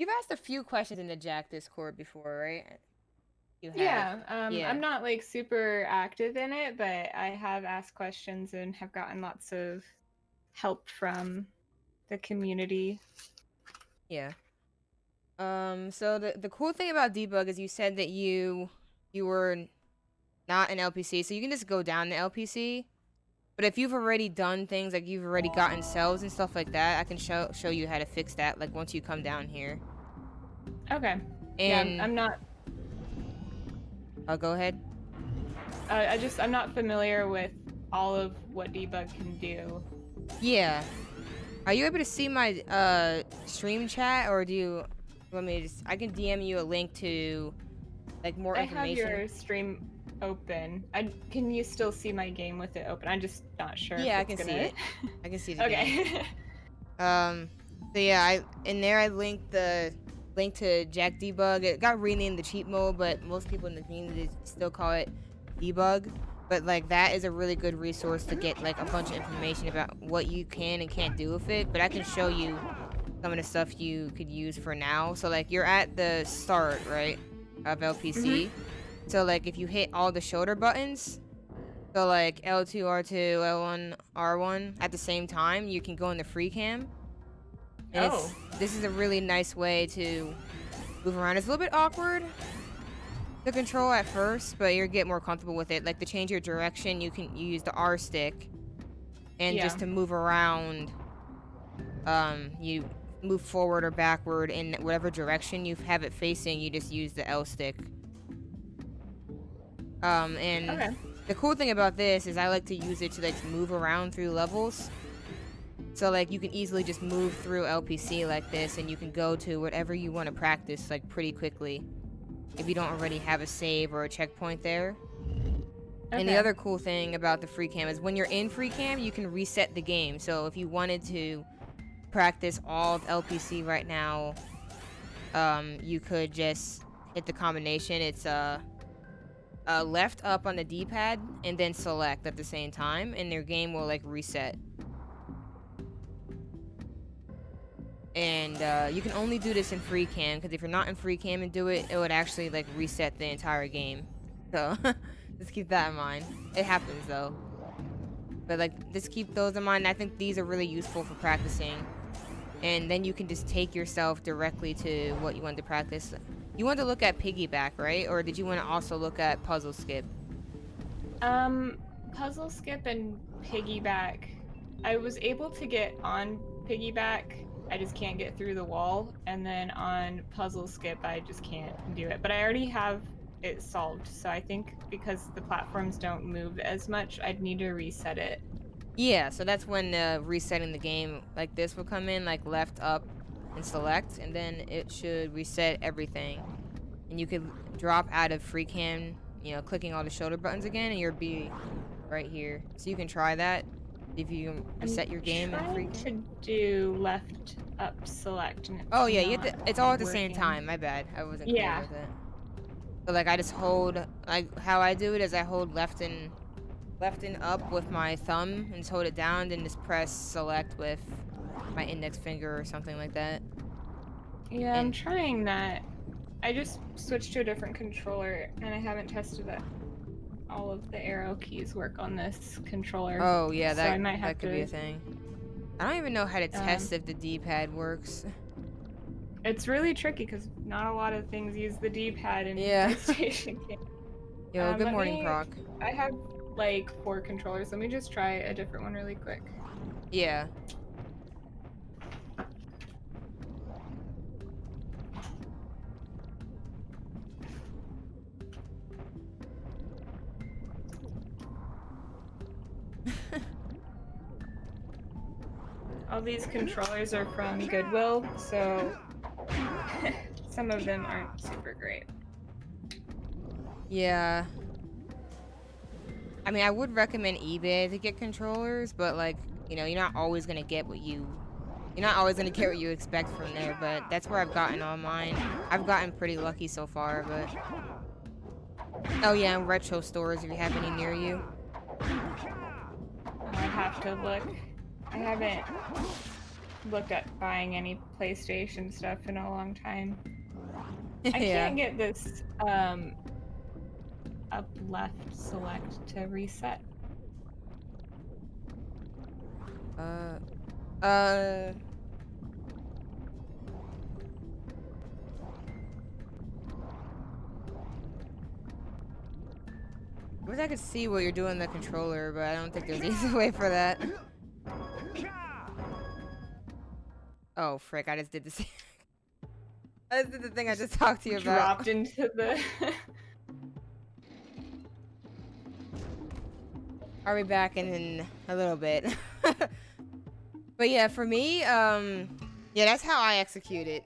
You've asked a few questions in the Jack Discord before, right? You have. Yeah, Yeah. I'm not like super active in it, but I have asked questions and have gotten lots of help from the community. Yeah. So the cool thing about debug is you said that you were not an LPC, so you can just go down to LPC. But if you've already done things like you've already gotten cells and stuff like that, I can show you how to fix that. Like once you come down here. Okay. Yeah, And I'm not. I'll go ahead. I'm not familiar with all of what debug can do. Yeah. Are you able to see my stream chat, or do you want me to just? I can DM you a link to like more I have information. your stream open. Can you still see my game with it open? I'm just not sure if Yeah, I it's can see gonna. it. I can see the game. Okay. So yeah, I in there I linked the link to Jack Debug. It got renamed the cheat mode, but most people in the community still call it debug. But like that is a really good resource to get like a bunch of information about what you can and can't do with it. But I can show you some of the stuff you could use for now. So like you're at the start, right, of LPC. So like if you hit all the shoulder buttons, so like L2, R2, L1, R1 at the same time, you can go in the free cam. And Oh. this is a really nice way to move around. It's a little bit awkward to control at first, but you get more comfortable with it. Like to change your direction, you can use the R stick, and Yeah. just to move around, you move forward or backward in whatever direction you have it facing. You just use the L stick. And Okay. the cool thing about this is I like to use it to like move around through levels. So like you can easily just move through LPC like this, and you can go to whatever you want to practice like pretty quickly if you don't already have a save or a checkpoint there. And the Okay. other cool thing about the free cam is when you're in free cam, you can reset the game. So if you wanted to practice all of LPC right now, you could just hit the combination. It's left up on the D-pad and then select at the same time, and your game will like reset. And you can only do this in free cam, because if you're not in free cam and do it, it would actually like reset the entire game. So just keep that in mind. It happens though, but like just keep those in mind. I think these are really useful for practicing, and then you can just take yourself directly to what you want to practice. You want to look at piggyback, right? Or did you want to also look at puzzle skip? Puzzle skip and piggyback. I was able to get on piggyback. I just can't get through the wall. And then on puzzle skip, I just can't do it. But I already have it solved. So I think because the platforms don't move as much, I'd need to reset it. Yeah, so that's when resetting the game like this will come in, like left up and select, and then it should reset everything. And you could drop out of free cam, clicking all the shoulder buttons again, and you'll be right here. So you can try that if you reset your game in free I'm cam. trying to do left up select, and it's Oh yeah, it's all at the same working. time. My bad, I wasn't clear Yeah. with it. So like I just hold, like how I do it is I hold left and up with my thumb and just hold it down, then just press select with my index finger or something like that. Yeah, I'm And trying that. I just switched to a different controller, and I haven't tested that all of the arrow keys work on this controller. oh yeah, So I might have that could to. be a thing. I don't even know how to test if the D-pad works. It's really tricky because not a lot of things use the D-pad in Yeah. PlayStation games. Yo, good morning, Proc. I have like 4 controllers. Let me just try a different one really quick. Yeah. All these controllers are from Goodwill, so some of them aren't super great. Yeah. I mean, I would recommend eBay to get controllers, but like, you're not always gonna get what you expect from there, but that's where I've gotten all mine. I've gotten pretty lucky so far, but oh yeah, and retro stores if you have any near you. I have to look. I haven't looked at buying any PlayStation stuff in a long time. I Yeah. can't get this up left select to reset. I wish I could see what you're doing on the controller, but I don't think there's an easy way for that. Oh, frick, I just did the same. I just did the thing I just talked to you about. Dropped into the... I'll be back in a little bit. But yeah, for me, yeah, that's how I execute it.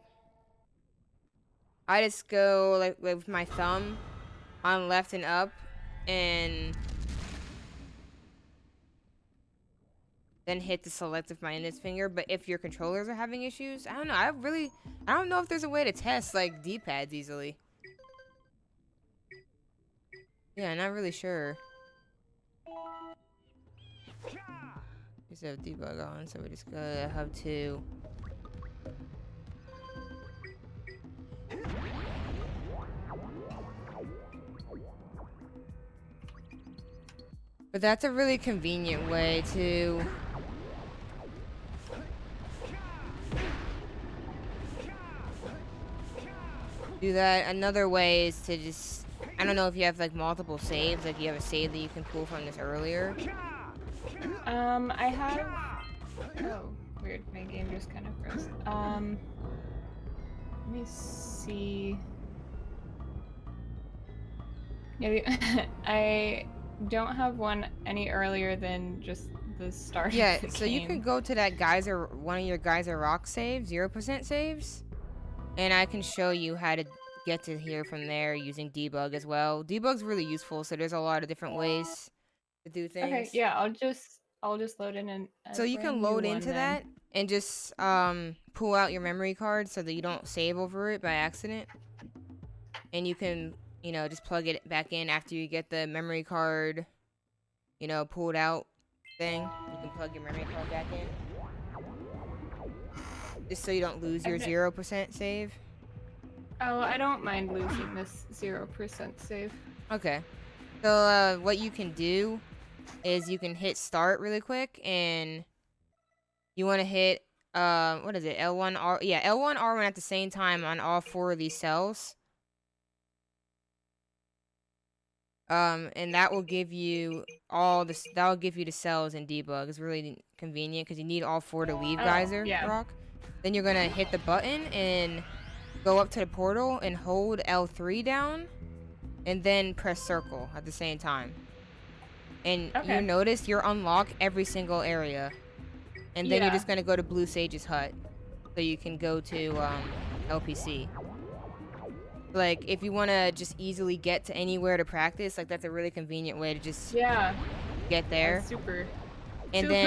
I just go like with my thumb on left and up, and then hit the select with my index finger. But if your controllers are having issues, I don't know. I don't know if there's a way to test like D-pads easily. Yeah, not really sure. Just have debug on, so we just gotta have to. But that's a really convenient way to do that. Another way is to just, I don't know if you have like multiple saves, like you have a save that you can pull from this earlier. I have... Oh, weird. My game just kind of froze. Let me see... Maybe... I don't have one any earlier than just the start Yeah, of the so game. you can go to that geyser, one of your geyser rock saves, 0% saves, and I can show you how to get to here from there using debug as well. Debug's really useful, so there's a lot of different ways to do things. Okay, yeah, I'll just load in So you can load into that and just pull out your memory card so that you don't save over it by accident. And you can, you know, just plug it back in after you get the memory card, you know, pulled out thing. You can plug your memory card back in. Just so you don't lose your 0% save. Oh, I don't mind losing this 0% save. Okay. So what you can do is you can hit start really quick, and you want to hit what is it, L1 R, yeah, L1 R1 at the same time on all 4 of these cells, and that will give you that will give you the cells in debug. It's really convenient because you need all 4 to leave geyser rock. Then you're gonna hit the button and go up to the portal and hold L3 down, and then press circle at the same time. And you notice you're unlock every single area. And then you're just going to go to Blue Sage's hut. So you can go to LPC. Like, if you want to just easily get to anywhere to practice, like, that's a really convenient way to just get there. That's super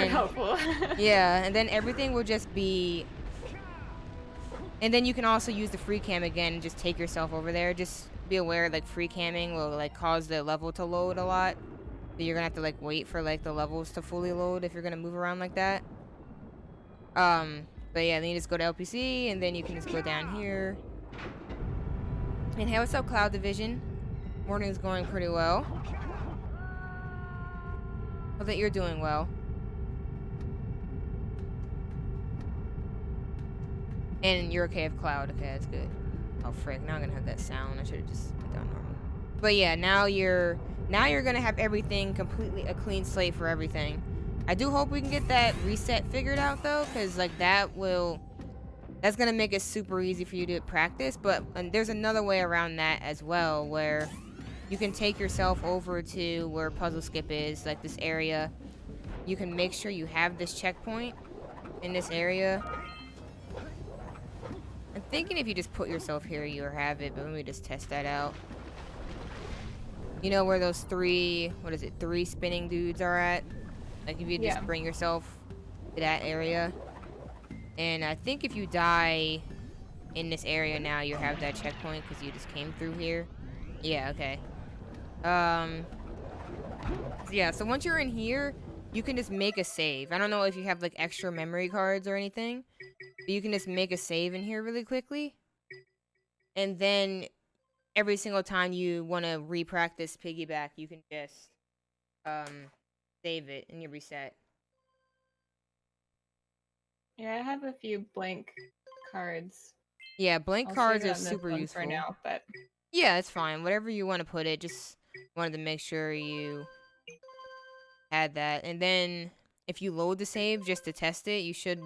helpful. Yeah, and then everything will just be... And then you can also use the free cam again and just take yourself over there. Just be aware, like, free camming will, like, cause the level to load a lot. So you're gonna have to like wait for like the levels to fully load if you're gonna move around like that. But yeah, then you just go to LPC and then you can just go down here. And hey, what's up, Cloud Division? Morning's going pretty well. Hope that you're doing well. And you're okay with Cloud. Okay, that's good. Oh frick, now I'm gonna have that sound. I should have just put down normal. But yeah, now you're gonna have everything completely a clean slate for everything. I do hope we can get that reset figured out though, because like that's gonna make it super easy for you to practice. But there's another way around that as well, where you can take yourself over to where Puzzle Skip is, like this area. You can make sure you have this checkpoint in this area. I'm thinking if you just put yourself here, you have it, but let me just test that out. You know where those 3 spinning dudes are at? Like if you just bring yourself to that area. And I think if you die in this area now, you have that checkpoint because you just came through here. Yeah, okay. Yeah, so once you're in here, you can just make a save. I don't know if you have like extra memory cards or anything, but you can just make a save in here really quickly. And then every single time you want to re-practice piggyback, you can just save it and you reset. Yeah, I have a few blank cards. Yeah, blank I'll cards save it are on this super one useful. for now, but Yeah, it's fine. Whatever you want to put it, just wanted to make sure you had that. And then if you load the save just to test it, you should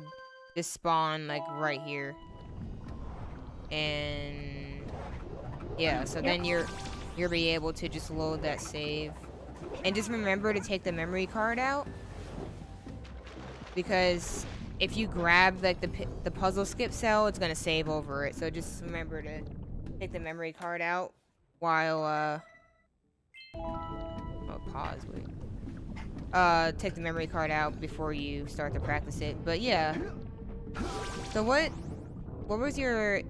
just spawn like right here. And yeah, so then you'll be able to just load that save. And just remember to take the memory card out, because if you grab like the puzzle skip cell, it's gonna save over it. So just remember to take the memory card out while oh, pause, wait. Take the memory card out before you start to practice it. But yeah. So what was your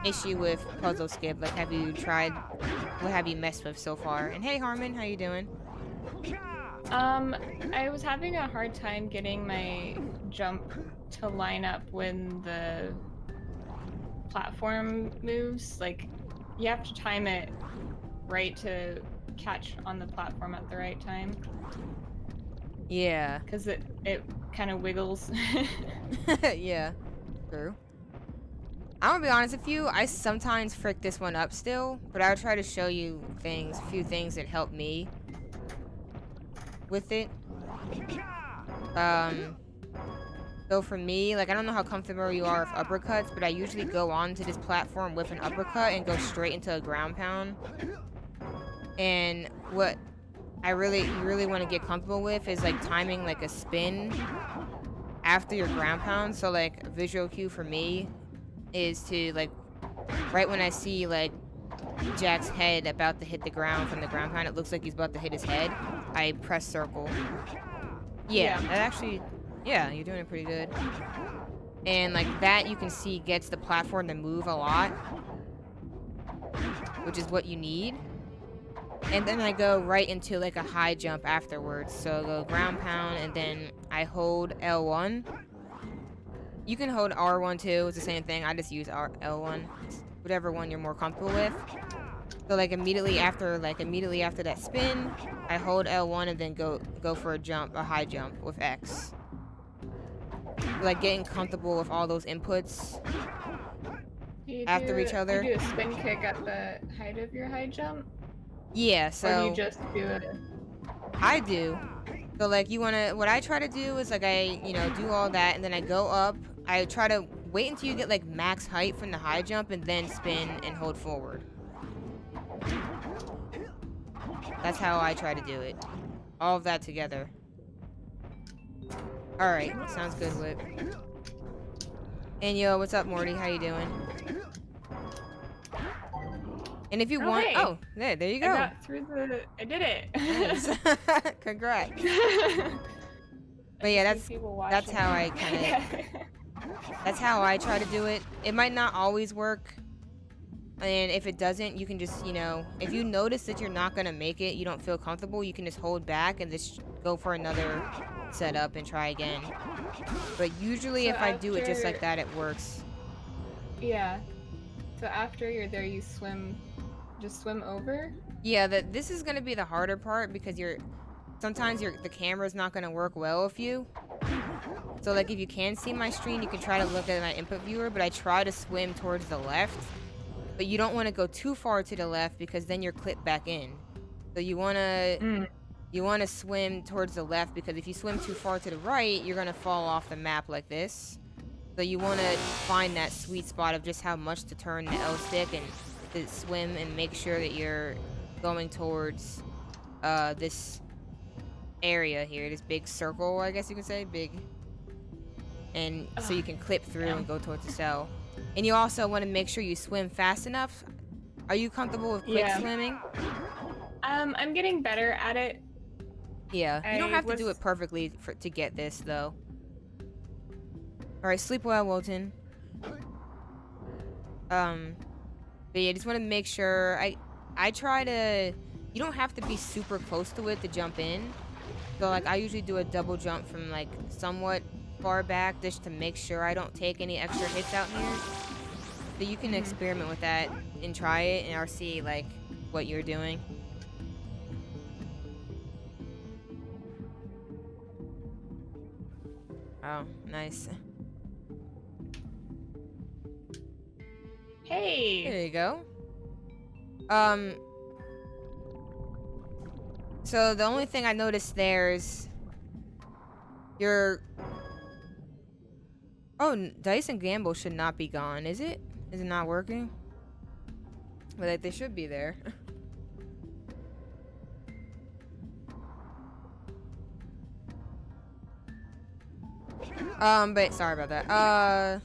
issue with puzzle skip? Like, have you tried, what have you messed with so far? And hey Harmon, how you doing? I was having a hard time getting my jump to line up when the platform moves. Like, you have to time it right to catch on the platform at the right time. Yeah. Because it kind of wiggles. Yeah, true. I'm gonna be honest with you, I sometimes frick this one up still, but I'll try to show you a few things that help me with it. So for me, like, I don't know how comfortable you are with uppercuts, but I usually go onto this platform with an uppercut and go straight into a ground pound. And what you really want to get comfortable with is like timing like a spin after your ground pound. So like a visual cue for me is to, like, right when I see like Jack's head about to hit the ground from the ground pound, it looks like he's about to hit his head, I press circle. Yeah, that actually, yeah, you're doing it pretty good. And like that, you can see gets the platform to move a lot, which is what you need. And then I go right into like a high jump afterwards. So I go ground pound and then I hold L1. You can hold R1 too, it's the same thing. I just use L1, whatever one you're more comfortable with. So like immediately after that spin, I hold L1 and then go for a high jump with X. Like getting comfortable with all those inputs after each other. You do a spin kick at the height of your high jump? Yeah, so or do you just do it? I do. So like what I try to do is like I, do all that and then I go up. I try to wait until you get like max height from the high jump and then spin and hold forward. That's how I try to do it. All of that together. Alright, sounds good, Whip. And yo, what's up, Morty? How you doing? And if you want... Hey. Oh, there you go. I got through I did it. Yes. Congrats. But yeah, that's how I kind of... That's how I try to do it. It might not always work. And if it doesn't, you can just, if you notice that you're not going to make it, you don't feel comfortable, you can just hold back and just go for another setup and try again. But usually if I do it just like that, it works. Yeah. So after you're there, you just swim over? Yeah, this is going to be the harder part because sometimes the camera's not going to work well with you. So like if you can see my screen, you can try to look at my input viewer, but I try to swim towards the left. But you don't want to go too far to the left because then you're clipped back in. So you want to swim towards the left because if you swim too far to the right, you're going to fall off the map like this. So you want to find that sweet spot of just how much to turn the L stick and to swim and make sure that you're going towards this area here, this big circle, I guess you could say, big. And so you can clip through and go towards the cell. And you also want to make sure you swim fast enough. Are you comfortable with quick swimming? I'm getting better at it. Yeah, you don't have to do it perfectly to get this, though. Alright, sleep well, Wilton. But yeah, just want to make sure. I try to... You don't have to be super close to it to jump in. So like I usually do a double jump from like somewhat far back just to make sure I don't take any extra hits out here. So you can experiment with that and try it, and I'll see like what you're doing. Oh, nice. Hey. There you go. So the only thing I noticed there is your... Oh, Dice and Gamble should not be gone, is it? Is it not working? But like, they should be there. But sorry about that.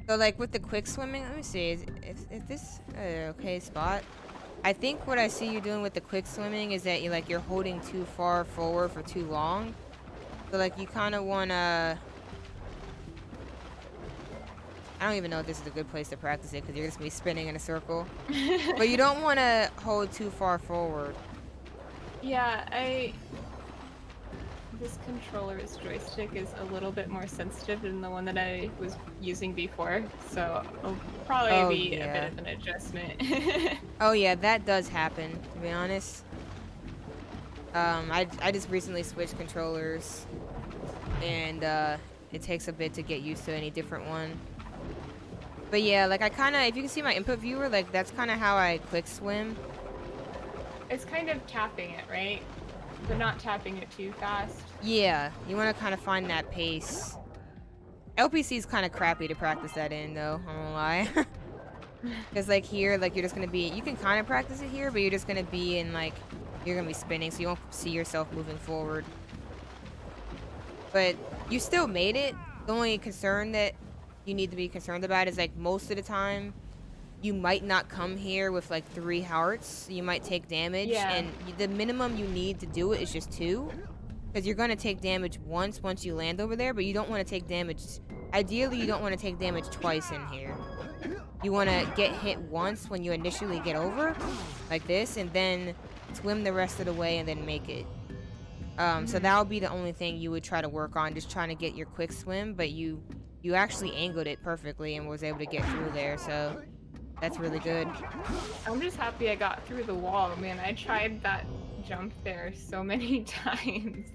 So like with the quick swimming, let me see, is this an okay spot? I think what I see you doing with the quick swimming is that you're holding too far forward for too long. So like you kind of wanna... I don't even know if this is a good place to practice it because you're just gonna be spinning in a circle. But you don't want to hold too far forward. Yeah, this controller's joystick is a little bit more sensitive than the one that I was using before, so it'll probably be a bit of an adjustment. Oh yeah, that does happen, to be honest. I just recently switched controllers, and it takes a bit to get used to any different one. But yeah, like I kind of, if you can see my input viewer, like that's kind of how I quick swim. It's kind of tapping it, right? But not tapping it too fast. Yeah, you want to kind of find that pace. LPC is kind of crappy to practice that in, though, I won't lie. Because like here, like you're just going to be, you can kind of practice it here, but you're just going to be in like, you're going to be spinning, so you won't see yourself moving forward. But you still made it. The only concern that you need to be concerned about is like most of the time you might not come here with like 3 hearts. You might take damage, and the minimum you need to do it is just 2, because you're going to take damage once you land over there, but you don't want to take damage. Ideally, you don't want to take damage twice in here. You want to get hit once when you initially get over like this, and then swim the rest of the way and then make it. So that would be the only thing you would try to work on, just trying to get your quick swim, but you actually angled it perfectly and was able to get through there, so that's really good. I'm just happy I got through the wall, man. I tried that jump there so many times.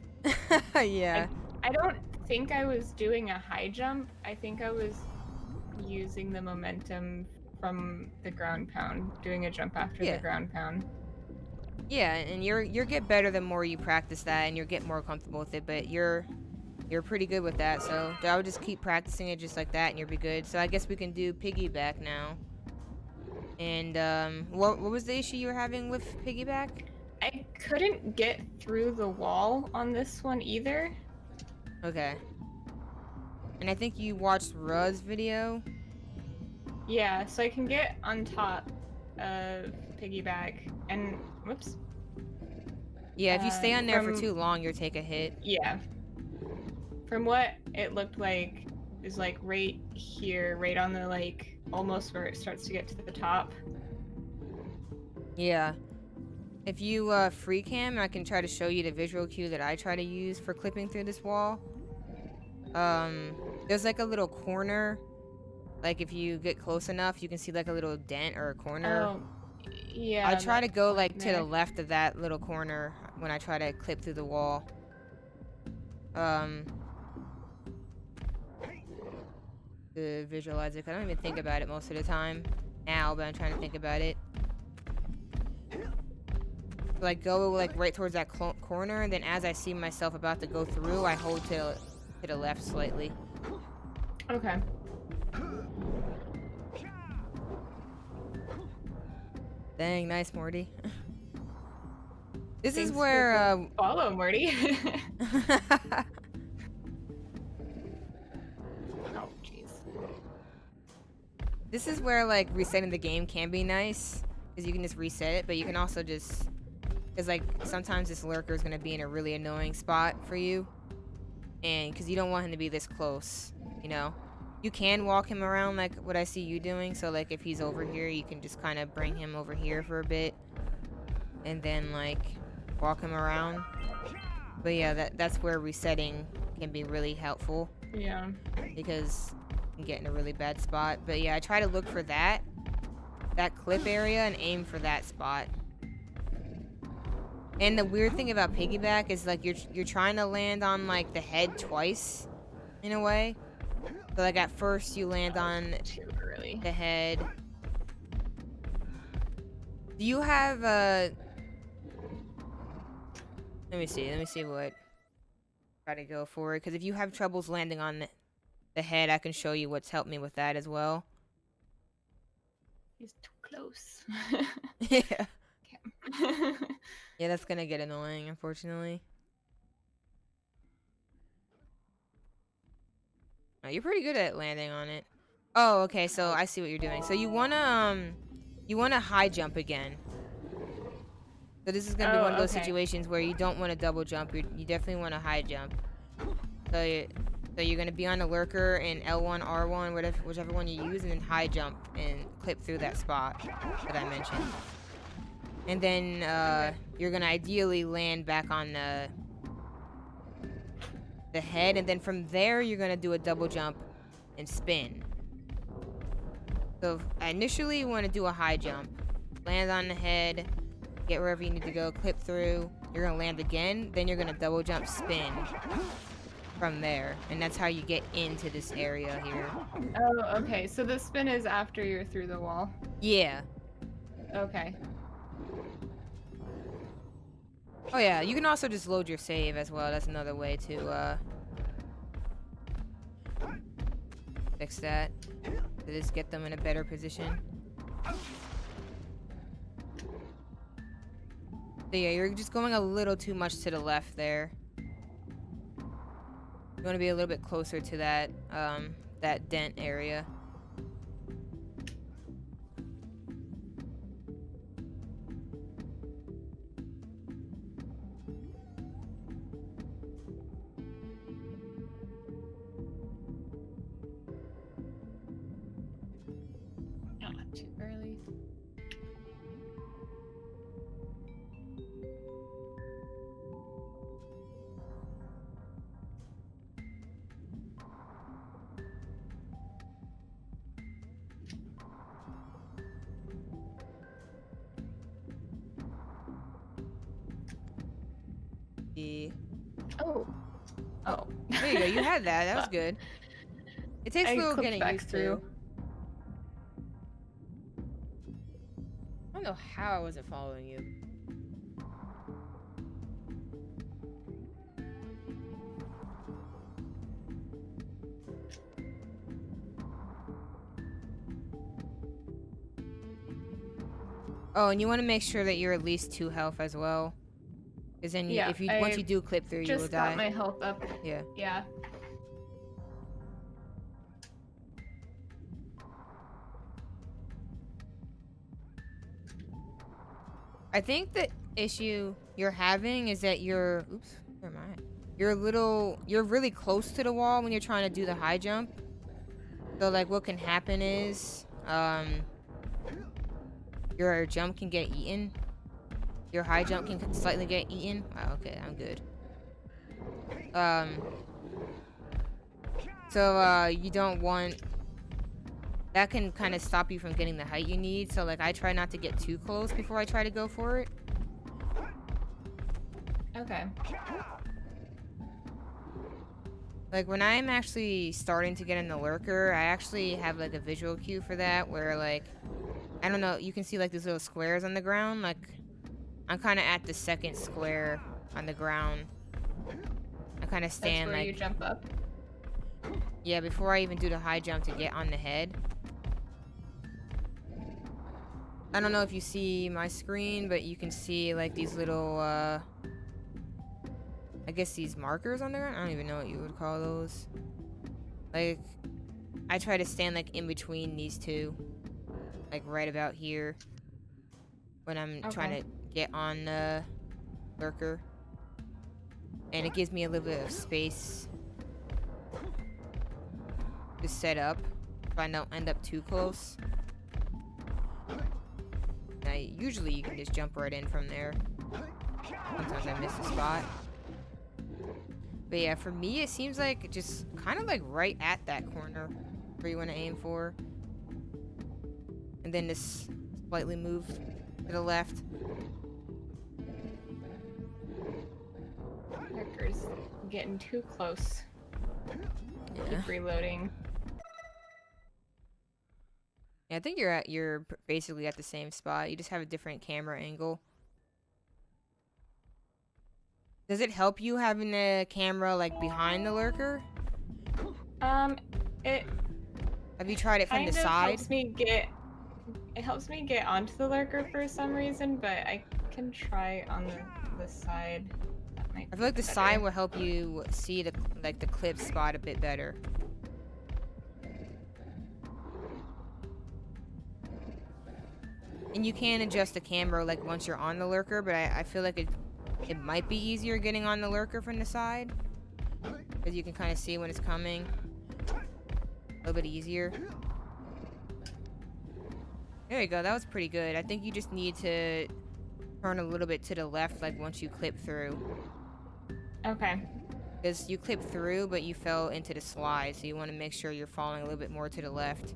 Yeah. I don't think I was doing a high jump. I think I was using the momentum from the ground pound, doing a jump after the ground pound. Yeah, and you'll get better the more you practice that, and you'll get more comfortable with it, but you're pretty good with that, so I would just keep practicing it just like that and you'll be good. So I guess we can do piggyback now. And what was the issue you were having with piggyback? I couldn't get through the wall on this one either. Okay. And I think you watched Ruz's video? Yeah, so I can get on top of piggyback and whoops. Yeah, if you stay on there for too long, you'll take a hit. Yeah. From what it looked like, is like right here, right on the like almost where it starts to get to the top. Yeah. If you free cam, I can try to show you the visual cue that I try to use for clipping through this wall. There's like a little corner. Like if you get close enough, you can see like a little dent or a corner. Oh, yeah. I try to go like to the left of that little corner when I try to clip through the wall. To visualize it, 'cause I don't even think about it most of the time now, but I'm trying to think about it. Like go like right towards that corner, and then as I see myself about to go through, I hold to the left slightly. Okay. Dang, nice, Morty. This Thanks is where follow Morty. Oh jeez. This is where like resetting the game can be nice, because you can just reset it, but you can also just, because like sometimes this lurker is gonna be in a really annoying spot for you, and because you don't want him to be this close, you know. You can walk him around like what I see you doing, so like if he's over here, you can just kind of bring him over here for a bit, and then like walk him around. But yeah, that's where resetting can be really helpful. Yeah. Because you can get in a really bad spot. But yeah, I try to look for that clip area and aim for that spot. And the weird thing about piggyback is like you're trying to land on like the head twice in a way. So like at first you land on Too early. the head. Do you have let me see what try to go for it, because if you have troubles landing on the head, I can show you what's helped me with that as well. He's too close. Yeah. Yeah, that's gonna get annoying, unfortunately. Oh, you're pretty good at landing on it. Oh, okay, so I see what you're doing. So you wanna high jump again. So this is gonna be one of those situations where you don't want to double jump. You definitely want to high jump. So you're gonna be on the lurker in L1, R1, whichever one you use, and then high jump and clip through that spot that I mentioned. And then you're gonna ideally land back on the head, and then from there you're gonna do a double jump and spin. So initially you want to do a high jump, land on the head, get wherever you need to go, clip through, you're gonna land again, then you're gonna double jump, spin from there, and that's how you get into this area here. Oh, okay, so the spin is after you're through the wall. Yeah. Okay. Oh yeah, you can also just load your save as well. That's another way to fix that, to just get them in a better position. So yeah, you're just going a little too much to the left there. You want to be a little bit closer to that that dent area. Not too early. Oh. There you go. You had that. That was good. It takes a little getting used to. I don't know how I wasn't following you. Oh, and you want to make sure that you're at least 2 health as well. Because then once you do clip through, you will die. Just got my health up. Yeah. Yeah. I think the issue you're having is that you're... Oops, where am I? You're really close to the wall when you're trying to do the high jump. So, like, what can happen is... your jump can get eaten. Your high jump can slightly get eaten. Wow, okay, I'm good. So, you don't want... That can kind of stop you from getting the height you need. So, like, I try not to get too close before I try to go for it. Okay. Like, when I'm actually starting to get in the lurker, I actually have, like, a visual cue for that where, like... I don't know, you can see, like, these little squares on the ground. Like, I'm kind of at the second square on the ground. I kind of stand, That's where like... you jump up? Yeah, before I even do the high jump to get on the head. I don't know if you see my screen, but you can see, like, these little, I guess these markers on the ground? I don't even know what you would call those. Like, I try to stand, like, in between these two. Like, right about here. When I'm trying to get on the lurker. And it gives me a little bit of space to set up if I don't end up too close. Now, usually you can just jump right in from there. Sometimes I miss a spot. But yeah, for me, it seems like just kind of like right at that corner where you want to aim for. And then just slightly move to the left. Hector's getting too close. Yeah. Keep reloading. Yeah, I think you're basically at the same spot. You just have a different camera angle. Does it help you having a camera like behind the lurker? It Have you tried it from the side? It helps me get onto the lurker for some reason, but I can try on the side. That might I feel like the be side better. will help you see the clip spot a bit better. And you can adjust the camera like once you're on the lurker, but I feel like it might be easier getting on the lurker from the side, because you can kind of see when it's coming. A little bit easier. There you go. That was pretty good. I think you just need to turn a little bit to the left, like once you clip through. Okay. Because you clip through, but you fell into the slide, so you want to make sure you're falling a little bit more to the left.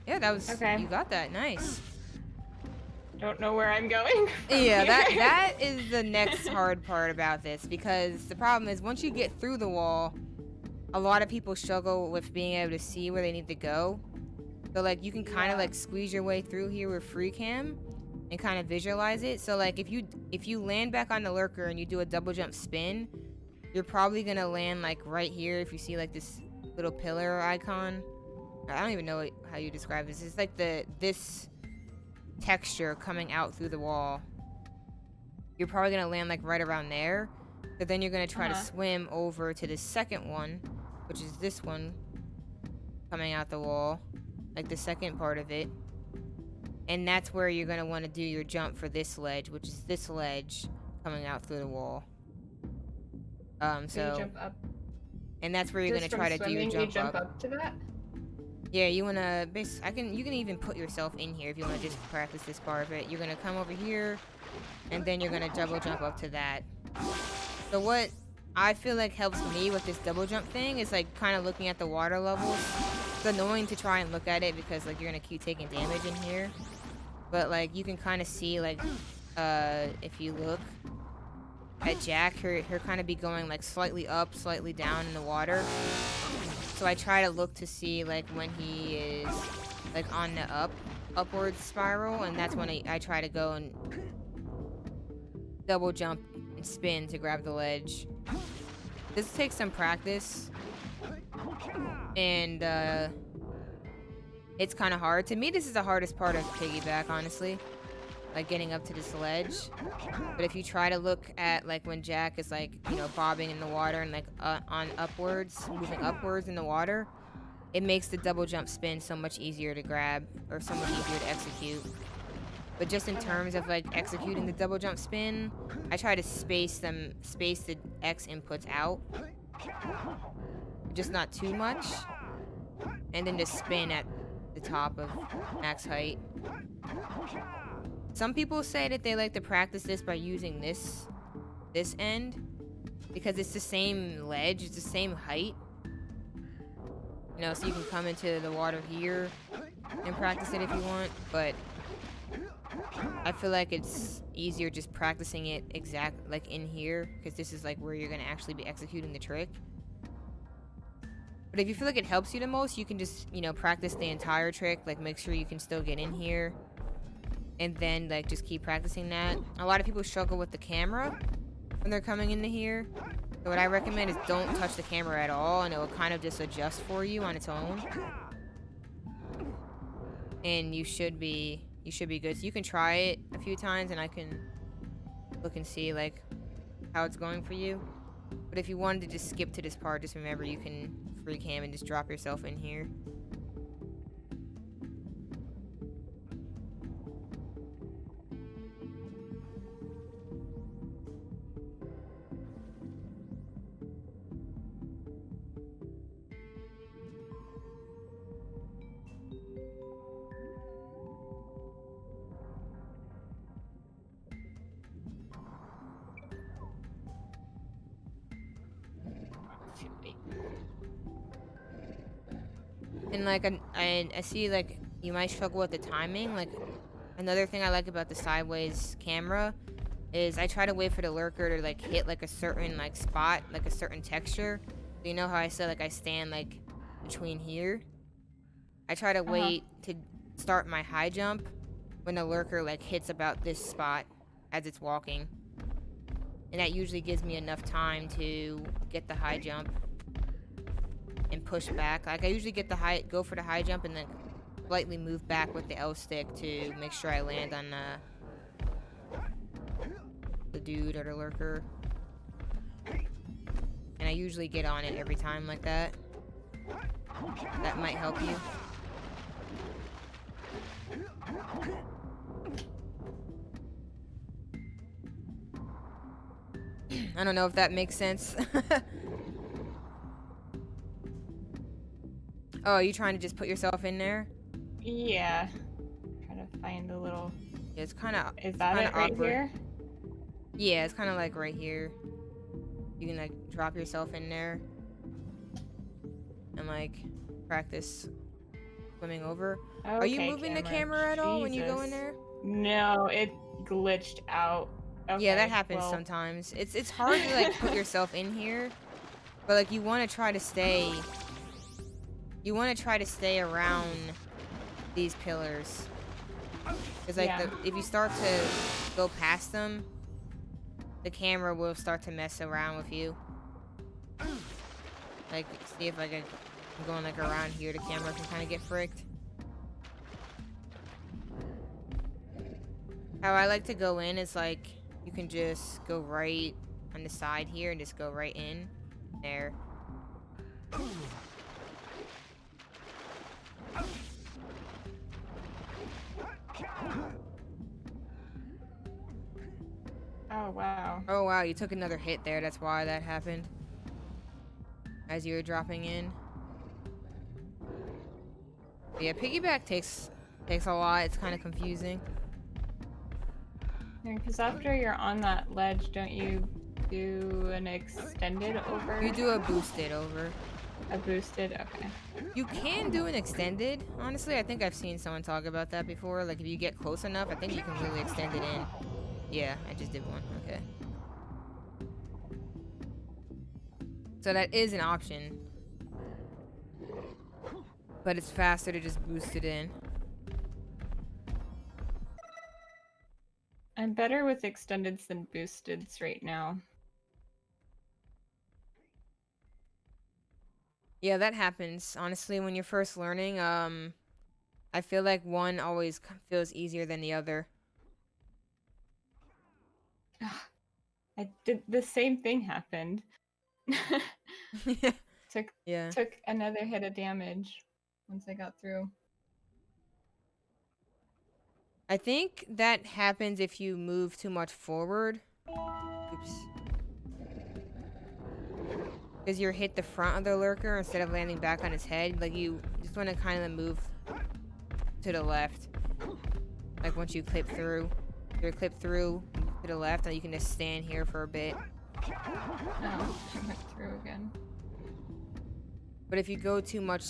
Yeah, that was... Okay. You got that. Nice. Don't know where I'm going. Yeah, that is the next hard part about this, because the problem is once you get through the wall, a lot of people struggle with being able to see where they need to go. So like you can kind of like squeeze your way through here with free cam and kind of visualize it. So like if you land back on the lurker and you do a double jump spin, you're probably gonna land like right here if you see like this little pillar icon. I don't even know how you describe this. It's like this texture coming out through the wall. You're probably gonna land like right around there. But then you're gonna try to swim over to the second one, which is this one coming out the wall, like the second part of it. And that's where you're gonna want to do your jump for this ledge, which is this ledge coming out through the wall. So you jump up. And that's where you're gonna try to do your jump, you jump up to that? Yeah, you wanna you can even put yourself in here if you wanna just practice this part of it. You're gonna come over here, and then you're gonna double jump up to that. So what I feel like helps me with this double jump thing is like kind of looking at the water levels. It's annoying to try and look at it because like you're gonna keep taking damage in here, but like you can kind of see like if you look at Jack, her kind of be going like slightly up, slightly down in the water. So I try to look to see like when he is like on the upward spiral, and that's when I try to go and double jump and spin to grab the ledge. This takes some practice, and it's kind of hard. To me, this is the hardest part of piggyback, honestly, like getting up to this ledge. But if you try to look at like when Jack is like, you know, bobbing in the water and like on upwards, moving upwards in the water, it makes the double jump spin so much easier to grab, or so much easier to execute. But just in terms of like executing the double jump spin, I try to space the X inputs out, just not too much, and then just spin at the top of max height. Some people say that they like to practice this by using this end, because it's the same ledge, it's the same height. You know, so you can come into the water here and practice it if you want, but I feel like it's easier just practicing it like in here, because this is like where you're gonna actually be executing the trick. But if you feel like it helps you the most, you can just, you know, practice the entire trick, like make sure you can still get in here, and then like just keep practicing that. A lot of people struggle with the camera when they're coming into here. So what I recommend is don't touch the camera at all, and it will kind of just adjust for you on its own. And you should be good. So you can try it a few times, and I can look and see like how it's going for you. But if you wanted to just skip to this part, just remember you can free cam and just drop yourself in here. And like I see like you might struggle with the timing. Like another thing I like about the sideways camera is I try to wait for the lurker to like hit like a certain like spot, like a certain texture. So you know how I said like I stand like between here? I try to wait to start my high jump when the lurker like hits about this spot as it's walking. And that usually gives me enough time to get the high jump and push back. Like I usually go for the high jump and then slightly move back with the L stick to make sure I land on the dude or the lurker. And I usually get on it every time like that. That might help you. I don't know if that makes sense. Oh, are you trying to just put yourself in there? Yeah. Try to find a little. Yeah, it's kind of. Is that it right here? Yeah, it's kind of like right here. You can like drop yourself in there and like practice swimming over. Okay, are you moving the camera at all when you go in there? No, it glitched out. Okay, yeah, that happens sometimes. It's hard to like put yourself in here, but like you want to try to stay. You want to try to stay around these pillars. Because like if you start to go past them, the camera will start to mess around with you. Like, see if like I'm going like around here, the camera can kind of get fricked. How I like to go in is like, you can just go right on the side here and just go right in there. Oh, wow. Oh, wow, you took another hit there. That's why that happened. As you were dropping in. But yeah, piggyback takes a lot. It's kind of confusing. Because after you're on that ledge, don't you do an extended over? You do a boosted over. A boosted? Okay. You can do an extended. Honestly, I think I've seen someone talk about that before. Like, if you get close enough, I think you can really extend it in. Yeah, I just did one. Okay. So that is an option. But it's faster to just boost it in. I'm better with extendeds than boosteds right now. Yeah, that happens. Honestly, when you're first learning, I feel like one always feels easier than the other. I did the same thing happened. Took another hit of damage once I got through. I think that happens if you move too much forward. Oops. Because you hit the front of the lurker instead of landing back on his head. Like, you just want to kind of move to the left. Like, once you clip through. You're clipped through to the left, and you can just stand here for a bit. Oh, I went through again. But if you go too much,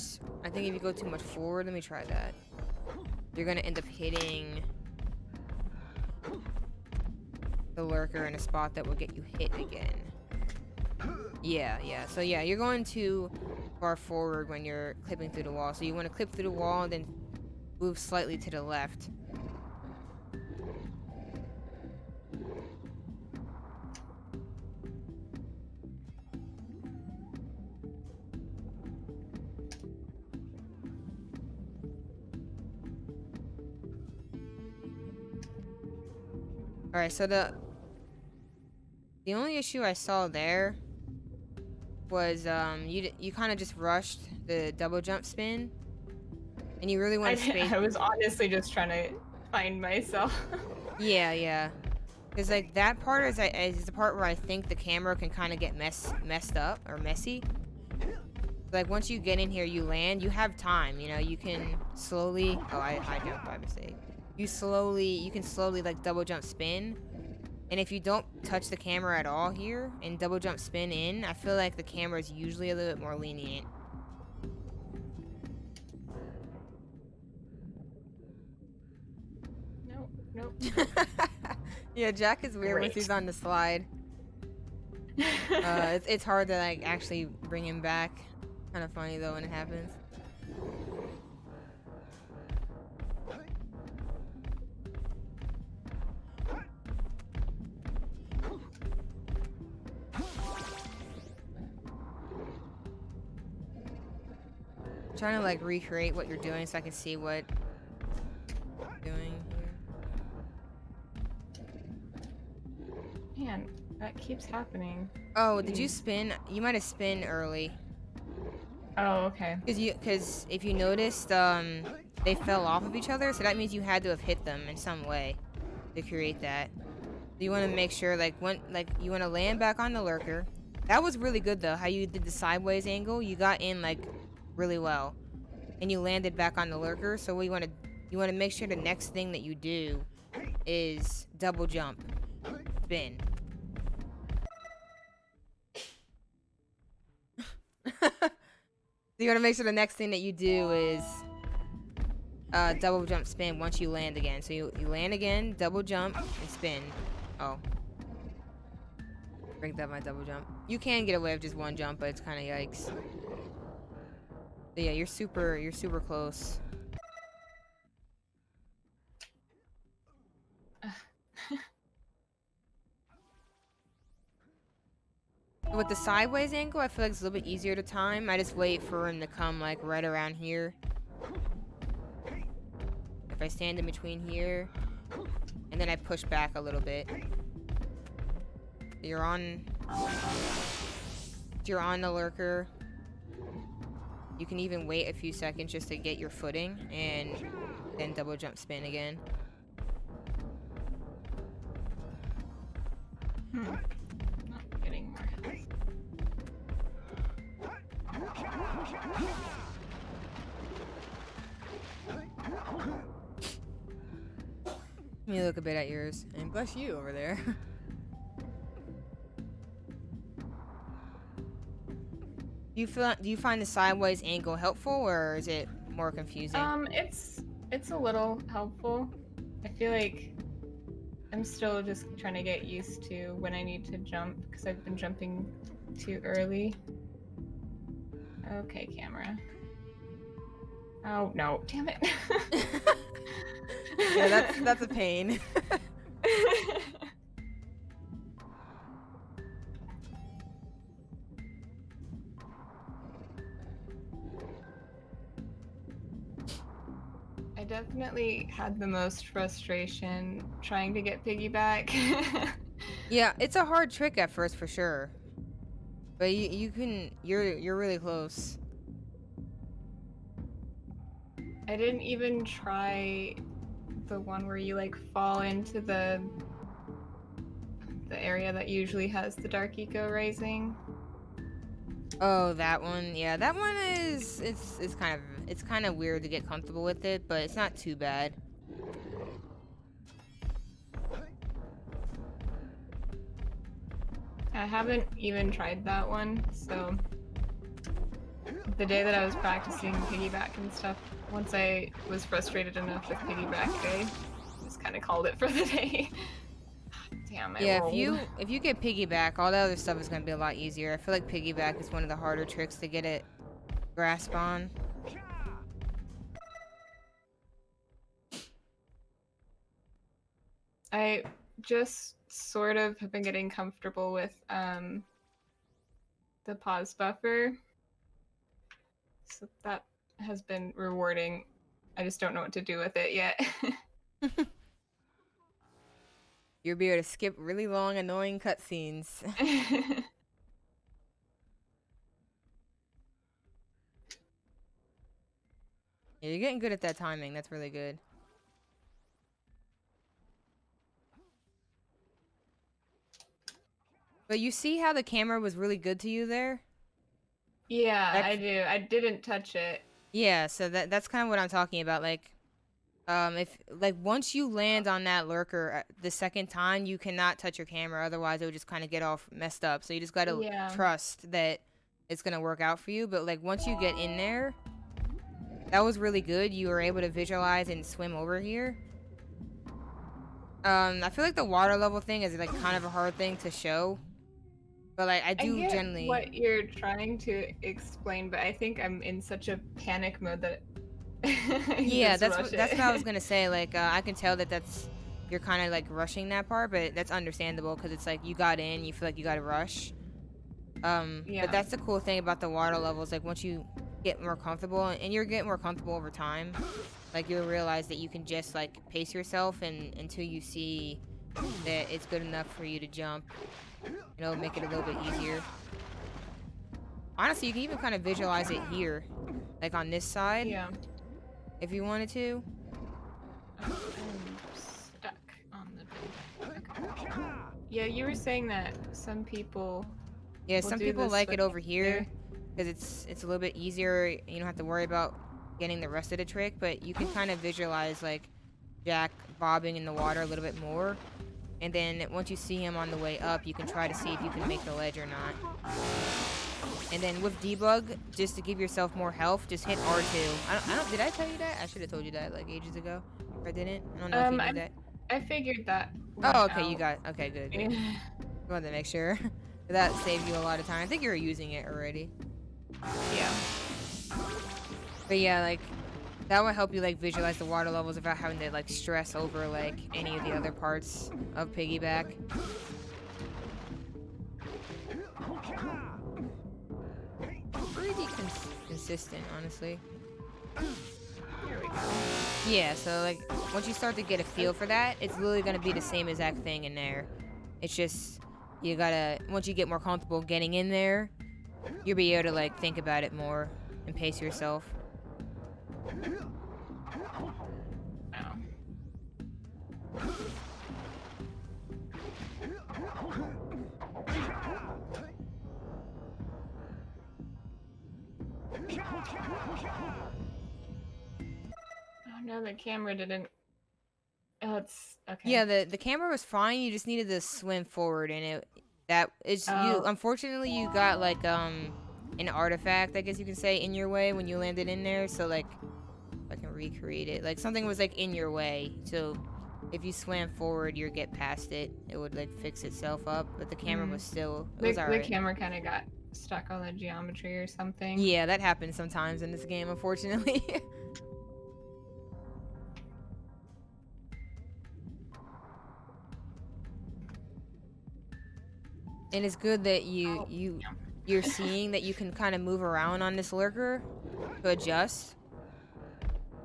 I think if you go too much forward, let me try that. You're gonna end up hitting the lurker in a spot that will get you hit again. Yeah. So yeah, you're going too far forward when you're clipping through the wall. So you want to clip through the wall and then move slightly to the left. Alright, so the only issue I saw there was you kind of just rushed the double jump spin, and you really want to space. I was honestly just trying to find myself. yeah. Because like that part is the part where I think the camera can kind of get messed up or messy. Like once you get in here, you land, you have time. You know, you can slowly. Oh, I jumped by mistake. You can slowly like double jump spin. And if you don't touch the camera at all here and double jump spin in, I feel like the camera is usually a little bit more lenient. Nope. Yeah, Jak is weird once Great. he's on the slide. It's hard to like actually bring him back. Kind of funny though when it happens. Trying to like recreate what you're doing so I can see what you're doing here. Man, that keeps happening. Oh, did you spin? You might have spin early. Oh, okay. Because if you noticed, they fell off of each other, so that means you had to have hit them in some way to create that. You want to make sure, you want to land back on the lurker. That was really good though. How you did the sideways angle, you got in like really well, and you landed back on the lurker. So you want to make sure the next thing that you do is double jump, spin. You want to make sure the next thing that you do is double jump spin once you land again. So you land again, double jump, and spin. Oh. Break that my double jump. You can get away with just one jump, but it's kind of yikes. So yeah, you're super close. With the sideways angle, I feel like it's a little bit easier to time. I just wait for him to come like right around here. If I stand in between here, and then I push back a little bit. You're on the lurker. You can even wait a few seconds just to get your footing, and then double jump spin again. Not getting more. Let me look a bit at yours, and bless you over there. Do you find the sideways angle helpful, or is it more confusing? It's a little helpful. I feel like I'm still just trying to get used to when I need to jump because I've been jumping too early. Okay, camera. Oh no, damn it. Yeah, that's a pain. I definitely had the most frustration trying to get piggyback. Yeah, it's a hard trick at first for sure. But you're really close. I didn't even try the one where you like fall into the area that usually has the dark eco rising. Oh, that one. Yeah, that one is it's kind of weird to get comfortable with it, but it's not too bad. I haven't even tried that one, so the day that I was practicing piggyback and stuff, once I was frustrated enough with piggyback, I just kind of called it for the day. Damn, I rolled. If you get piggyback, all the other stuff is gonna be a lot easier. I feel like piggyback is one of the harder tricks to get it grasp on. I just sort of have been getting comfortable with the pause buffer. So that has been rewarding. I just don't know what to do with it yet. You'll be able to skip really long, annoying cutscenes. Yeah, you're getting good at that timing. That's really good. But you see how the camera was really good to you there? Yeah, I do. I didn't touch it. Yeah, so that's kind of what I'm talking about. Like, if once you land on that lurker the second time, you cannot touch your camera. Otherwise, it would just kind of get all messed up. So you just gotta trust that it's gonna work out for you. But like once you get in there, that was really good. You were able to visualize and swim over here. I feel like the water level thing is like kind of a hard thing to show, but like I I do get generally. what you're trying to explain, but I think I'm in such a panic mode that I Yeah, just rush that's what I was it. gonna say. Like I can tell that you're kind of like rushing that part, but that's understandable because it's like you got in, you feel like you got to rush. But Yeah. that's the cool thing about the water levels. Like once you get more comfortable, and you're getting more comfortable over time, like you'll realize that you can just like pace yourself and until you see that it's good enough for you to jump. It'll make it a little bit easier. Honestly, you can even kind of visualize it here, like on this side, Yeah. if you wanted to. I'm stuck on the bed. Okay. Yeah, you were saying that some people Yeah, will some do people this like it with over here there. because it's a little bit easier. You don't have to worry about getting the rest of the trick, but you can kind of visualize like Jack bobbing in the water a little bit more. And then once you see him on the way up, you can try to see if you can make the ledge or not. And then with debug, just to give yourself more health, just hit R2. I don't. Did I tell you that? I should have told you that like ages ago. Or I didn't. I don't know if you knew that. I figured that one Oh, okay. You out. got. Okay, good. Good. Yeah. I wanted to make sure. That saved you a lot of time. I think you were using it already. Yeah. But yeah, like that would help you like visualize the water levels without having to like stress over like any of the other parts of piggyback. Pretty consistent, honestly. Here we go. Yeah, so like once you start to get a feel for that, it's literally gonna be the same exact thing in there. It's just you gotta once you get more comfortable getting in there, you'll be able to like think about it more and pace yourself. Wow. Oh no, the camera didn't. Oh, it's okay. Yeah, the camera was fine. You just needed to swim forward, and you. Oh. Unfortunately, you got like an artifact, I guess you can say, in your way when you landed in there. So like, if I can recreate it, like something was like in your way. So if you swam forward, you'd get past it. It would like fix itself up, but the camera was still. It was The alright. camera kind of got stuck on the geometry or something. Yeah, that happens sometimes in this game, unfortunately. And it's good that you're seeing that you can kind of move around on this lurker to adjust.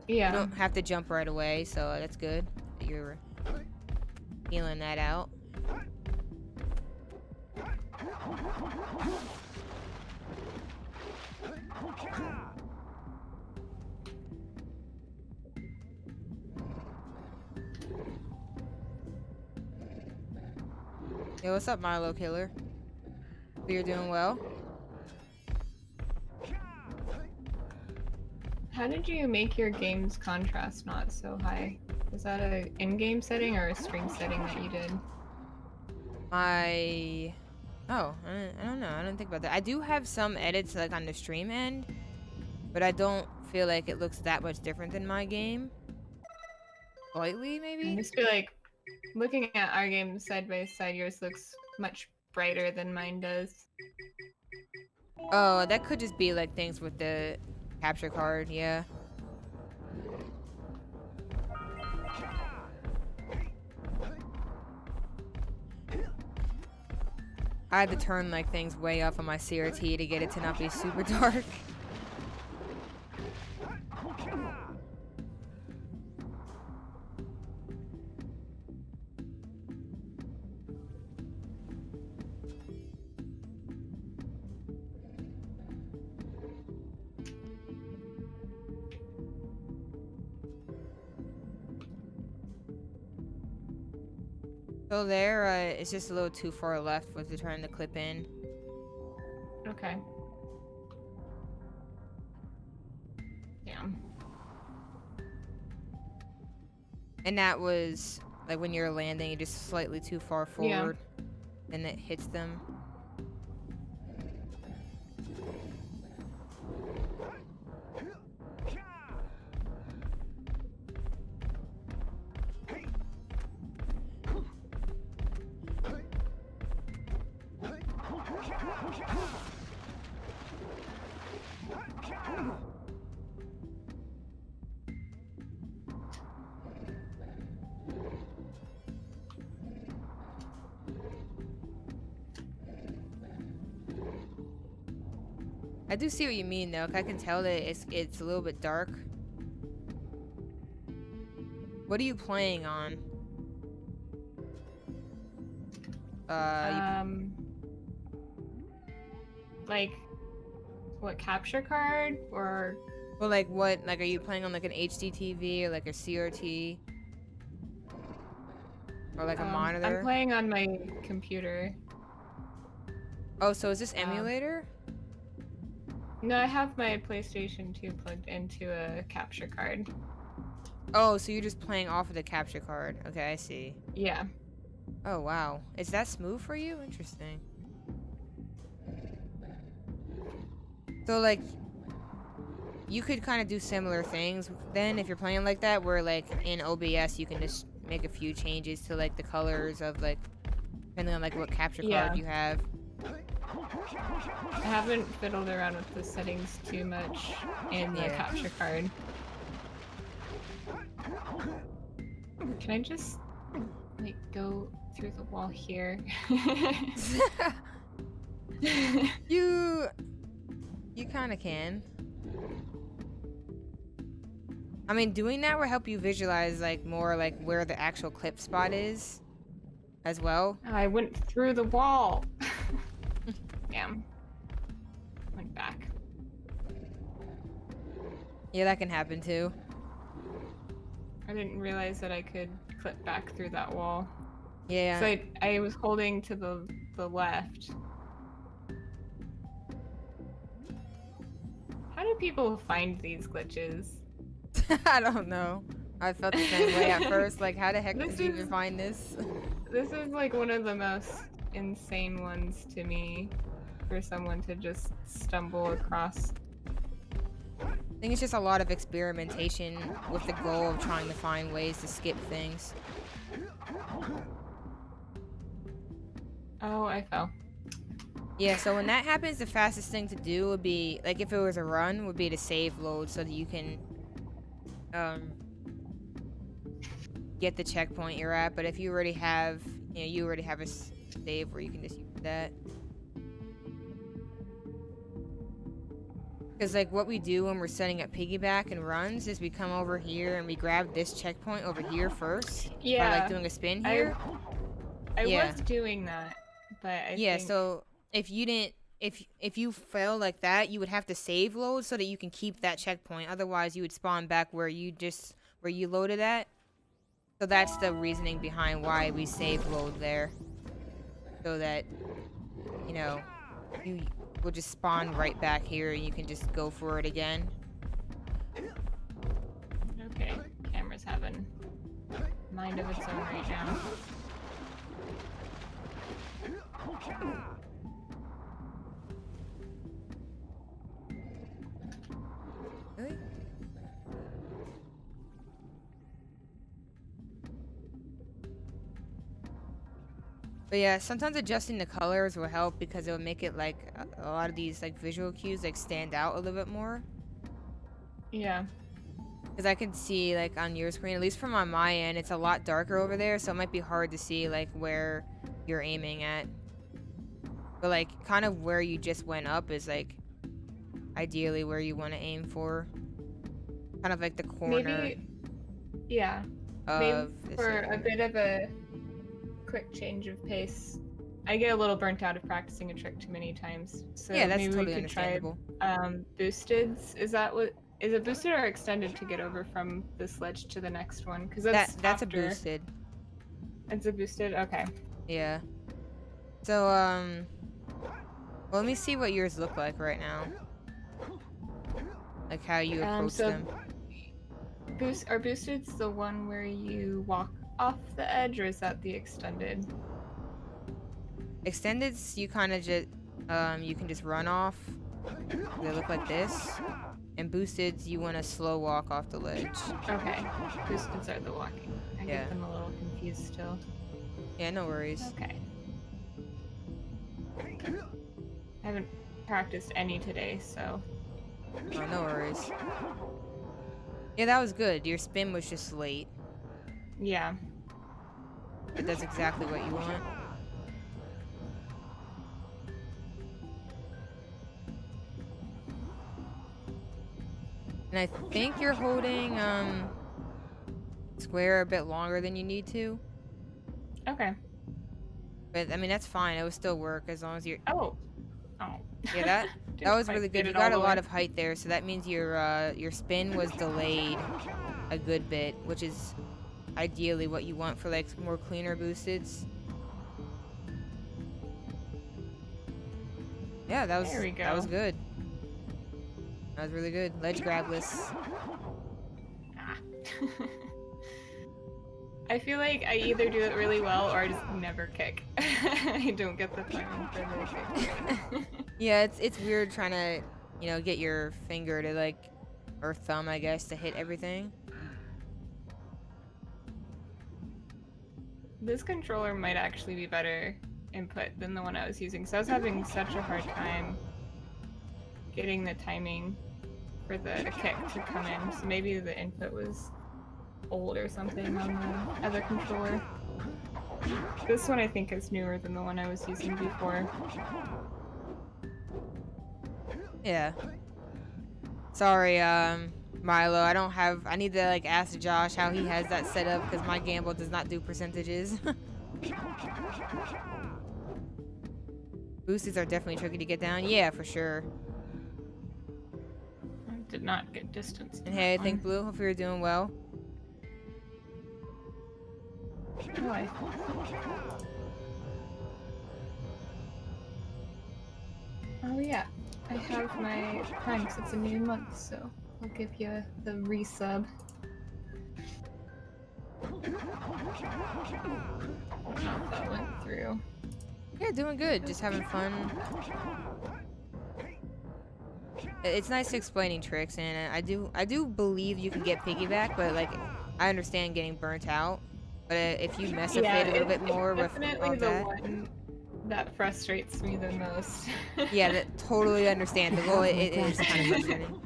Yeah. You don't have to jump right away, so that's good that you're feeling that out. Hey, what's up, Milo Killer? Hope you're doing well. How did you make your game's contrast not so high? Was that a in-game setting or a stream setting that you did? I don't know. I don't think about that. I do have some edits like on the stream end, but I don't feel like it looks that much different than my game. Slightly, I maybe? just feel like looking at our game side by side, yours looks much brighter than mine does. Oh, that could just be like things with the capture card, yeah. I had to turn like things way up on my CRT to get it to not be super dark. So there, it's just a little too far left with the trying to clip in. Okay. Yeah. And that was like when you're landing, you're just slightly too far forward, and it hits them. I do see what you mean though. 'Cause I can tell that it's a little bit dark. What are you playing on? Like, what, capture card or? Well, like what? Like, are you playing on like an HD TV or like a CRT? Or like a monitor? I'm playing on my computer. Oh, so is this emulator? No, I have my PlayStation 2 plugged into a capture card. Oh, so you're just playing off of the capture card. Okay, I see. Yeah. Oh, wow. Is that smooth for you? Interesting. So, like, you could kind of do similar things then if you're playing like that, where, like, in OBS you can just make a few changes to, like, the colors of, like, depending on, like, what capture card you have. I haven't fiddled around with the settings too much in the capture card. Can I just, like, go through the wall here? You kind of can. I mean, doing that will help you visualize, like, more, like, where the actual clip spot is as well. I went through the wall. Damn. Went back. Yeah, that can happen too. I didn't realize that I could clip back through that wall. Yeah. So I was holding to the left. How do people find these glitches? I don't know. I felt the same way at first. Like, how the heck did you even find this? This is like one of the most insane ones to me, for someone to just stumble across. I think it's just a lot of experimentation with the goal of trying to find ways to skip things. Oh, I fell. Yeah, so when that happens, the fastest thing to do would be, like, if it was a run, would be to save load so that you can get the checkpoint you're at. But if you already have, you already have a save where you can just use that. Because, like, what we do when we're setting up piggyback and runs is we come over here and we grab this checkpoint over here first. Yeah. By, like, doing a spin here. I was doing that, but I think... so if you didn't, if you fail like that, you would have to save load so that you can keep that checkpoint. Otherwise, you would spawn back where you loaded at. So that's the reasoning behind why we save load there. So that, you will just spawn right back here and you can just go for it again. Okay, camera's having a mind of its own right now. Really? But yeah, sometimes adjusting the colors will help because it will make it like a lot of these like visual cues like stand out a little bit more. Yeah. Because I can see like on your screen, at least from on my end, it's a lot darker over there, so it might be hard to see like where you're aiming at. But like kind of where you just went up is like ideally where you want to aim for. Kind of like the corner. Maybe, yeah. Maybe for a bit of a quick change of pace. I get a little burnt out of practicing a trick too many times. So yeah, that's maybe totally we could understandable. Try boosteds. Is it boosted or extended to get over from this ledge to the next one? Because that's a boosted. It's a boosted? Okay. Yeah. So, well, let me see what yours look like right now. Like how you approach them. Are boosteds the one where you walk off the edge, or is that the extended? Extendeds, you kind of just, you can just run off. They look like this. And boosteds, you want to slow walk off the ledge. Okay. Boosteds are the walking. I get them a little confused still. Yeah, no worries. Okay. haven't practiced any today, so. Oh, no worries. Yeah, that was good. Your spin was just late. Yeah. But that's exactly what you want. And I think you're holding square a bit longer than you need to. Okay. But I mean that's fine. It would still work as long as you're. Oh. Oh. Yeah, that Didn't was quite really get good. You it all got a the lot way. of height there, so that means your spin was delayed a good bit, which is ideally what you want for like more cleaner boosteds. Yeah, that was There we go. that was good. That was really good. Ledge grabless. Ah. I feel like I either do it really well or I just never kick. I don't get the timing for the kick. Yeah, it's weird trying to, you know, get your finger to like, or thumb, I guess, to hit everything. This controller might actually be better input than the one I was using, so I was having such a hard time getting the timing for the kick to come in, so maybe the input was old or something on the other controller. This one I think is newer than the one I was using before. Yeah. Sorry, Milo, I need to like ask Josh how he has that set up because my gamble does not do percentages. Boosties are definitely tricky to get down. Yeah, for sure. I did not get distance. And hey, I think Blue, hope you're doing well. Oh, oh yeah, I have my Prime because it's a new month, so I'll give you the resub. I don't know if that went through. Yeah, doing good. Just having fun. It's nice explaining tricks, and I do believe you can get piggyback, but like I understand getting burnt out. But if you mess with it a little bit more with definitely all the that, one that frustrates me the most. yeah, that totally understandable. It is kind of frustrating.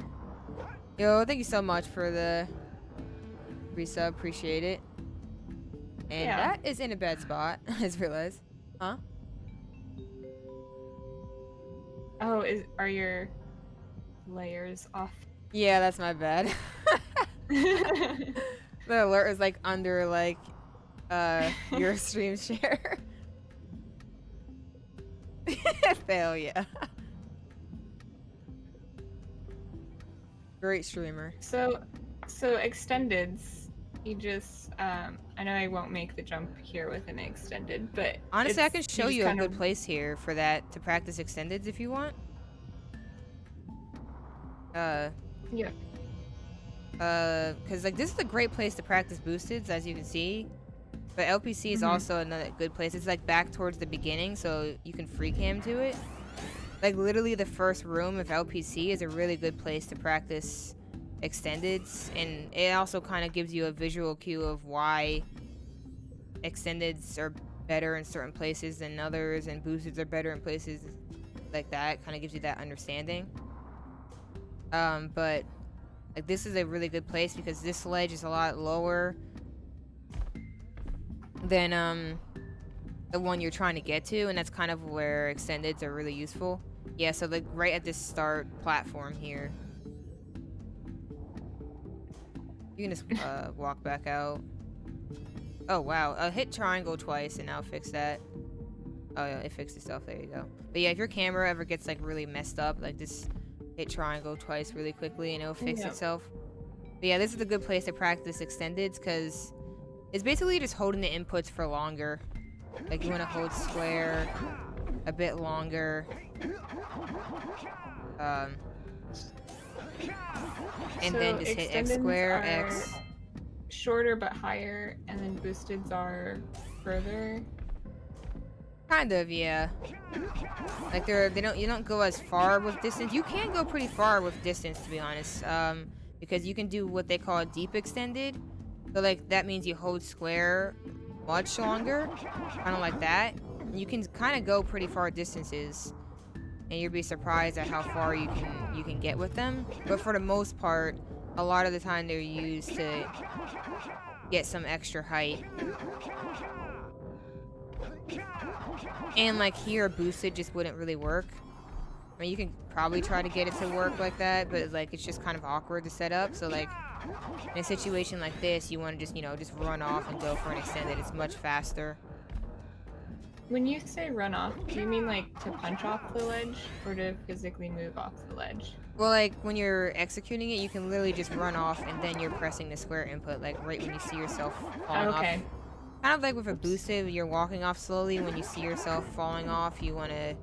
Yo, thank you so much for the resub. Appreciate it. And Yeah. that is in a bad spot. I just realized. Huh? Oh, are your layers off? Yeah, that's my bad. The alert is like under like your stream share. Fail, yeah. Great streamer. So extendeds, you just I know I won't make the jump here with an extended, but Honestly, I can show you a kind good place here for that to practice extendeds if you want. Yeah. Because like this is a great place to practice boosteds, as you can see. But LPC is also another good place. It's like back towards the beginning, so you can free cam to it. Like literally the first room of LPC is a really good place to practice extendeds, and it also kind of gives you a visual cue of why extendeds are better in certain places than others, and boosteds are better in places like that. Kind of gives you that understanding. But like this is a really good place because this ledge is a lot lower than the one you're trying to get to, and that's kind of where extendeds are really useful. Yeah, so like right at this start platform here. You can just walk back out. Oh wow, hit triangle twice and now fix that. Oh yeah, it fixed itself, there you go. But yeah, if your camera ever gets like really messed up, like just hit triangle twice really quickly and it'll fix itself. But yeah, this is a good place to practice extendeds because it's basically just holding the inputs for longer. Like you want to hold square a bit longer. And so then just hit X square, X. Shorter but higher, and then boosteds are further. Kind of, yeah. Like you don't go as far with distance. You can go pretty far with distance, to be honest. Because you can do what they call a deep extended. So like that means you hold square much longer, kind of like that. You can kind of go pretty far distances and you'll be surprised at how far you can get with them. But for the most part, a lot of the time they're used to get some extra height. And like here, boosted just wouldn't really work. I mean, you can probably try to get it to work like that, but like it's just kind of awkward to set up. So like in a situation like this, you want to just, you know, just run off and go for an extended. It's much faster. When you say run off, do you mean like to punch off the ledge or to physically move off the ledge? Well, like when you're executing it, you can literally just run off and then you're pressing the square input, like right when you see yourself falling off. Kind of like with a boosted, you're walking off slowly. When you see yourself falling off, you wanna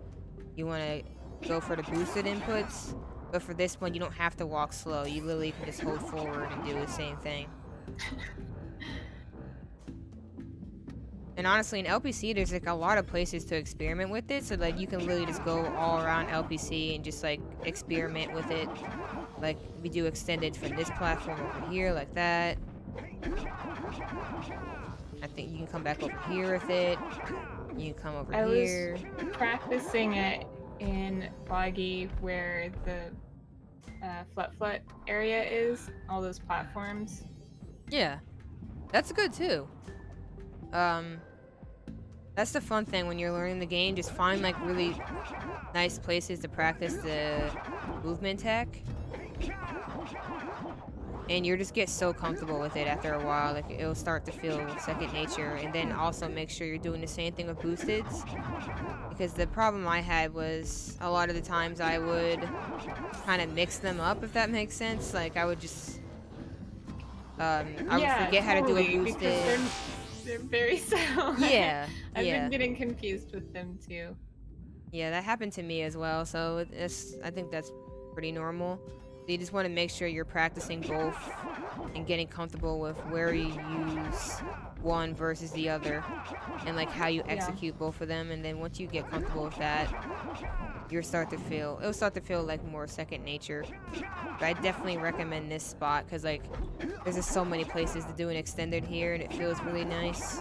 go for the boosted inputs. But for this one, you don't have to walk slow. You literally can just hold forward and do the same thing. And honestly, in LPC, there's like a lot of places to experiment with it. So like you can literally just go all around LPC and just like experiment with it. Like we do extended from this platform over here, like that. I think you can come back over here with it. You can come over here. I was practicing it in Boggy where the Flut area is, all those platforms. Yeah, that's good too. That's the fun thing when you're learning the game. Just find like really nice places to practice the movement tech. And you just get so comfortable with it after a while. Like it'll start to feel second nature. And then also make sure you're doing the same thing with boosteds. Because the problem I had was a lot of the times I would kind of mix them up, if that makes sense. Like I would just I would forget how to do a boosted. They're very subtle. Yeah. I've been getting confused with them too. Yeah, that happened to me as well. So I think that's pretty normal. So you just want to make sure you're practicing both and getting comfortable with where you use one versus the other and like how you execute both of them. And then once you get comfortable with that, it'll start to feel like more second nature. But I definitely recommend this spot because like there's just so many places to do an extended here and it feels really nice.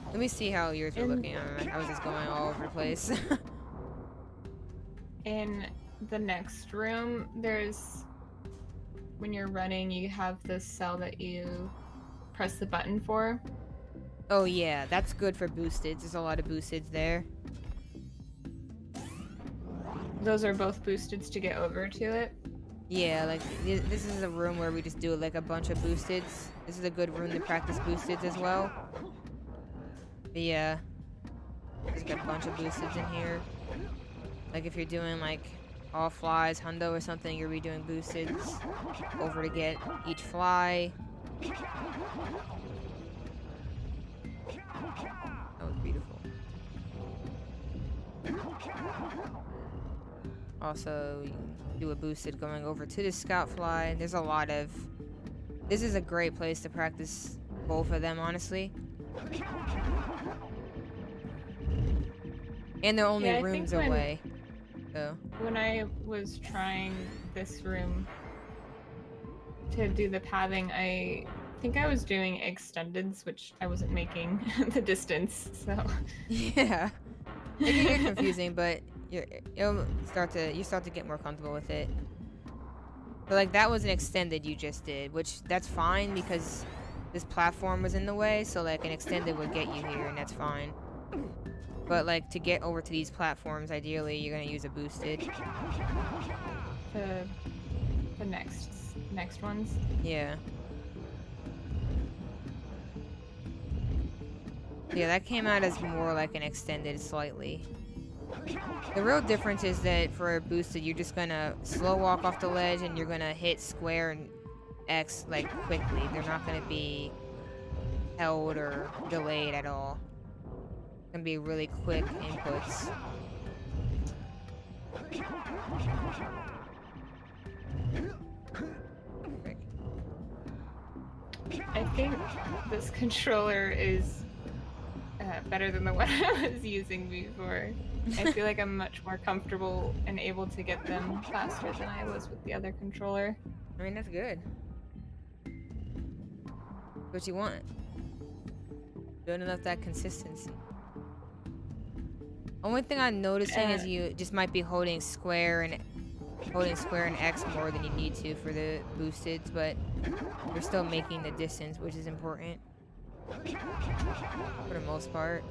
Let me see how yours are looking. I was just going all over the place. In the next room, when you're running, you have this cell that you press the button for. Oh yeah, that's good for boosteds. There's a lot of boosteds there. Those are both boosteds to get over to it? Yeah, like this is a room where we just do like a bunch of boosteds. This is a good room to practice boosteds as well. But yeah, there's like a bunch of boosteds in here. Like if you're doing like all flies, hundo or something, you'll be doing boosteds over to get each fly. That was beautiful. Also, you can do a boosted going over to the scout fly. There's a lot of... This is a great place to practice both of them, honestly. And they're only rooms away. So. When I was trying this room to do the pathing, I think I was doing extendeds, which I wasn't making the distance, so... Yeah. It can get confusing, but you start to get more comfortable with it. But like that was an extended you just did, which that's fine because this platform was in the way, so like an extended would get you here and that's fine. But like to get over to these platforms, ideally you're gonna use a boosted. The next ones? Yeah. Yeah, that came out as more like an extended slightly. The real difference is that for a boosted, you're just gonna slow walk off the ledge and you're gonna hit square and X like quickly. They're not gonna be held or delayed at all. It's gonna be really quick inputs. I think this controller is better than the one I was using before. I feel like I'm much more comfortable and able to get them faster than I was with the other controller. I mean, that's good. What you want. Building up that consistency. Only thing I'm noticing is you just might be holding square and X more than you need to for the boosted, but you're still making the distance, which is important for the most part.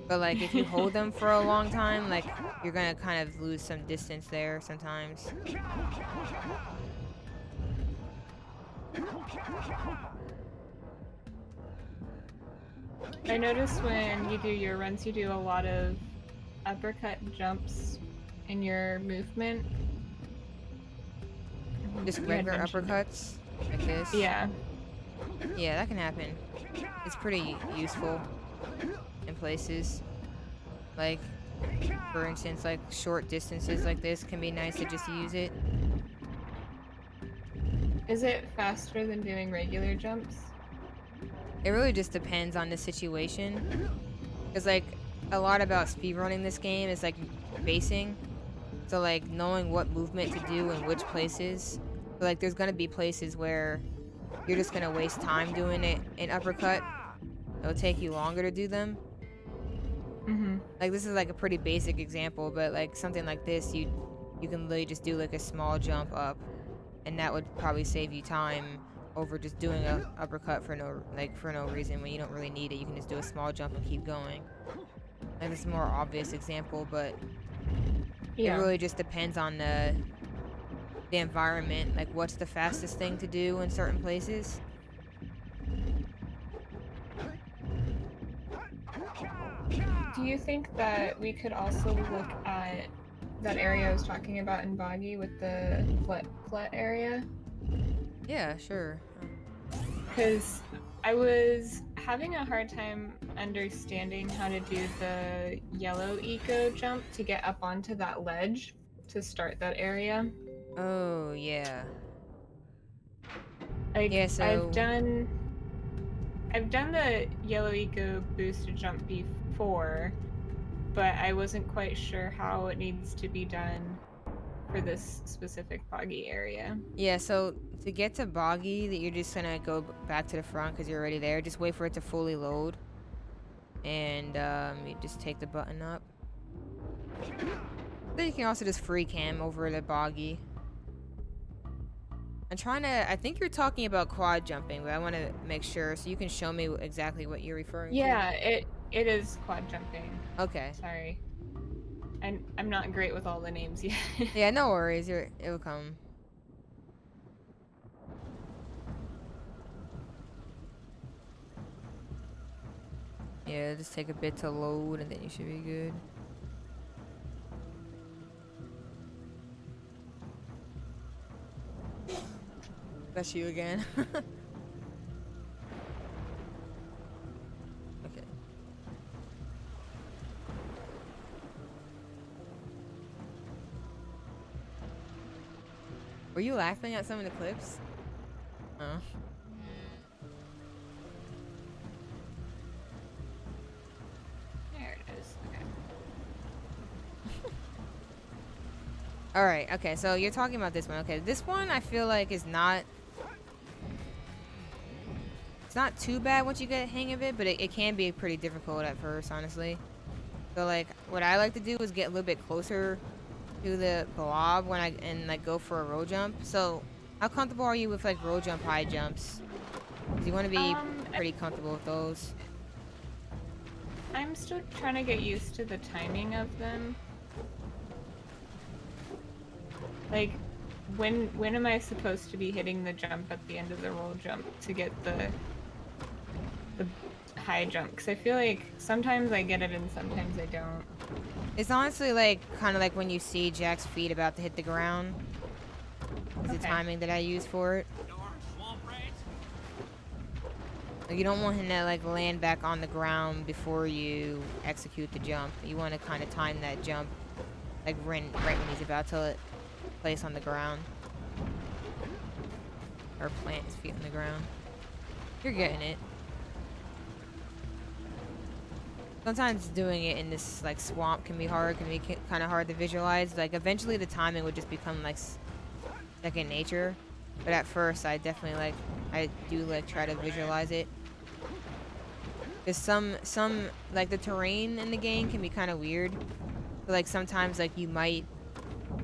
But like if you hold them for a long time, like you're gonna kind of lose some distance there sometimes. I noticed when you do your runs, you do a lot of uppercut jumps in your movement. Just regular uppercuts like this. Yeah. Yeah, that can happen. It's pretty useful in places. Like, for instance, like short distances like this can be nice to just use it. Is it faster than doing regular jumps? It really just depends on the situation. Because, like, a lot about speedrunning this game is, like, basing. So, like, knowing what movement to do in which places. But, like, there's gonna be places where you're just gonna waste time doing it in uppercut. It'll take you longer to do them. Like, this is, like, a pretty basic example, but, like, something like this, you can literally just do, like, a small jump up. And that would probably save you time over just doing a uppercut for no reason when you don't really need it. You can just do a small jump and keep going. Like, this is a more obvious example, but it really just depends on the environment. Like, what's the fastest thing to do in certain places? Do you think that we could also look at that area I was talking about in Boggy with the flat area? Yeah, sure. Because I was having a hard time understanding how to do the yellow eco jump to get up onto that ledge to start that area. Oh, yeah. Like, Yeah, so I've done the yellow eco boosted jump before, but I wasn't quite sure how it needs to be done for this specific boggy area. Yeah, so to get to boggy, that you're just gonna go back to the front because you're already there. Just wait for it to fully load, and you just take the button up. Then you can also just free cam over the boggy. I think you're talking about quad jumping, but I want to make sure, so you can show me exactly what you're referring to. Yeah, it is quad jumping. Okay. Sorry. I'm not great with all the names yet. Yeah, no worries. It will come. Yeah, just take a bit to load, and then you should be good. That's you again. Okay. Were you laughing at some of the clips? Oh. There it is. Okay. Alright, okay, so you're talking about this one. Okay, this one I feel like is not... It's not too bad once you get the hang of it, but it can be pretty difficult at first, honestly. So, like, what I like to do is get a little bit closer to the blob and like go for a roll jump. So, how comfortable are you with like roll jump, high jumps? 'Cause you want to be pretty comfortable with those. I'm still trying to get used to the timing of them. Like, when am I supposed to be hitting the jump at the end of the roll jump to get the high jump? Because I feel like sometimes I get it and sometimes I don't. It's honestly like kind of like when you see Jack's feet about to hit the ground. It's the timing that I use for it. Like, you don't want him to like land back on the ground before you execute the jump. You want to kind of time that jump like right when he's about to place on the ground. Or plant his feet on the ground. You're getting it. Sometimes doing it in this like swamp can be hard, can be kind of hard to visualize. Like eventually the timing would just become like second nature, but at first I definitely I do try to visualize it. Cause some like the terrain in the game can be kind of weird. So, like sometimes like you might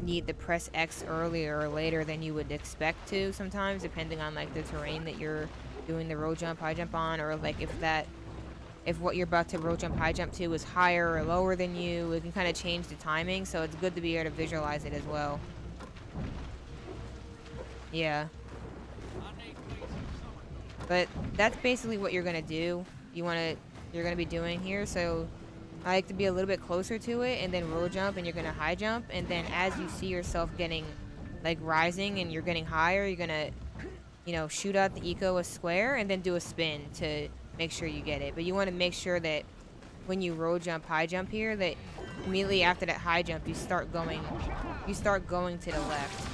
need to press X earlier or later than you would expect to sometimes, depending on like the terrain that you're doing the roll jump, high jump on, or like if what you're about to roll jump, high jump to is higher or lower than you, it can kind of change the timing. So it's good to be able to visualize it as well. Yeah. But that's basically what you're gonna do. You're gonna be doing here. So I like to be a little bit closer to it and then roll jump, and you're gonna high jump, and then as you see yourself getting like rising and you're getting higher, you're gonna shoot out the eco a square and then do a spin to make sure you get it. But you want to make sure that when you roll jump, high jump here, that immediately after that high jump you start going to the left.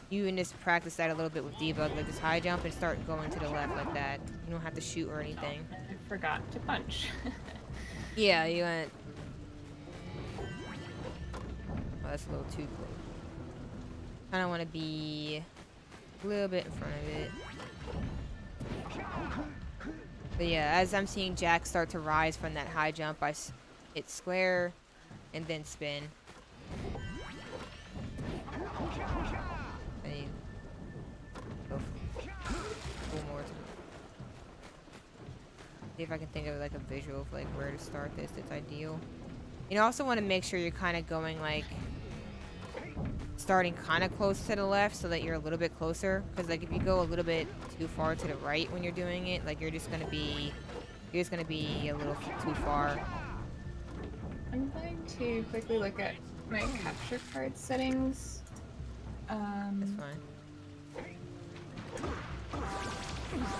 You can just practice that a little bit with debug, like this high jump and start going to the left like that. You don't have to shoot or anything. I forgot to punch. Yeah, you went. Oh, that's a little too close. Kind of want to be a little bit in front of it. But yeah, as I'm seeing Jak start to rise from that high jump, I hit square and then spin. And you go more. See if I can think of like a visual of like where to start this. It's ideal. You also want to make sure you're kind of going like starting kind of close to the left so that you're a little bit closer, because like if you go a little bit too far to the right when you're doing it, like you're just gonna be a little too far. I'm going to quickly look at my capture card settings. That's fine.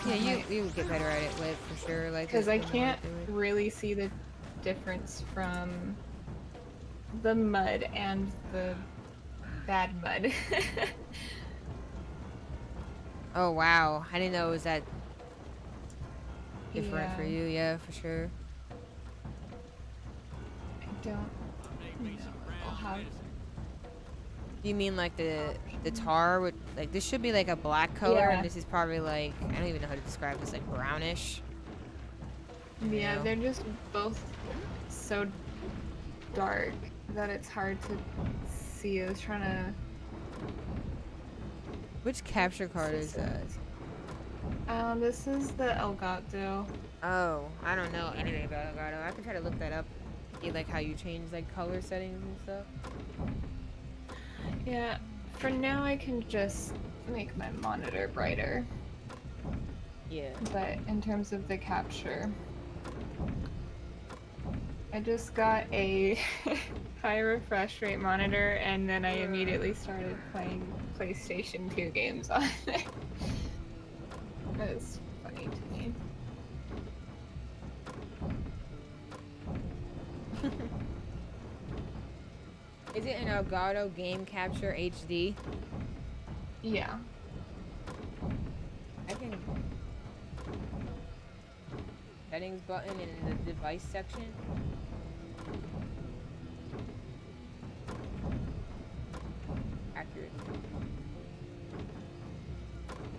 Yeah, you get better at it with for sure, like because I can't really see the difference from the mud and the bad mud. Oh wow, I didn't know it was that different for you. Yeah, for sure. I don't know. I'll have... You mean like the tar with like this should be like a black color, and this is probably like I don't even know how to describe this, like brownish. Yeah, they're just both so dark that it's hard to see. I was trying to... Which capture card is that? This is the Elgato. Oh, I don't know anything about Elgato. I can try to look that up. See like how you change like color settings and stuff. Yeah, for now I can just make my monitor brighter. Yeah. But in terms of the capture, I just got a high refresh rate monitor, and then I immediately started playing PlayStation 2 games on it. That was funny to me. Is it an Elgato Game Capture HD? Yeah. I can... Settings button in the device section. Accurate.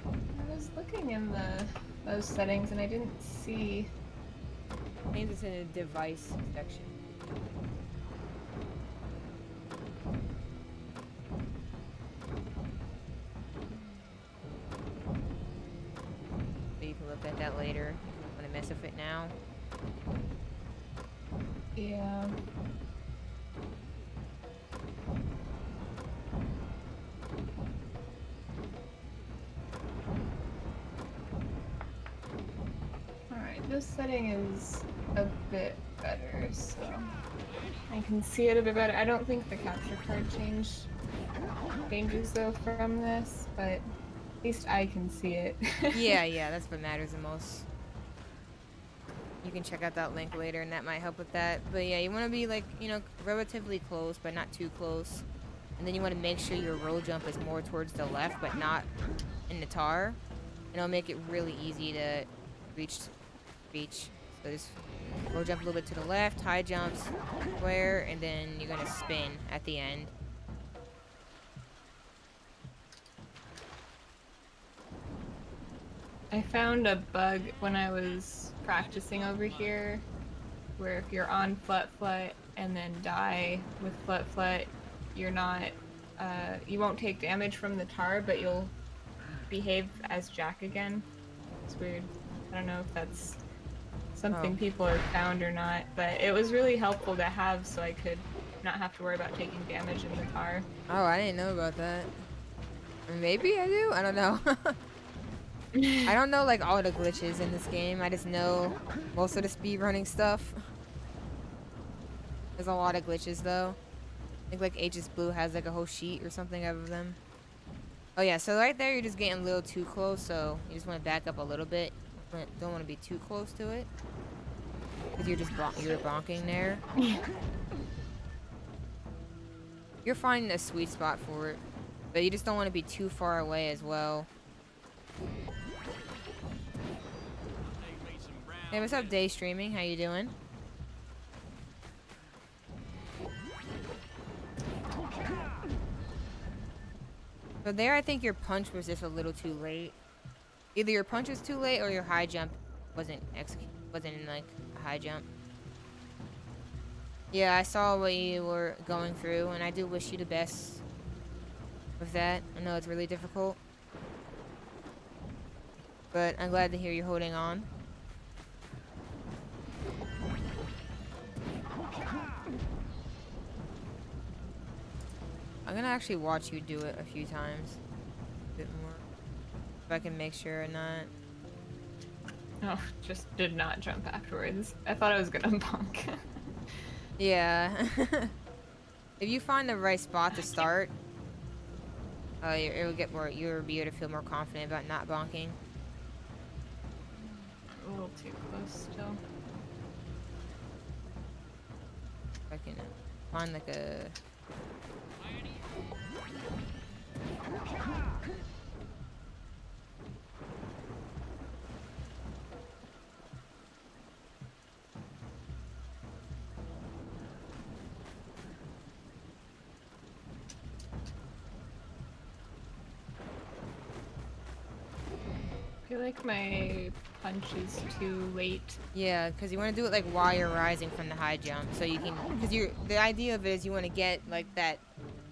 I was looking in those settings and I didn't see... I think it's in the device section. So you can look at that later if you want to mess with it now. Yeah. Alright, this setting is a bit better, so I can see it a bit better. I don't think the capture card changes though from this, but at least I can see it. Yeah, that's what matters the most. You can check out that link later and that might help with that. But yeah, you want to be like, relatively close, but not too close. And then you want to make sure your roll jump is more towards the left, but not in the tar. And it'll make it really easy to reach. So just roll jump a little bit to the left, high jumps, square, and then you're going to spin at the end. I found a bug when I was practicing over here, where if you're on Flut Flut and then die with Flut Flut, you're not, you won't take damage from the tar, but you'll behave as Jak again. It's weird. I don't know if that's something people have found or not, but it was really helpful to have so I could not have to worry about taking damage in the tar. Oh, I didn't know about that. Maybe I do? I don't know. I don't know like all the glitches in this game. I just know most of the speedrunning stuff. There's a lot of glitches though. I think like Aegis Blue has like a whole sheet or something of them. Oh yeah, so right there you're just getting a little too close, so you just want to back up a little bit. Don't want to be too close to it. Because you're just you're bonking there. You're finding a sweet spot for it. But you just don't want to be too far away as well. Hey, what's up, Day Streaming? How you doing? So there, I think your punch was just a little too late. Either your punch was too late or your high jump wasn't in like a high jump. Yeah, I saw what you were going through, and I do wish you the best with that. I know it's really difficult, but I'm glad to hear you're holding on. I'm gonna actually watch you do it a few times. A bit more. If I can make sure or not. Oh, just did not jump afterwards. I thought I was gonna bonk. Yeah. If you find the right spot to start, you'll be able to feel more confident about not bonking. A little too close still. If I can find like a... I feel like my punch is too late. Yeah, because you want to do it like while you're rising from the high jump, so you can. Because the idea of it is you want to get like that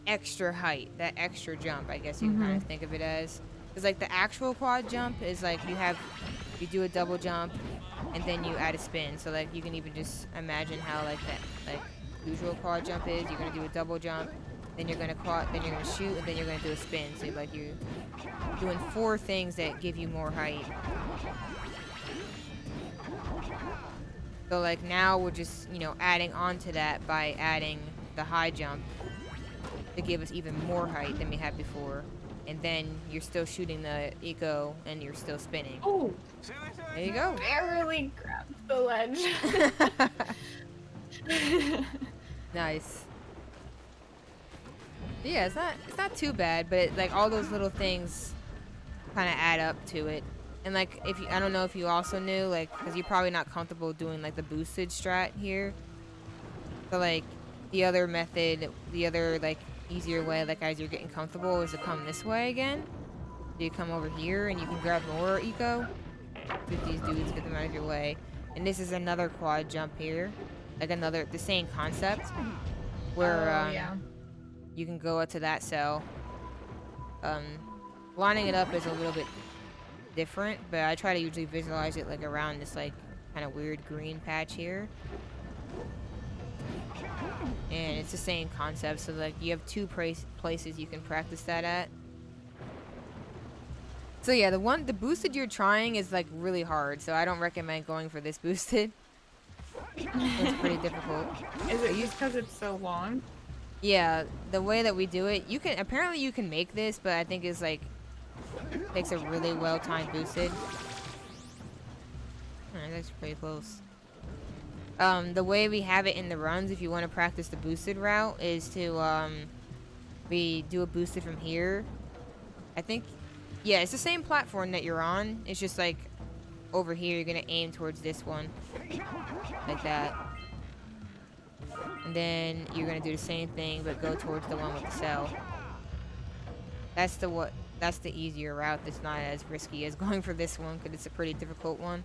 extra height, that extra jump. I guess you can kind of think of it as. Because like the actual quad jump is like you do a double jump, and then you add a spin. So like you can even just imagine how like that like usual quad jump is. You're gonna do a double jump, then you're gonna shoot, and then you're gonna do a spin. So like you're doing 4 things that give you more height. So like now we're just, adding on to that by adding the high jump to give us even more height than we had before. And then you're still shooting the eco and you're still spinning. Oh! There you go. Barely grabbed the ledge. Nice. Yeah, it's not too bad, but like all those little things kind of add up to it. And like I don't know if you also knew, like, because you're probably not comfortable doing like the boosted strat here. So like the other method, the other like easier way, like as you're getting comfortable, is to come this way again. So you come over here and you can grab more eco with these dudes, get them out of your way. And this is another quad jump here, like the same concept, where you can go up to that cell. Lining it up is a little bit different, but I try to usually visualize it like around this like kind of weird green patch here. And it's the same concept, so like you have 2 places you can practice that at. So yeah, the boosted you're trying is like really hard, so I don't recommend going for this boosted. It's pretty difficult. Is it just because it's so long? Yeah, the way that we do it, apparently you can make this, but I think it's like takes a really well-timed boosted. That's pretty close. The way we have it in the runs, if you want to practice the boosted route, is to we do a boosted from here. I think, yeah, it's the same platform that you're on. It's just like over here, you're gonna aim towards this one, like that. And then you're gonna do the same thing, but go towards the one with the cell. That's that's the easier route. That's not as risky as going for this one because it's a pretty difficult one.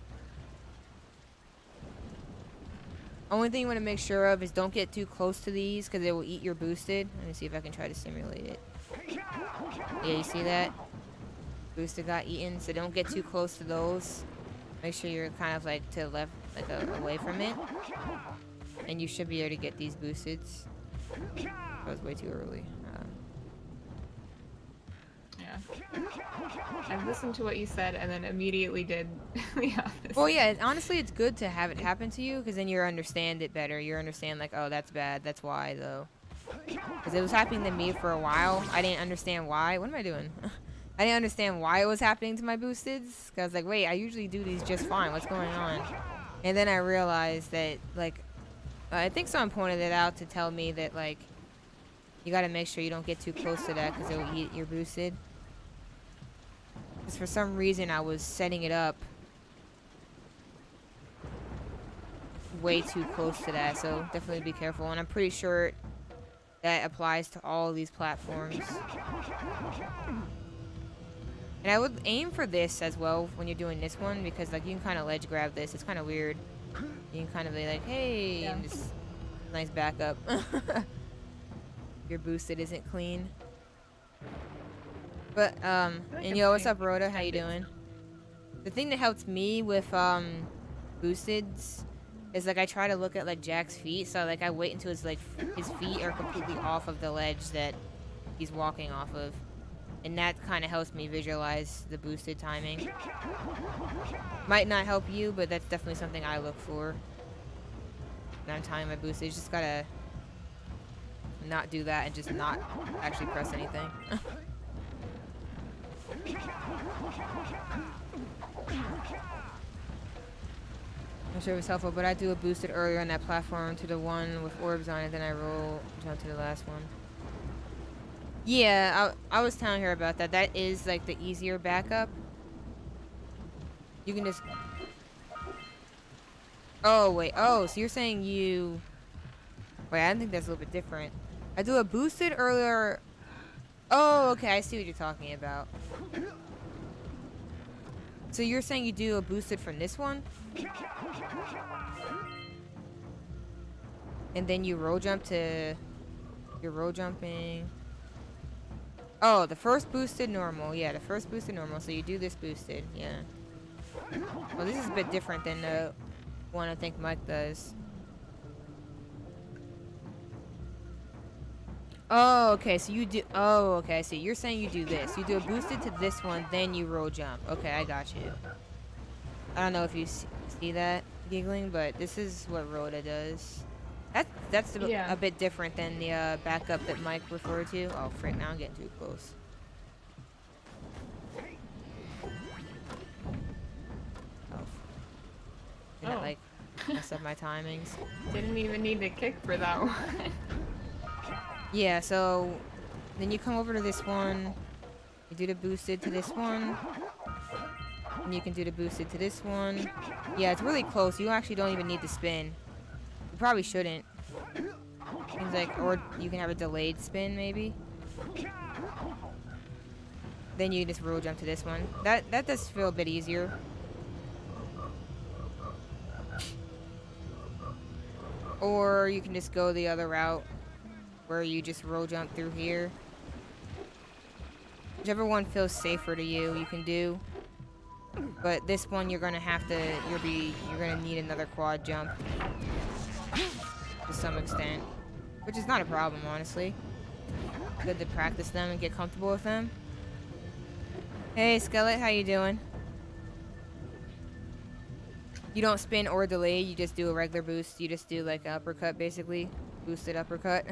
Only thing you want to make sure of is don't get too close to these because they will eat your boosted. Let me see if I can try to simulate it. Yeah, you see that? Boosted got eaten, so don't get too close to those. Make sure you're kind of like to the left, like away from it. And you should be able to get these boosteds. That was way too early. Yeah. I listened to what you said and then immediately did the opposite. Well, yeah, honestly, it's good to have it happen to you because then you understand it better. You understand, like, oh, that's bad. That's why, though. Because it was happening to me for a while. I didn't understand why. What am I doing? I didn't understand why it was happening to my boosteds. Because I was like, wait, I usually do these just fine. What's going on? And then I realized that, like, I think someone pointed it out to tell me that, like, you got to make sure you don't get too close to that because it will eat your boosted. Because for some reason I was setting it up way too close to that, so definitely be careful. And I'm pretty sure that applies to all of these platforms. And I would aim for this as well when you're doing this one because like you can kind of ledge grab this. It's kind of weird. You can kind of be like, hey, yeah. and just nice backup. Your boosted isn't clean. But, and yo, what's up, Rhoda? How you doing? The thing that helps me with, boosteds is, like, I try to look at, like, Jack's feet. So, like, I wait until his, like, his feet are completely off of the ledge that he's walking off of. And that kind of helps me visualize the boosted timing. Might not help you, but that's definitely something I look for when I'm timing my boosted. You just gotta not do that and just not actually press anything. I'm sure it was helpful, but I do a boosted earlier on that platform to the one with orbs on it, then I jump to the last one. Yeah, I was telling her about that. That is like the easier backup. You can just... Oh, wait. Oh, so you're saying you... Wait, I think that's a little bit different. I do a boosted earlier... Oh, okay, I see what you're talking about. So you're saying you do a boosted from this one? And then you roll jump to... You're roll jumping... Oh, the first boosted normal. Yeah, the first boosted normal. So you do this boosted. Yeah. Well, this is a bit different than the one I think Mike does. Oh, okay. So you do... Oh, okay. I see. You're saying you do this. You do a boosted to this one, then you roll jump. Okay, I got you. I don't know if you see that, Giggling, but this is what Rhoda does. That's a bit different than the backup that Mike referred to. Oh, frick, now I'm getting too close. Oh. Did that, like, mess up my timings? Didn't even need to kick for that one. Yeah, so then you come over to this one. You do the boosted to this one. And you can do the boosted to this one. Yeah, it's really close. You actually don't even need to spin. You probably shouldn't. Seems like, or you can have a delayed spin, maybe. Then you just roll jump to this one. That does feel a bit easier. Or you can just go the other route, where you just roll jump through here. Whichever one feels safer to you, you can do. But this one, you're gonna have to. You're gonna need another quad jump to some extent, which is not a problem, honestly. Good to practice them and get comfortable with them. Hey, Skillet, how you doing? You don't spin or delay. You just do a regular boost. You just do like an uppercut, basically, boosted uppercut.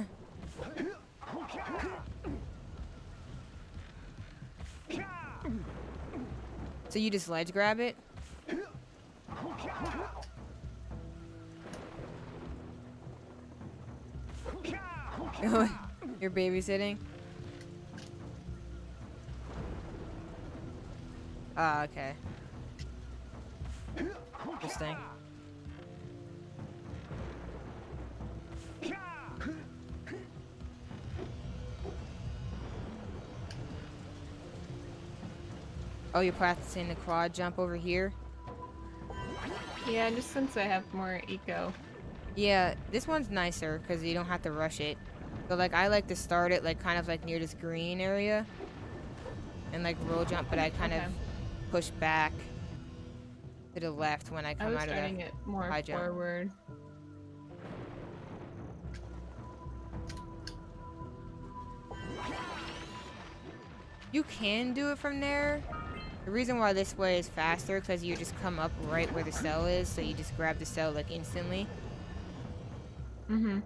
So you just ledge grab it. You're babysitting? Ah, okay. Interesting. Oh, you're practicing the quad jump over here? Yeah, just since I have more eco. Yeah, this one's nicer because you don't have to rush it. So like I like to start it like kind of like near this green area and like roll jump, but I kind of push back to the left when I come out of the starting it more high jump. forward. You can do it from there. The reason why this way is faster because you just come up right where the cell is, so you just grab the cell like instantly. Mm-hmm.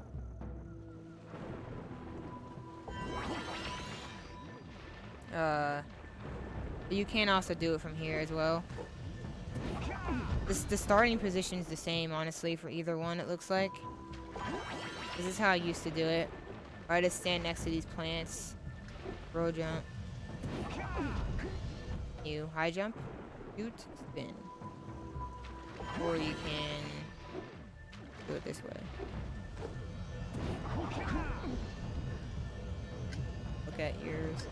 You can also do it from here as well. The starting position is the same, honestly, for either one, it looks like. This is how I used to do it. I just stand next to these plants, roll jump. You high jump, shoot, spin. Or you can do it this way. Look at yours.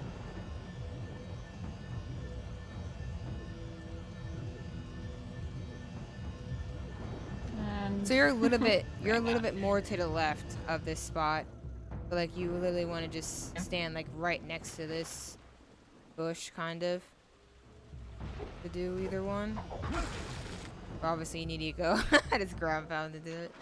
So you're a little bit more to the left of this spot. But like you literally want to just stand like right next to this bush kind of to do either one. But obviously you need to go. I just ground pound to do it.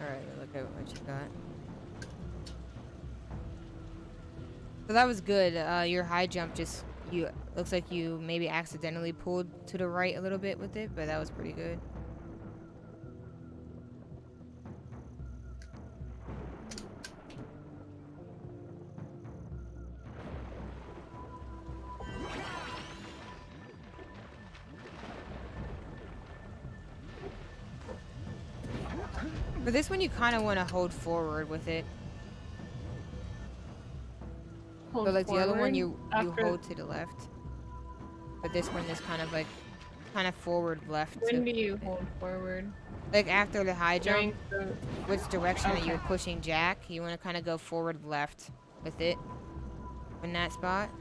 Alright, look at what you got. So that was good. Your high jump looks like you maybe accidentally pulled to the right a little bit with it, but that was pretty good. For this one, you kind of want to hold forward with it. So like the other one, you hold to the left. But this one is kind of forward left. When do you hold forward? Like after the high jump, which direction are you pushing Jak? You want to kind of go forward left with it in that spot.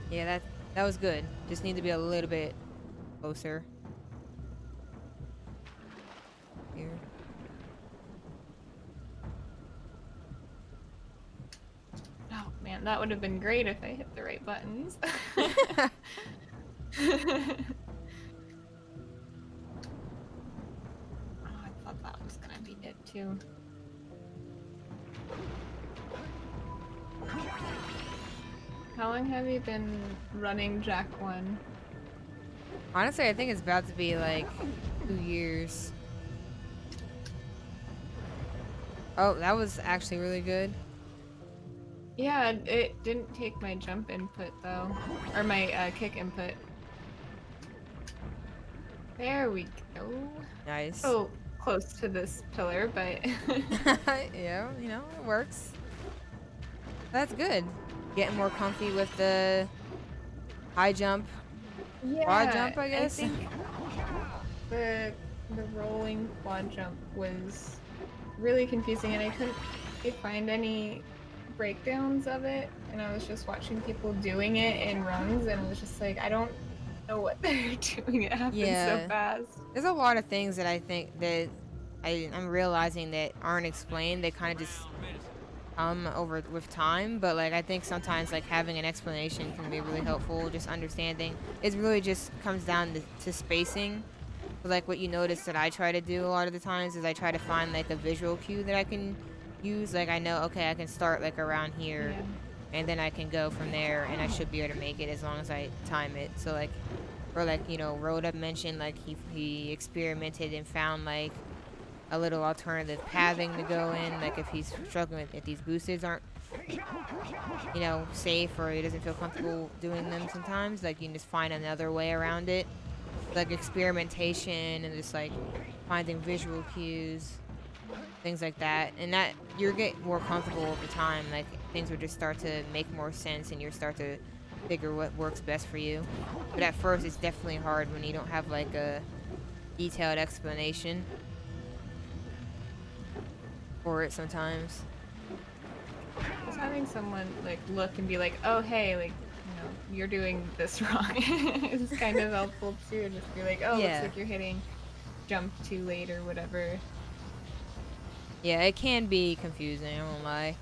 Yeah, that was good. Just need to be a little bit closer. Here. Oh man, that would have been great if I hit the right buttons. Oh, I thought that was gonna be it too. How long have you been running Jak 1? Honestly, I think it's about to be like 2 years. Oh, that was actually really good. Yeah, it didn't take my jump input though, or my kick input. There we go. Nice. So close to this pillar, but yeah, you know, it works. That's good. Getting more comfy with the high jump. Yeah, quad jump, I guess. I think the rolling quad jump was really confusing, and I couldn't find any breakdowns of it. And I was just watching people doing it in runs, and I was just like, I don't know what they're doing. It happens so fast. There's a lot of things that I think that I'm realizing that aren't explained. They kind of just over with time, but like I think sometimes like having an explanation can be really helpful. Just understanding it really just comes down to spacing. But like what you notice that I try to do a lot of the times is I try to find like a visual cue that I can use. Like I know, okay, I can start like around here, Yeah. and then I can go from there, and I should be able to make it as long as I time it. So like, or like, you know, Rhoda mentioned like he experimented and found like a little alternative pathing to go in. Like if he's struggling with, if these boosters aren't, you know, safe, or he doesn't feel comfortable doing them sometimes, like you can just find another way around it. Like experimentation and just like finding visual cues, things like that, and that you're getting more comfortable over time. Like things will just start to make more sense, and you start to figure what works best for you. But at first, it's definitely hard when you don't have like a detailed explanation for it. Sometimes. Just having someone like look and be like, oh hey, like, you know, you're doing this wrong is kind of helpful too. And just be like, oh, Yeah. looks like you're hitting jump too late or whatever. Yeah, it can be confusing. I won't lie.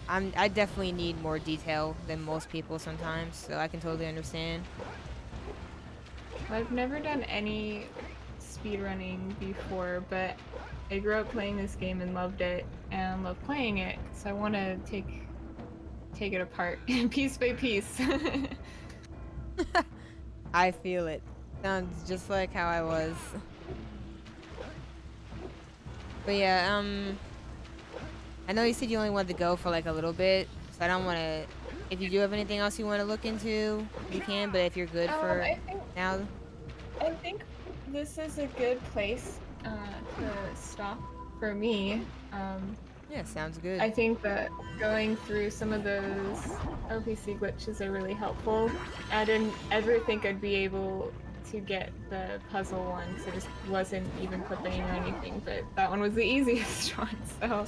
I definitely need more detail than most people sometimes, so I can totally understand. I've never done any speedrunning before, but I grew up playing this game and loved it and love playing it, so I want to take it apart piece by piece. I feel it. Sounds just like how I was. But yeah, I know you said you only wanted to go for like a little bit, so I don't want to. If you do have anything else you want to look into, you can. But if you're good for now, I think this is a good place to stop for me. Yeah, sounds good. I think that going through some of those OPC glitches are really helpful. I didn't ever think I'd be able to get the puzzle one because I just wasn't even clipping or anything, but that one was the easiest one, so.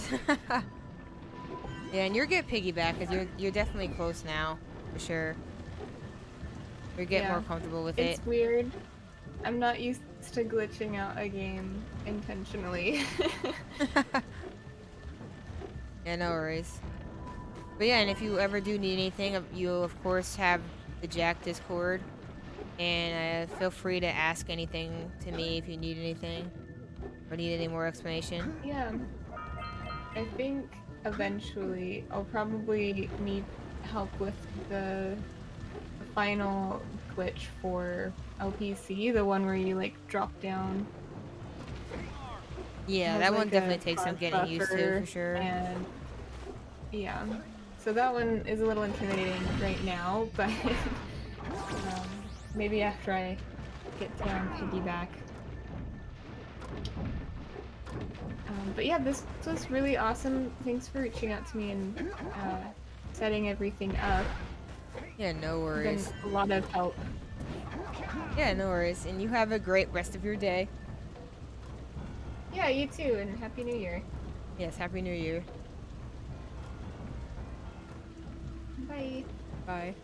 Yeah, and you're get piggyback because you're definitely close now, for sure. You're getting more comfortable with it. It's weird. I'm not used to glitching out a game intentionally. Yeah, no worries. But yeah, and if you ever do need anything, you of course have the Jak Discord, and feel free to ask anything to me if you need anything or need any more explanation. Yeah, I think eventually I'll probably need help with the final glitch for LPC, the one where you like drop down. Yeah, that one definitely takes some getting used to, for sure. And yeah, so that one is a little intimidating right now, but maybe after I get down piggyback. But yeah, this was really awesome. Thanks for reaching out to me and setting everything up. Yeah, no worries. It's been a lot of help. Yeah, no worries. And you have a great rest of your day. Yeah, you too, and Happy New Year. Yes, Happy New Year. Bye. Bye.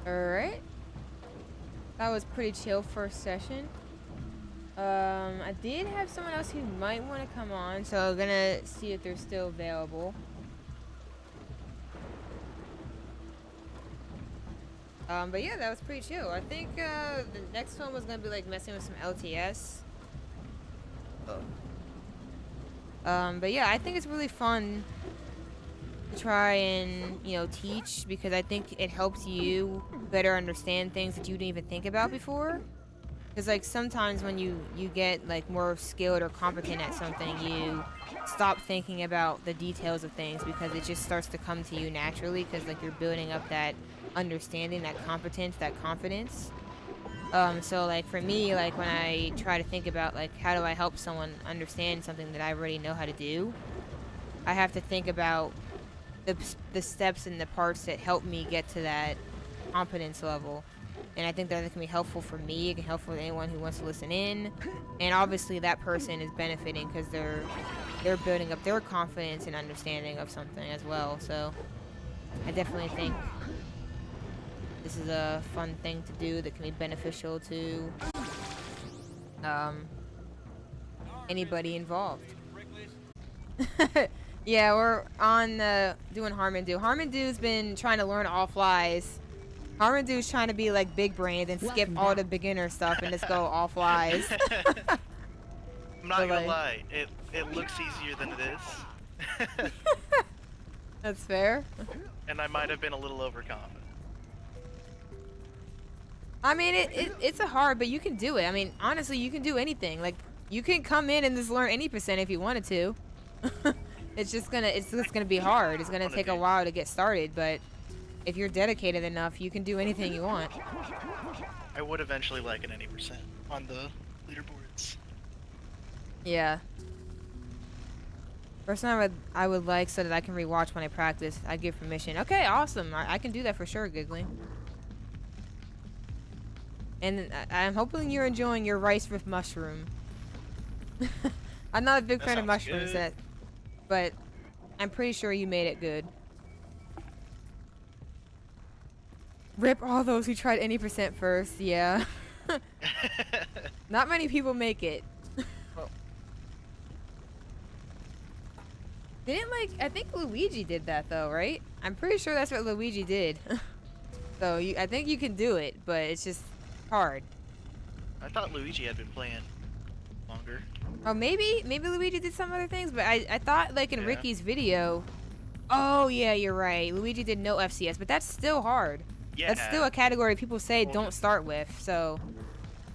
Alright. That was pretty chill first session. I did have someone else who might want to come on, so I'm gonna see if they're still available. But yeah, that was pretty chill. I think the next one was gonna be like messing with some LTS. But yeah, I think it's really fun to try and, you know, teach, because I think it helps you better understand things that you didn't even think about before. Because like sometimes when you get like more skilled or competent at something, you stop thinking about the details of things because it just starts to come to you naturally, because like you're building up that understanding, that competence, that confidence. So like for me, like when I try to think about like how do I help someone understand something that I already know how to do, I have to think about the steps and the parts that help me get to that competence level. And I think that can be helpful for me. It can help for anyone who wants to listen in. And obviously that person is benefiting because they're building up their confidence and understanding of something as well. So I definitely think this is a fun thing to do that can be beneficial to anybody involved. Yeah, we're on doing Harmondew. Harmondew's been trying to learn all flies Harmondew's trying to be like big brained and skip all the beginner stuff and just go all flies. I'm not gonna lie, it looks easier than it is. That's fair. And I might have been a little overconfident. I mean, it's a hard, but you can do it. I mean, honestly, you can do anything. Like, you can come in and just learn any percent if you wanted to. It's just gonna be hard. It's gonna take a while to get started, but if you're dedicated enough, you can do anything you want. I would eventually like an any percent on the leaderboards. Yeah. First time I would like so that I can rewatch when I practice. I'd give permission. Okay, awesome. I can do that for sure, Giggling. And I'm hoping you're enjoying your rice with mushroom. I'm not a big fan of mushrooms, but I'm pretty sure you made it good. Rip all those who tried any percent first. Yeah. Not many people make it. I think Luigi did that though, right? I'm pretty sure that's what Luigi did. So I think you can do it, but it's just hard. I thought Luigi had been playing longer. Oh, maybe Luigi did some other things, but I thought like in Ricky's video. Oh yeah, you're right. Luigi did no FCS, but that's still hard. Yeah. That's still a category people say don't start with. So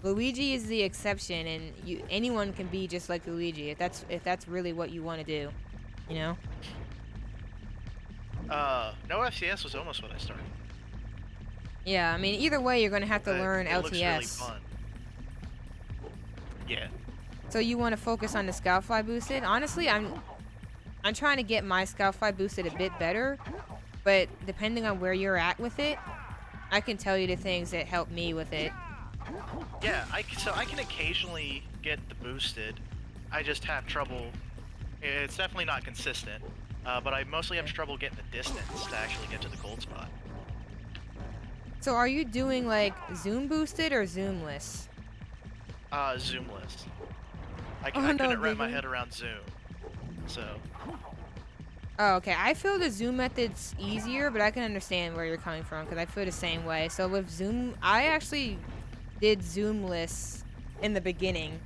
Luigi is the exception, and anyone can be just like Luigi if that's really what you want to do. You know? No FCS was almost what I started. Yeah, I mean, either way, you're going to have to learn LTS. Looks really fun. Yeah. So you want to focus on the Scoutfly boosted? Honestly, I'm trying to get my Scoutfly boosted a bit better, but depending on where you're at with it, I can tell you the things that help me with it. Yeah, so I can occasionally get the boosted. I just have trouble. It's definitely not consistent, but I mostly have trouble getting the distance to actually get to the gold spot. So are you doing like zoom boosted or zoomless? Zoomless. I couldn't wrap my head around zoom, so. Oh, okay. I feel the zoom method's easier, but I can understand where you're coming from because I feel the same way. So with zoom, I actually did zoomless in the beginning.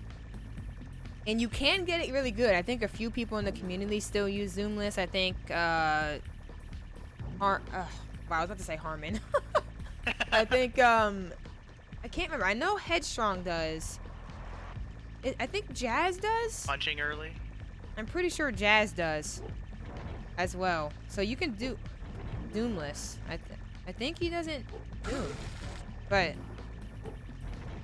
And you can get it really good. I think a few people in the community still use zoomless. I think, wow, I was about to say Harmon. I think, I can't remember. I know Headstrong does. I think Jazz does. Punching early? I'm pretty sure Jazz does as well. So you can do zoomless. I think he doesn't zoom. But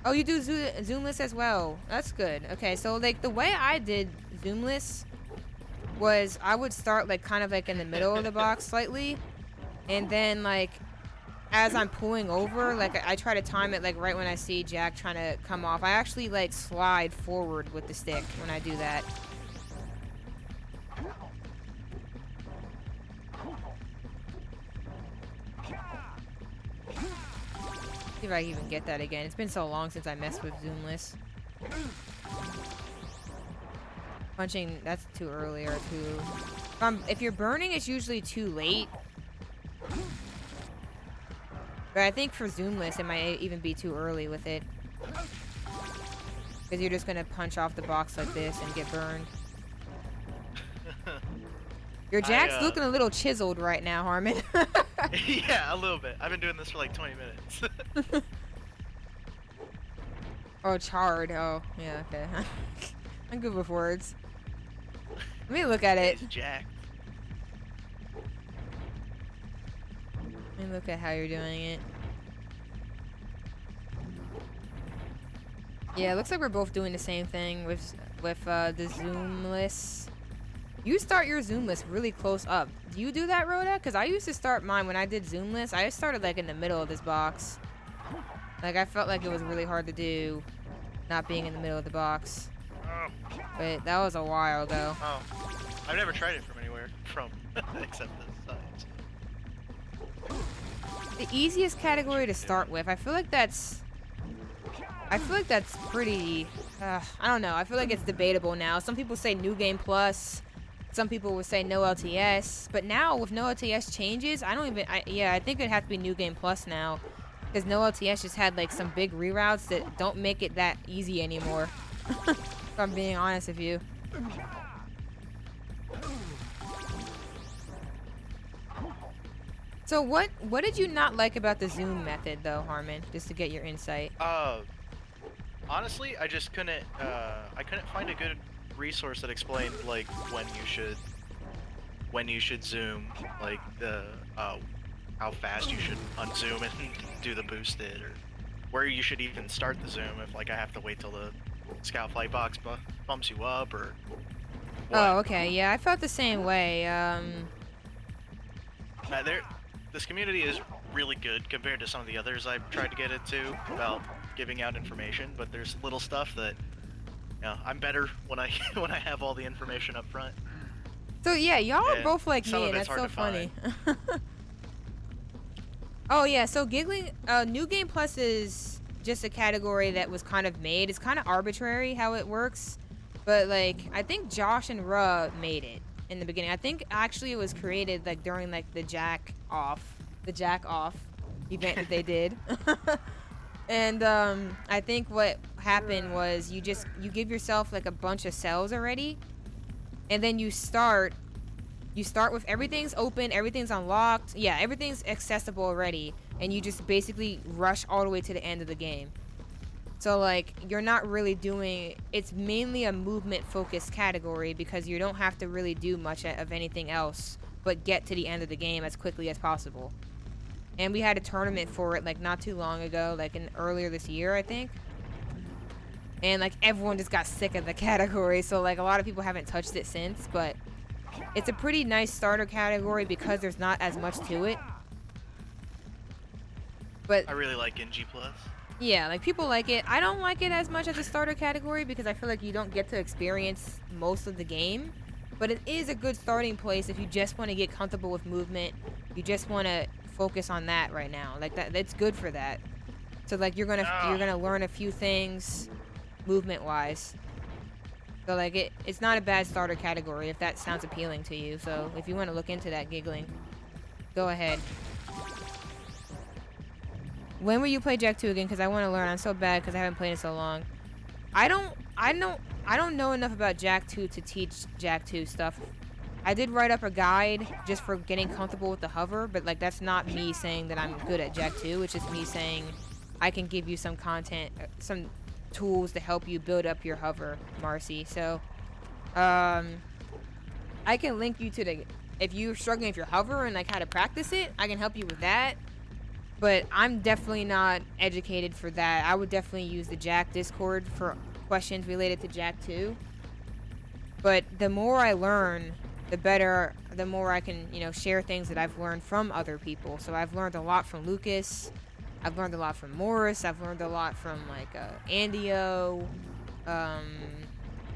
oh, you do zoomless as well. That's good. Okay, so like the way I did zoomless was I would start like kind of like in the middle of the box slightly, and then like as I'm pulling over, like I try to time it like right when I see Jack trying to come off. I actually like slide forward with the stick when I do that. See if I can even get that again. It's been so long since I messed with zoomless. Punching, that's too early or too... if you're burning, it's usually too late. But I think for zoomless, it might even be too early with it. Because you're just going to punch off the box like this and get burned. Your Jack's looking a little chiseled right now, Harmon. Yeah, a little bit. I've been doing this for like 20 minutes. Oh, charred. Oh, yeah, okay. I'm good with words. Let me look at it. It's Jack. Let me look at how you're doing it. Yeah, it looks like we're both doing the same thing with the zoomless. You start your zoomless really close up. Do you do that, Rhoda? Because I used to start mine when I did zoomless. I started like in the middle of this box. Like I felt like it was really hard to do, not being in the middle of the box. Oh. But that was a while ago. Oh, I've never tried it from anywhere except this side. The easiest category to start with. I feel like that's pretty. I don't know. I feel like it's debatable now. Some people say New Game Plus. Some people would say no LTS, but now with no LTS changes, I think it'd have to be New Game Plus now. Because no LTS just had like some big reroutes that don't make it that easy anymore. If I'm being honest with you. So what did you not like about the zoom method though, Harmon? Just to get your insight. Honestly, I just couldn't find a good resource that explained like when you should zoom, like the how fast you should unzoom and do the boosted, or where you should even start the zoom if like I have to wait till the scout flight box bumps you up, or what. Oh, okay. Yeah, I felt the same way. This community is really good compared to some of the others I've tried to get into about giving out information, but there's little stuff that, you know, I'm better when I when I have all the information up front. So yeah, y'all are And both like some me, of and it's that's so hard to funny. Oh yeah, so New Game Plus is just a category that was kind of made. It's kind of arbitrary how it works, but like I think Josh and Ruh made it in the beginning. I think actually it was created like during like the jack off event that they did. And I think what happened was you give yourself like a bunch of cells already, and then you start with everything's open, everything's unlocked, yeah, everything's accessible already, and you just basically rush all the way to the end of the game. So like you're not really doing, it's mainly a movement focused category because you don't have to really do much of anything else but get to the end of the game as quickly as possible. And we had a tournament for it like not too long ago, like earlier this year, I think. And like everyone just got sick of the category, so like a lot of people haven't touched it since, but it's a pretty nice starter category because there's not as much to it. But I really like NG Plus. yeah, like people like it. I don't like it as much as a starter category because I feel like you don't get to experience most of the game. But it is a good starting place if you just want to get comfortable with movement. You just want to focus on that right now. Like that's good for that. So like you're gonna learn a few things movement wise. So like it's not a bad starter category if that sounds appealing to you. So if you want to look into that, Giggling, go ahead. When will you play Jak 2 again? Because I want to learn. I'm so bad because I haven't played it so long. I don't know enough about Jak 2 to teach Jak 2 stuff. I did write up a guide just for getting comfortable with the hover, but like that's not me saying that I'm good at Jak 2. It's just me saying I can give you some content, some tools to help you build up your hover, Marcy. So, I can link you to if you're struggling with your hover and like how to practice it, I can help you with that. But I'm definitely not educated for that. I would definitely use the Jak Discord for questions related to Jak 2. But the more I learn, the better, the more I can, share things that I've learned from other people. So I've learned a lot from Lucas. I've learned a lot from Morris. I've learned a lot from like Andio.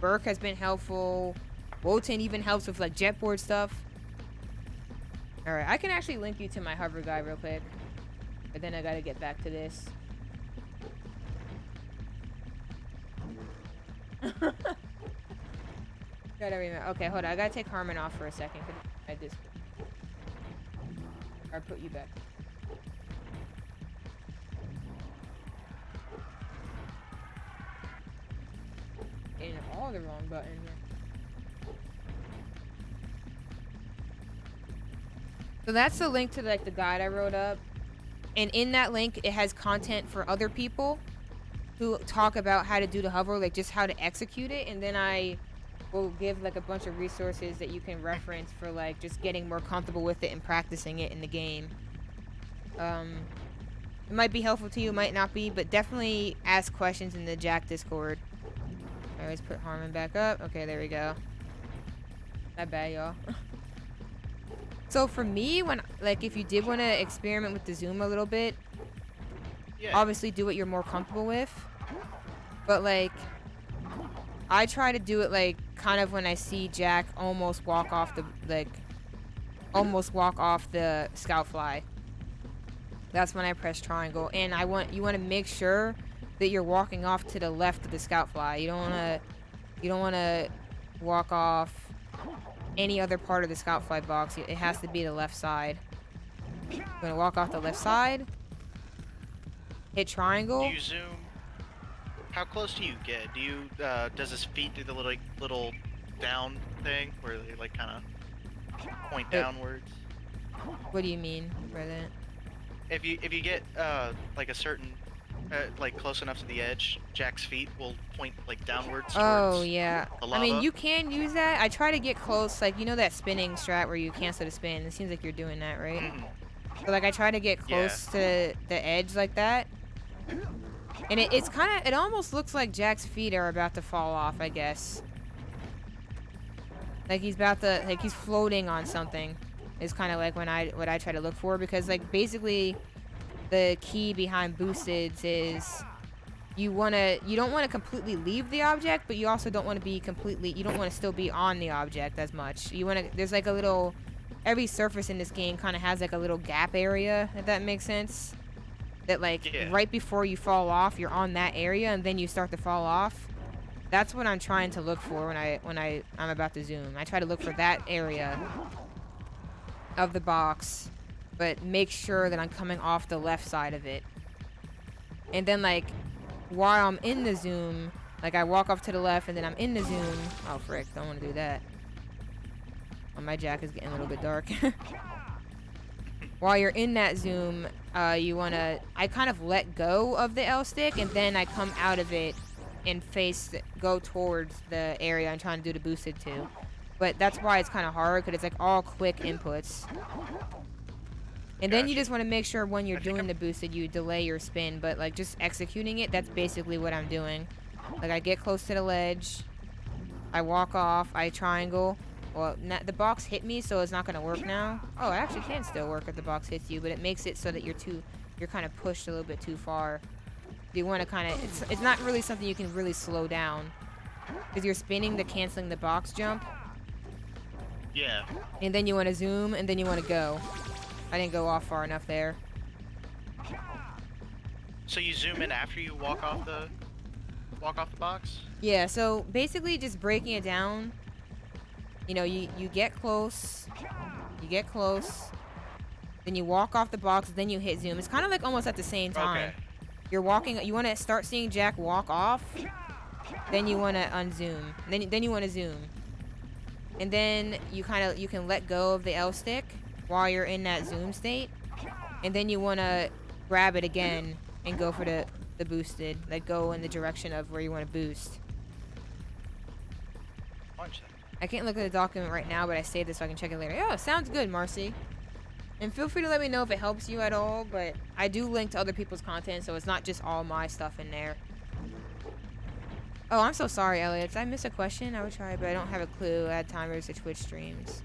Burke has been helpful. Wotan even helps with like jetboard stuff. All right, I can actually link you to my hover guide real quick. But then I gotta get back to this. Gotta remember. Okay, hold on. I gotta take Harmon off for a second. I just. Or put you back. Hitting all the wrong buttons. So that's the link to like the guide I wrote up. And in that link, it has content for other people who talk about how to do the hover, like just how to execute it. And then I will give like a bunch of resources that you can reference for like just getting more comfortable with it and practicing it in the game. It might be helpful to you, might not be, but definitely ask questions in the Jak Discord. All right, let's put Harmon back up. Okay, there we go. Not bad, y'all. So for me, if you did want to experiment with the zoom a little bit, Yeah. obviously do what you're more comfortable with. But like, I try to do it like kind of when I see Jak almost walk off the scout fly. That's when I press triangle, and you want to make sure that you're walking off to the left of the scout fly. You don't want to walk off any other part of the scout fly box. It has to be the left side. You're gonna walk off the left side, hit triangle. Do you zoom? How close do you get? Do you does his feet do the little down thing where they like kind of point downwards? What do you mean by that? If you get like a certain like close enough to the edge, Jack's feet will point like downwards. Oh towards yeah. the I mean, lava. you can use that. I try to get close, like you know that spinning strat where you cancel the spin. It seems like you're doing that, right? Mhm. So like I try to get close to the edge like that. And it's kind of, it almost looks like Jack's feet are about to fall off, I guess. Like he's about to, like he's floating on something. Is kind of like what I try to look for, because like basically the key behind boosteds is you don't want to completely leave the object, but you also don't want to be completely, you don't want to still be on the object as much. You want to, there's like a little, every surface in this game kind of has like a little gap area, if that makes sense. That like right before you fall off, you're on that area, and then you start to fall off. That's what I'm trying to look for when I'm about to zoom. I try to look for that area of the box, but make sure that I'm coming off the left side of it. And then like while I'm in the zoom, like I walk off to the left and then I'm in the zoom. Oh frick, don't want to do that. Oh, my jack is getting a little bit dark. While you're in that zoom, you want to, I kind of let go of the L stick, and then I come out of it and go towards the area I'm trying to do the boosted to. But that's why it's kind of hard, because it's like all quick inputs. And then you just want to make sure when you're doing the boosted, you delay your spin, but like just executing it, that's basically what I'm doing. Like I get close to the ledge, I walk off, I triangle. Well, the box hit me, so it's not going to work now. Oh, it actually can still work if the box hits you, but it makes it so that you're kind of pushed a little bit too far. You want to kind of, it's not really something you can really slow down, because you're spinning the canceling the box jump. Yeah. And then you want to zoom, and then you want to go. I didn't go off far enough there. So you zoom in after you walk off the box? Yeah, so basically just breaking it down. You know, you get close, then you walk off the box, then you hit zoom. It's kind of like almost at the same time. Okay. You're walking, you want to start seeing Jack walk off, then you want to unzoom, then you want to zoom. And then you can let go of the L stick while you're in that zoom state, and then you want to grab it again and go for the boosted, like go in the direction of where you want to boost. Punch that. I can't look at the document right now, but I saved this so I can check it later. Oh, sounds good, Marcy. And feel free to let me know if it helps you at all, but I do link to other people's content, so it's not just all my stuff in there. Oh, I'm so sorry, Elliot. Did I miss a question? I would try, but I don't have a clue. Add timers to Twitch streams.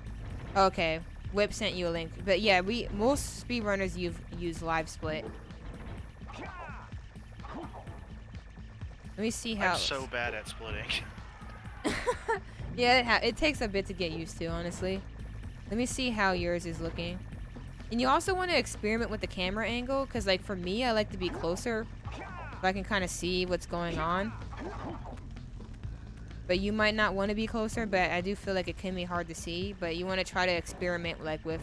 Okay. Whip sent you a link. But yeah, most speedrunners use live split. Let me see how... I'm so bad at splitting. Yeah, it takes a bit to get used to, honestly. Let me see how yours is looking. And you also want to experiment with the camera angle, because like for me, I like to be closer so I can kind of see what's going on. But you might not want to be closer, but I do feel like it can be hard to see. But you want to try to experiment like with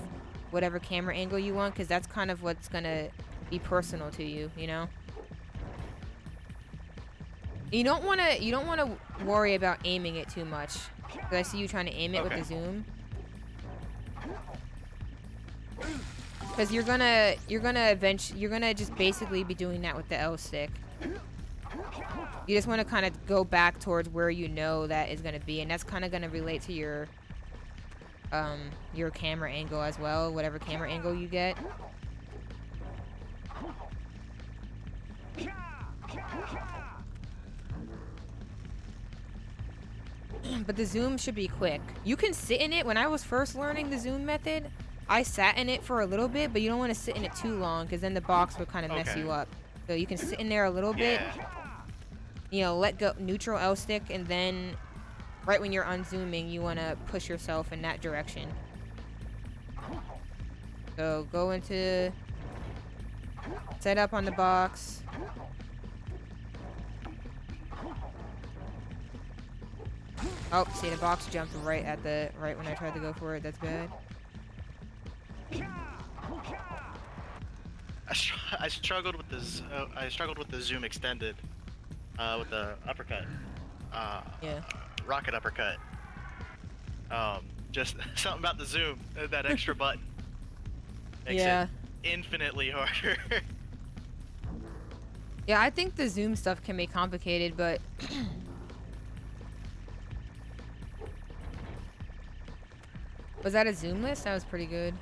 whatever camera angle you want, because that's kind of what's going to be personal to you, you know? You don't want to worry about aiming it too much. Because I see you trying to aim it with the zoom. Because you're gonna just basically be doing that with the L stick. You just want to kind of go back towards where you know that is gonna be, and that's kind of gonna relate to your camera angle as well, whatever camera angle you get. But the zoom should be quick. You can sit in it. When I was first learning the zoom method, I sat in it for a little bit, but you don't want to sit in it too long, because then the box will kind of mess you up. So you can sit in there a little bit. You know, let go, neutral L stick, and then right when you're unzooming, you want to push yourself in that direction. So go into set up on the box. Oh, see, the box jumped right when I tried to go for it. That's bad. I struggled with the zoom extended, with the uppercut, Yeah. rocket uppercut. Just something about the zoom, that extra button, makes Yeah. it infinitely harder. Yeah, I think the zoom stuff can be complicated, but was that a zoom list? That was pretty good.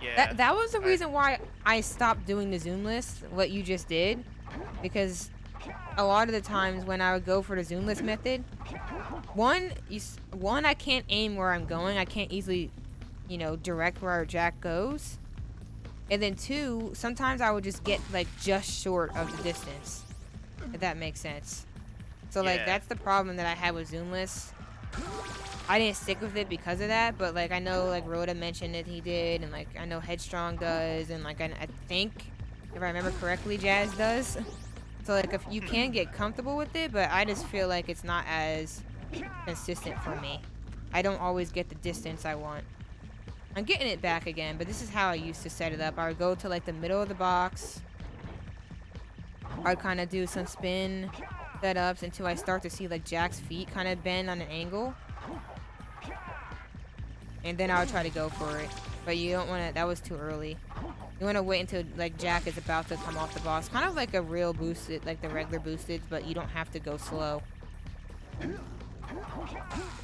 Yeah. That was the reason why I stopped doing the zoom list, what you just did, because a lot of the times when I would go for the zoom list method, one, I can't aim where I'm going. I can't easily, direct where our Jack goes. And then two, sometimes I would just get like just short of the distance, if that makes sense. So like that's the problem that I had with zoom lists. I didn't stick with it because of that, but like I know like Rhoda mentioned that he did, and like I know Headstrong does, and like I think, if I remember correctly, Jazz does. So like if you can get comfortable with it, but I just feel like it's not as consistent for me. I don't always get the distance I want. I'm getting it back again, but this is how I used to set it up. I would go to like the middle of the box. I'd kind of do some spin setups until I start to see like Jack's feet kind of bend on an angle. And then I would try to go for it. But you don't want to, that was too early. You want to wait until like Jack is about to come off the box. Kind of like a real boosted, like the regular boosted, but you don't have to go slow. So,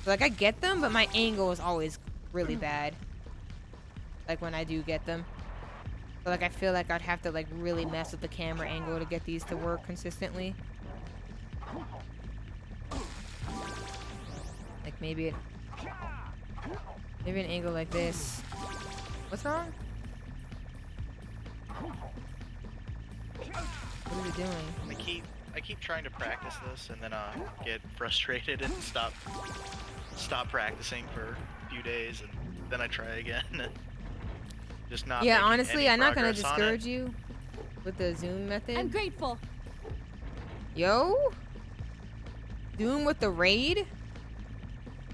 like I get them, but my angle is always really bad. Like when I do get them. So like I feel like I'd have to like really mess with the camera angle to get these to work consistently. Like maybe an angle like this. What's wrong? What is it doing? I keep trying to practice this and then get frustrated and stop practicing for a few days, and then I try again. Just not. Yeah, making honestly, any I'm not gonna progress on it. discourage you with the zoom method. I'm grateful. Yo, Doom with the raid.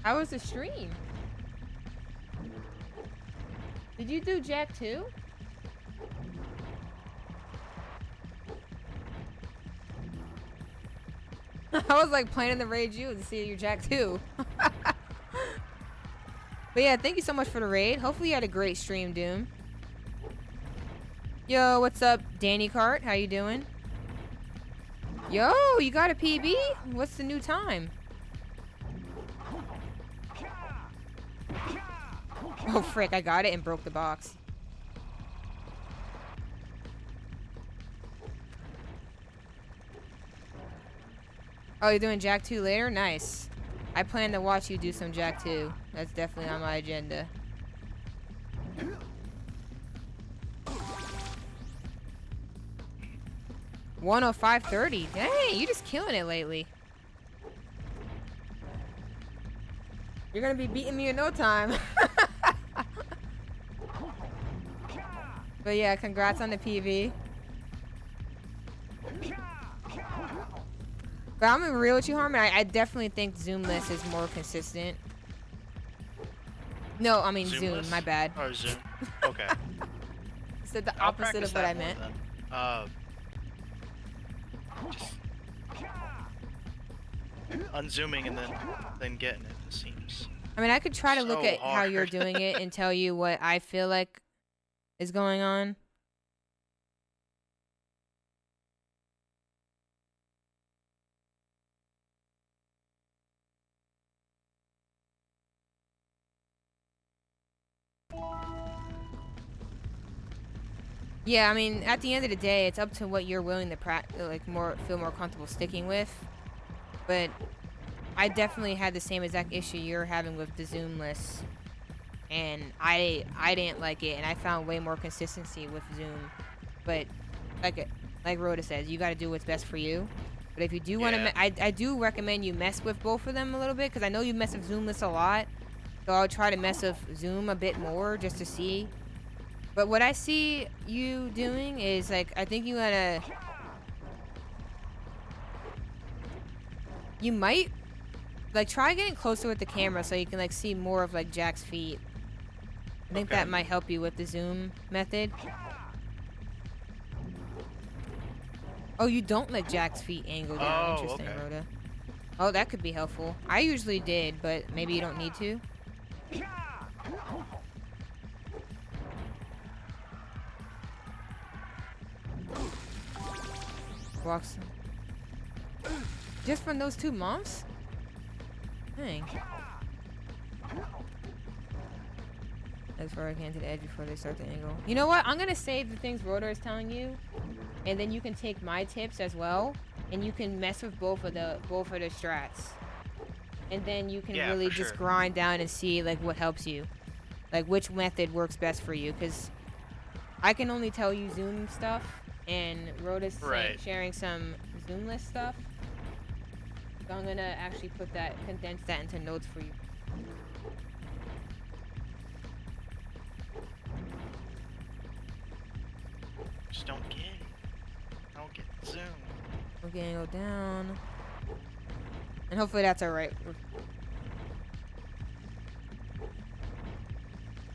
How was the stream? Did you do Jack too? I was like planning to raid you to see your Jack too. But yeah, thank you so much for the raid. Hopefully you had a great stream, Doom. Yo, what's up, Danny Cart? How you doing? Yo, you got a PB? What's the new time? Oh frick, I got it and broke the box. Oh, you're doing Jack 2 later? Nice. I plan to watch you do some Jack 2. That's definitely on my agenda. $105.30. Dang, you just killing it lately. You're gonna be beating me in no time. But yeah, congrats on the PV. But I'm gonna be real with you, Harmon. I definitely think Zoomless is more consistent. No, I mean Zoom. Zoomless? My bad. Oh, Zoom. Okay. Said the I'll opposite practice of what that I more meant. Just unzooming and then getting it. It seems. I mean, I could try to look so at how you're hard. doing it and tell you what I feel like is going on. Yeah, I mean, at the end of the day, it's up to what you're willing to feel more comfortable sticking with. But I definitely had the same exact issue you're having with the Zoom list, and I didn't like it, and I found way more consistency with Zoom. But like Rhoda says, you got to do what's best for you. But if you do want to, I do recommend you mess with both of them a little bit, because I know you mess with Zoom list a lot. So I'll try to mess with Zoom a bit more just to see. But what I see you doing is, like, I think you might, like, try getting closer with the camera so you can, like, see more of, like, Jack's feet. I think that might help you with the zoom method. Oh, you don't let Jack's feet angle down. Oh, Interesting, okay. Rhoda. Oh, that could be helpful. I usually did, but maybe you don't need to. Walks. Just from those 2 months? Dang. As far as I can to the edge before they start to angle. You know what? I'm gonna save the things Rhoda is telling you, and then you can take my tips as well, and you can mess with both of the strats, and then you can really for just sure. grind down and see like what helps you, like which method works best for you. Because I can only tell you Zoom stuff, and Rhoda's sharing some Zoomless stuff. So I'm gonna actually condense that into notes for you. Just don't get zoom. Okay, go down. And hopefully that's alright.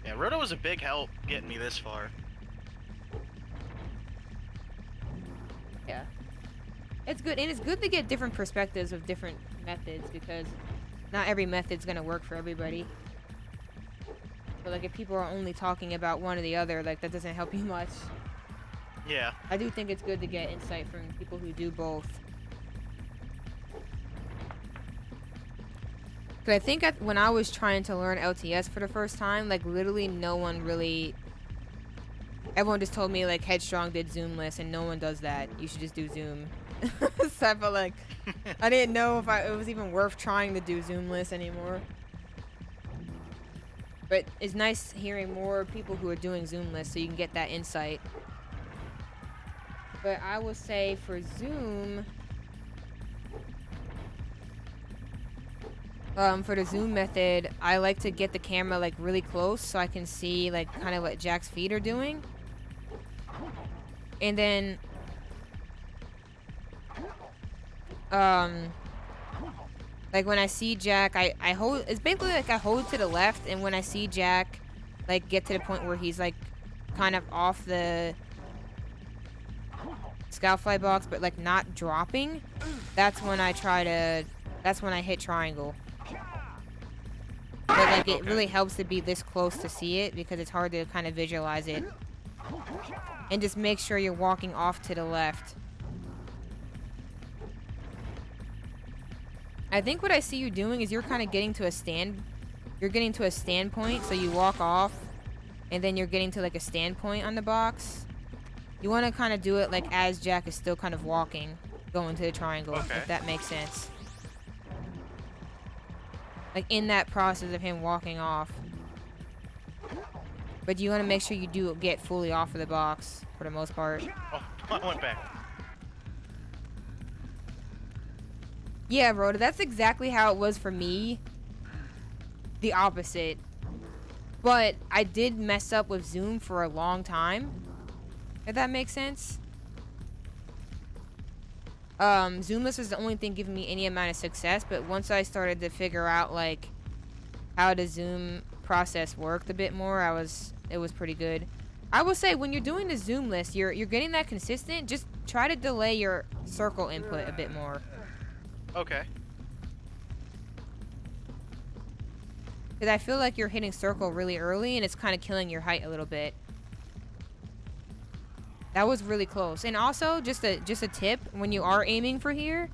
Yeah, Rhoda was a big help getting me this far. Yeah. It's good, and it's good to get different perspectives of different methods, because not every method's gonna work for everybody. So like if people are only talking about one or the other, like that doesn't help you much. Yeah. I do think it's good to get insight from people who do both. But I think when I was trying to learn LTS for the first time, like literally no one really... Everyone just told me like Headstrong did Zoomless and no one does that. You should just do Zoom. So I felt like I didn't know if it was even worth trying to do Zoomless anymore. But it's nice hearing more people who are doing Zoomless so you can get that insight. But I would say for Zoom... for the zoom method, I like to get the camera like really close so I can see like kind of what Jack's feet are doing. And then like when I see Jack, I hold, it's basically like I hold to the left, and when I see Jack like get to the point where he's like kind of off the Scoutfly box but like not dropping, that's when I hit triangle. But like it really helps to be this close to see it, because it's hard to kind of visualize it. And just make sure you're walking off to the left. I think what I see you doing is you're kind of getting to a standpoint, so you walk off and then you're getting to like a standpoint on the box. You want to kind of do it like as Jack is still kind of walking, going to the triangle, if that makes sense. Like in that process of him walking off. But you want to make sure you do get fully off of the box for the most part. Oh, I went back. Yeah, Rhoda, that's exactly how it was for me. The opposite. But I did mess up with Zoom for a long time, if that makes sense. Zoomless was the only thing giving me any amount of success, but once I started to figure out like how the Zoom process worked a bit more, it was pretty good. I will say when you're doing the Zoomless, you're getting that consistent. Just try to delay your circle input a bit more. Okay. Because I feel like you're hitting circle really early and it's kind of killing your height a little bit. That was really close. And also, just a tip, when you are aiming for here,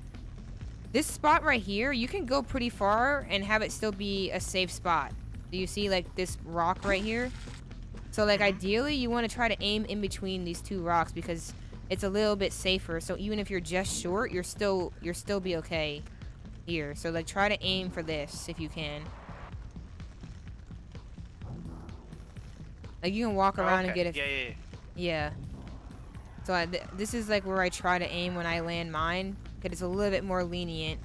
this spot right here, you can go pretty far and have it still be a safe spot. Do you see like this rock right here? So like ideally, you want to try to aim in between these two rocks because it's a little bit safer. So even if you're just short, you're still be okay here. So like try to aim for this if you can. Like you can walk around and get a... Yeah. So this is like where I try to aim when I land mine, because it's a little bit more lenient.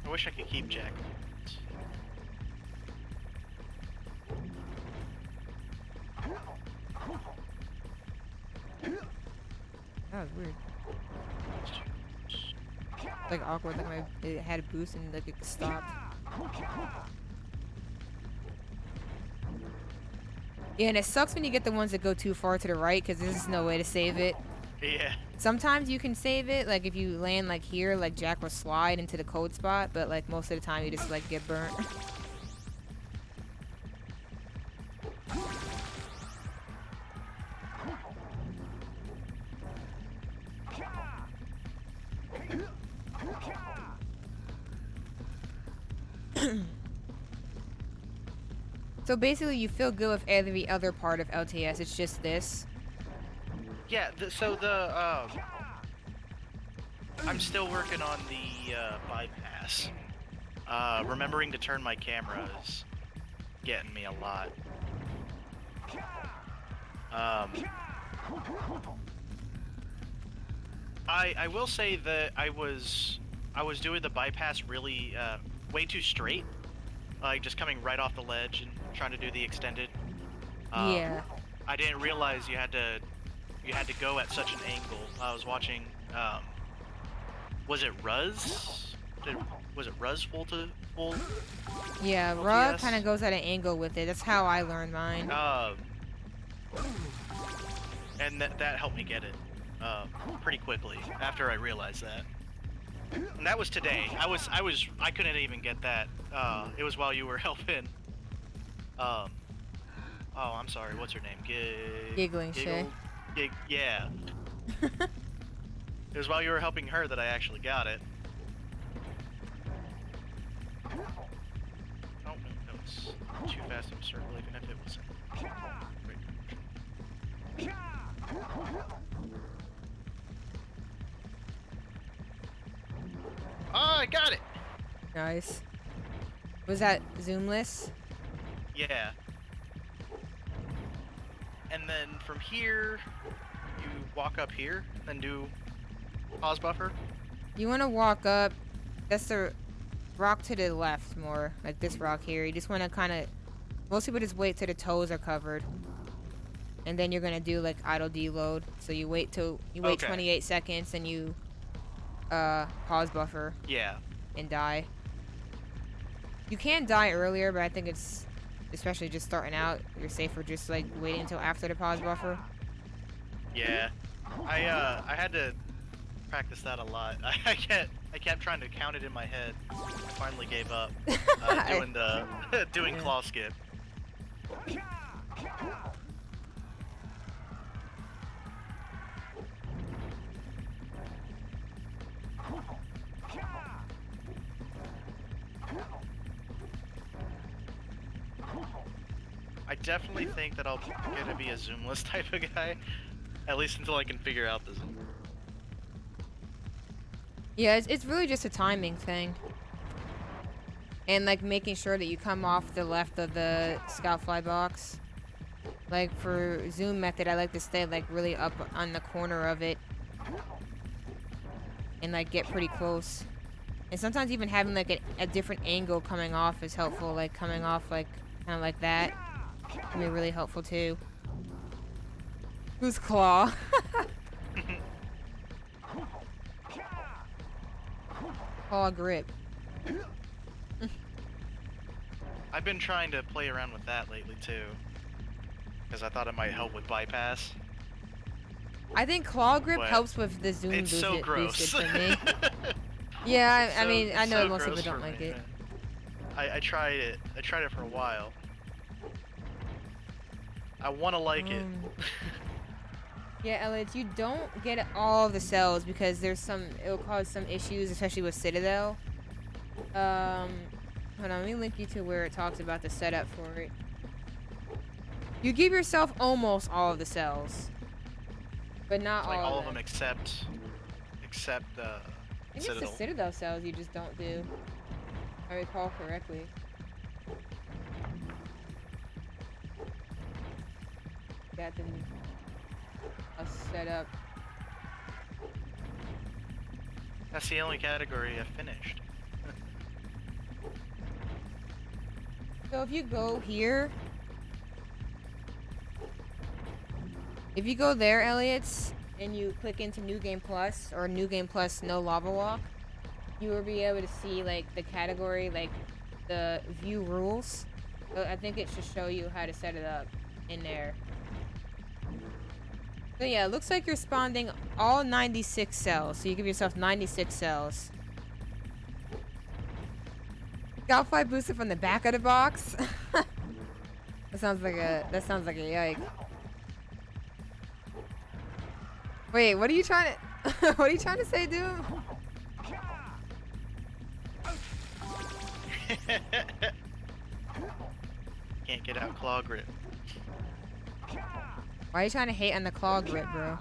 I wish I could keep Jack. That was weird. Like awkward, like it had a boost and like it stopped. Yeah, and it sucks when you get the ones that go too far to the right, because there's just no way to save it. Yeah. Sometimes you can save it, like if you land like here, like Jack will slide into the cold spot, but like most of the time you just like get burnt. So basically you feel good with every other part of LTS, it's just this. Yeah, I'm still working on the bypass. Remembering to turn my camera is getting me a lot. I will say that I was doing the bypass really way too straight, like just coming right off the ledge and trying to do the extended. Yeah. I didn't realize you had to go at such an angle. I was watching. Was it Ruz? Was it Ruz full? Yeah, LTS? Ruh kind of goes at an angle with it. That's how I learned mine. And that helped me get it pretty quickly after I realized that. And that was today. I couldn't even get that. It was while you were helping. Oh, I'm sorry. What's her name? Gigglingshay. Yeah. It was while you were helping her that I actually got it. Oh, no, it's too fast of a circle, even if it was in great direction. Oh, I got it! Nice. Was that zoomless? Yeah. And then from here, you walk up here, then do pause buffer. You want to walk up. That's the rock to the left more. Like this rock here. You just want to kind of... Most people just wait till the toes are covered. And then you're going to do like idle deload. So you wait Okay. 28 seconds and you pause buffer. Yeah. And die. You can die earlier, but I think it's... Especially just starting out, you're safer just like waiting until after the pause buffer. Yeah. I had to practice that a lot. I kept trying to count it in my head. I finally gave up doing claw skip. I definitely think that I'm gonna be a zoomless type of guy, at least until I can figure out the zoom. Yeah, it's really just a timing thing. And like making sure that you come off the left of the scout fly box. Like for zoom method, I like to stay like really up on the corner of it. And like get pretty close. And sometimes even having like a different angle coming off is helpful. Like coming off like kind of like that can be really helpful too. Who's claw? Claw grip. I've been trying to play around with that lately too, because I thought it might help with bypass. I think claw grip But helps with the zoom it's so gross. boosted for me. Yeah, I mean, I know so most people gross don't for like me, it. man. I tried it. I tried it for a while. I want to like it. Yeah, Elliot, you don't get all of the cells because it'll cause some issues, especially with Citadel. Hold on, let me link you to where it talks about the setup for it. You give yourself almost all of the cells, but not Like all all of them except I guess the Citadel. Citadel cells you just don't do. If I recall correctly. Got them set up. That's the only category I finished. So if you go here, if you go there, Elliot's, and you click into New Game Plus or New Game Plus No Lava Walk, you will be able to see like the category, like the view rules. So I think it should show you how to set it up. in there. So yeah, it looks like you're spawning all 96 cells. So you give yourself 96 cells. Scalpfly booster from the back of the box. That sounds like a yike. Wait, what are you trying to what are you trying to say, Doom? Can't get out claw grip. Why are you trying to hate on the claw grip, bro?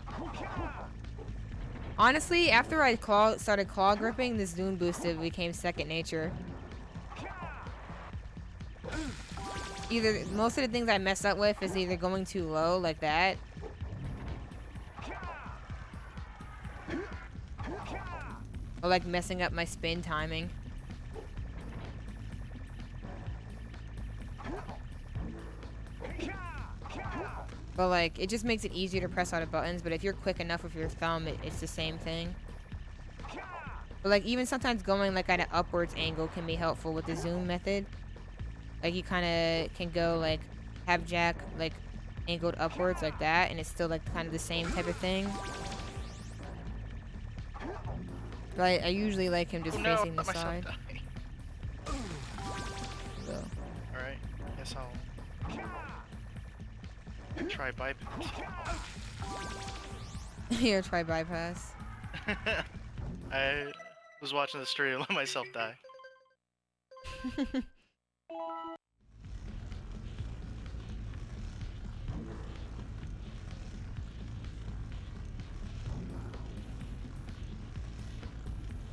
Honestly, after I started claw gripping, this Doom boosted became second nature. Either most of the things I mess up with is either going too low like that, or like messing up my spin timing. But like, it just makes it easier to press all the buttons, but if you're quick enough with your thumb, it's the same thing. But like, even sometimes going like at an upwards angle can be helpful with the zoom method. Like, you kind of can go like, have Jak like angled upwards like that, and it's still like kind of the same type of thing. But I usually like him just facing the side. So. Alright, guess I'll try bypass. Here, try bypass. I was watching the stream and let myself die.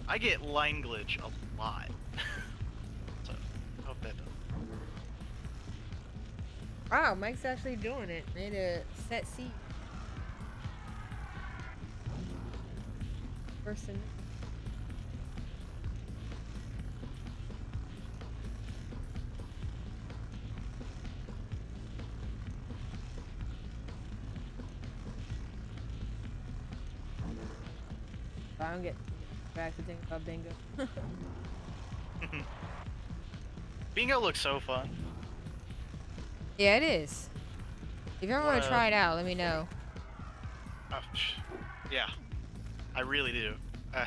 I get line glitch a lot. So, I hope that does. Wow, Mike's actually doing it. Made a set seat. Person. I don't get back to think about bingo. Bingo looks so fun. Yeah, it is. If you ever want to try it out, let me know. Yeah, I really do. I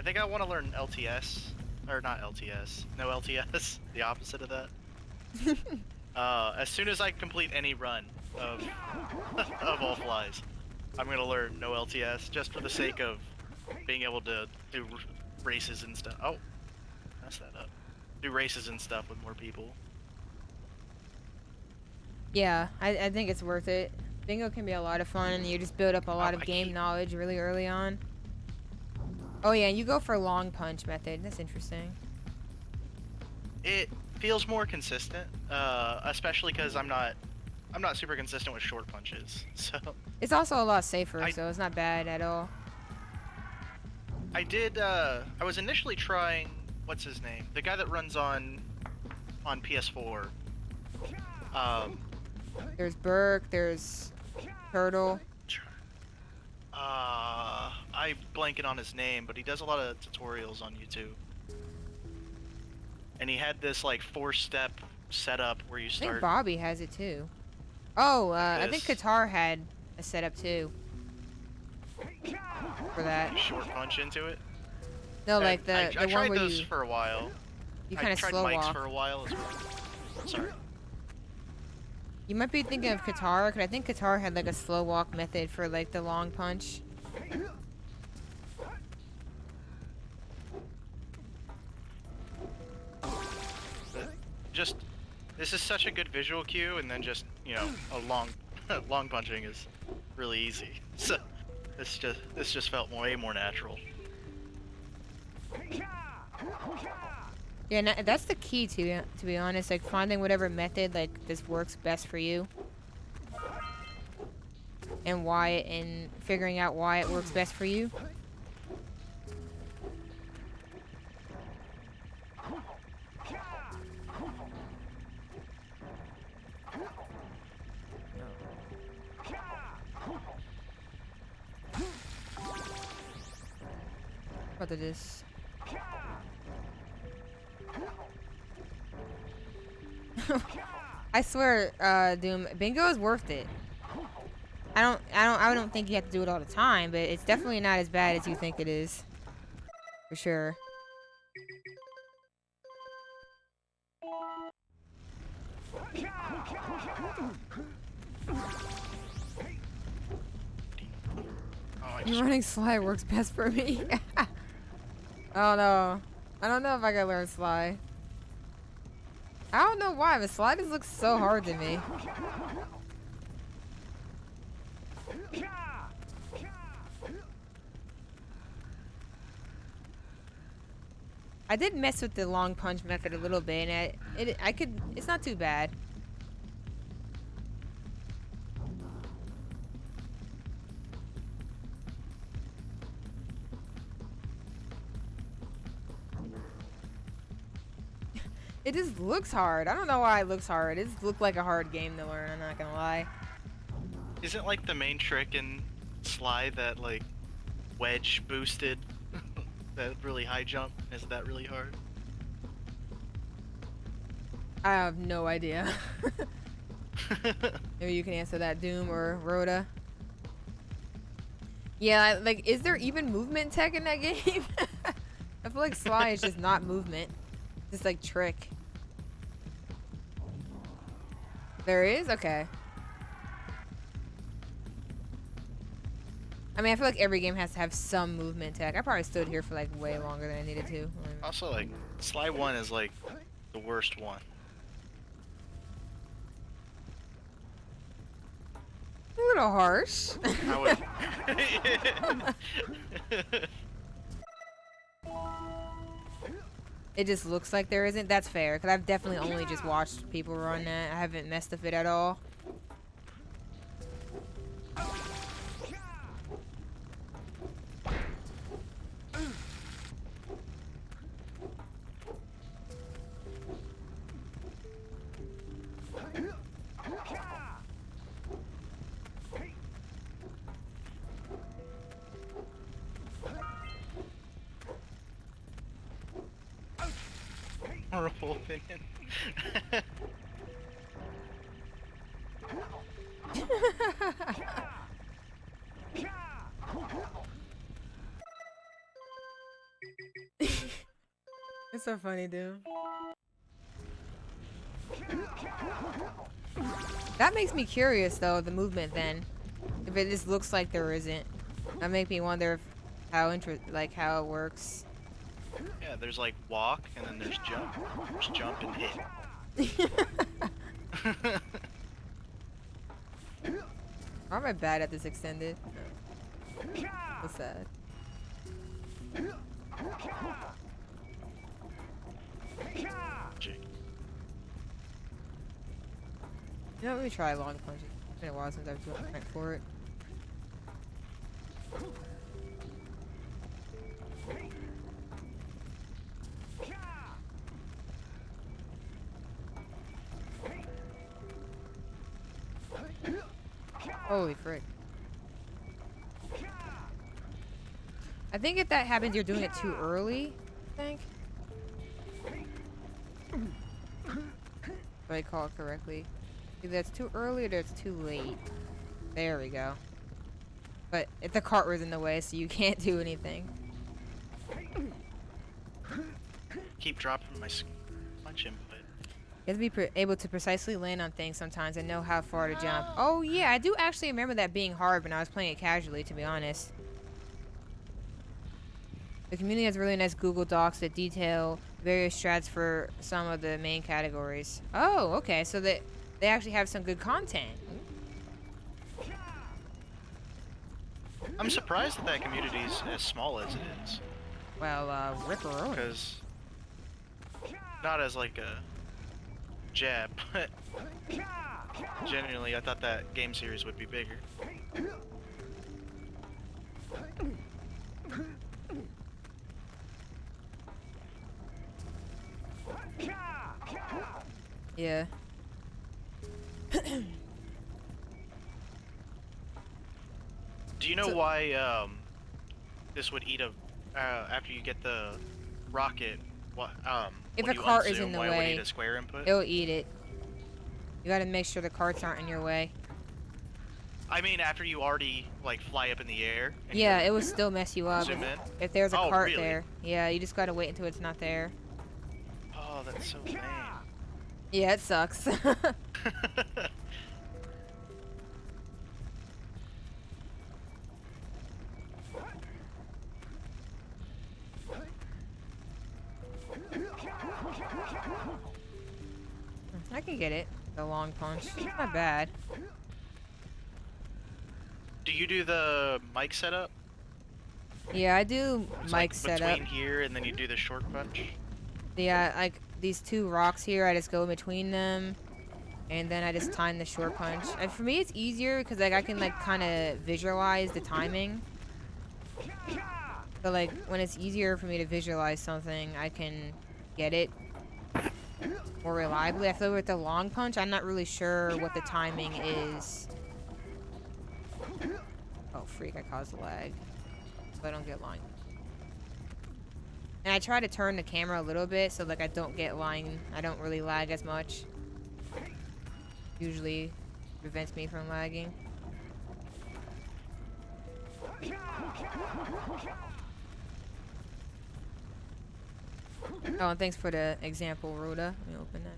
think I want to learn LTS, or not LTS. No LTS. The opposite of that. As soon as I complete any run of of all flies, I'm gonna learn no LTS just for the sake of being able to do races and stuff. Oh, mess that up. Do races and stuff with more people. Yeah, I think it's worth it. Bingo can be a lot of fun, and you just build up a lot of game knowledge really early on. Oh yeah, and you go for long punch method. That's interesting. It feels more consistent, especially because I'm not super consistent with short punches. So it's also a lot safer, so it's not bad at all. I was initially trying, what's his name? The guy that runs on PS4. There's Burke, there's Turtle. I'm blanking on his name, but he does a lot of tutorials on YouTube. And he had this like 4-step setup where you start. I think Bobby has it too. Oh, I think Qatar had a setup too. For that. Short punch into it? No, like the I one tried where those for a while. You kind of slow I tried Mike's walk. for a while as well. Sorry. You might be thinking of Qatar, because I think Qatar had like a slow walk method for like the long punch. Just, this is such a good visual cue, and then just, you know, a long punching is really easy. So this just felt way more natural. Yeah, that's the key to be honest. Like finding whatever method like this works best for you, and figuring out why it works best for you. What is this? I swear, Doom, bingo is worth it. I don't think you have to do it all the time, but it's definitely not as bad as you think it is. For sure. Running slide works best for me. Oh no. I don't know if I can learn slide. I don't know why, but slide just looks so hard to me. I did mess with the long punch method a little bit, and it's not too bad. It just looks hard. I don't know why it looks hard. It just looked like a hard game to learn, I'm not gonna lie. Isn't like the main trick in slide that like wedge boosted that really high jump? Isn't that really hard? I have no idea. Maybe you can answer that, Doom or Rhoda. Yeah, like, is there even movement tech in that game? I feel like slide is just not movement. Just like trick. There is? Okay. I mean, I feel like every game has to have some movement tech. I probably stood here for like way longer than I needed to. Also, like, slide 1 is like the worst one. A little harsh. I would... It just looks like there isn't. That's fair, because I've definitely only just watched people run that. I haven't messed with it at all. Horrible opinion. It's so funny, dude. That makes me curious, though, the movement then. If it just looks like there isn't. That makes me wonder how it works. Yeah, there's like walk, and then there's jump. There's jump and hit. Why am I bad at this extended? So sad. You know, let me try long punch. It's been a while since I've went for it. Holy frick. I think if that happens, you're doing it too early, I think. If I recall it correctly. Either that's too early or that's too late. There we go. But if the cart was in the way, so you can't do anything. Keep dropping my punch input. You have to be able to precisely land on things sometimes and know how far to jump. Oh yeah, I do actually remember that being hard when I was playing it casually, to be honest. The community has really nice Google Docs that detail various strats for some of the main categories. Oh, okay, so they actually have some good content. I'm surprised that that community is as small as it is. Well, ripperoni. Because not as like a jab, but genuinely I thought that game series would be bigger. Yeah. Do you know why this would eat a after you get the rocket? What if when a you cart unzoom, is in the why it would way, eat a square input? it'll eat it. You gotta make sure the carts aren't in your way. I mean, after you already like fly up in the air. And Yeah, it will still mess you up zoom in. if there's a Oh, cart really? there. Yeah, you just gotta wait until it's not there. Oh, that's so lame. Yeah, it sucks. I can get it. The long punch. It's not bad. Do you do the mic setup? Yeah, I do It's mic like setup. between here and then you do the short punch. Yeah, like these two rocks here, I just go in between them, and then I just time the short punch. And for me, it's easier because like I can like kind of visualize the timing. So like when it's easier for me to visualize something, I can get it more reliably. I feel like with the long punch, I'm not really sure what the timing is. Oh freak! I caused a lag, so I don't get line. And I try to turn the camera a little bit so like I don't get line. I don't really lag as much. Usually prevents me from lagging. Oh, and thanks for the example, Rhoda. Let me open that.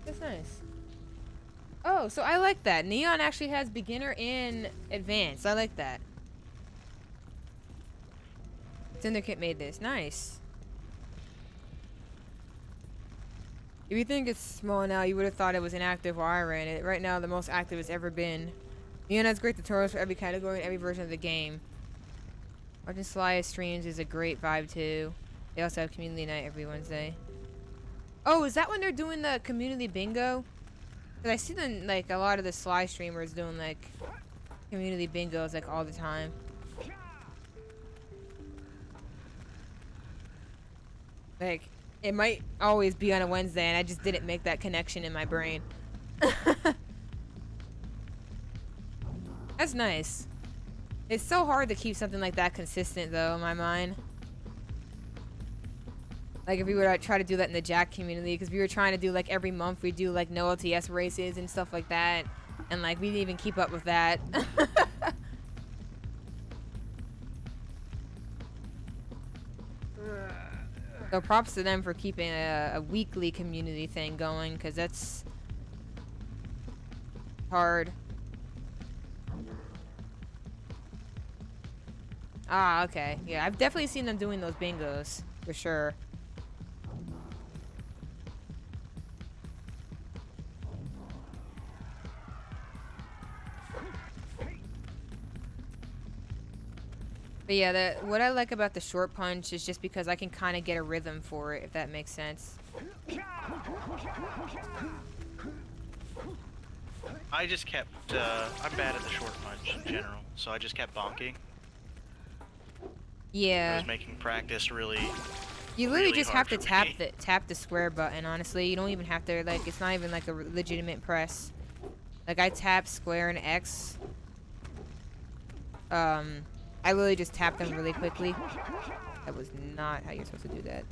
That's nice. Oh, so I like that. Neon actually has beginner and advanced. I like that. Syndicate made this. Nice. If you think it's small now, you would have thought it was inactive while I ran it. Right now, the most active it's ever been. Neon has great tutorials for every category and every version of the game. Watching Sly's streams is a great vibe too. They also have community night every Wednesday. Oh, is that when they're doing the community bingo? Cause I see them like a lot of the Sly streamers doing like community bingos like all the time. Like it might always be on a Wednesday, and I just didn't make that connection in my brain. That's nice. It's so hard to keep something like that consistent, though, in my mind. Like, if we were to try to do that in the Jak community, because we were trying to do, like, every month we do, like, no LTS races and stuff like that. And, like, we didn't even keep up with that. So props to them for keeping a weekly community thing going, because that's hard. Ah, okay. Yeah, I've definitely seen them doing those bingos, for sure. But yeah, what I like about the short punch is just because I can kind of get a rhythm for it, if that makes sense. I just kept, I'm bad at the short punch in general, so I just kept bonking. I Yeah. was making practice really. You literally really just hard have to for me. tap the square button, honestly. You don't even have to, like, it's not even like a legitimate press. Like, I tap square and X. I literally just tapped them really quickly. That was not how you're supposed to do that.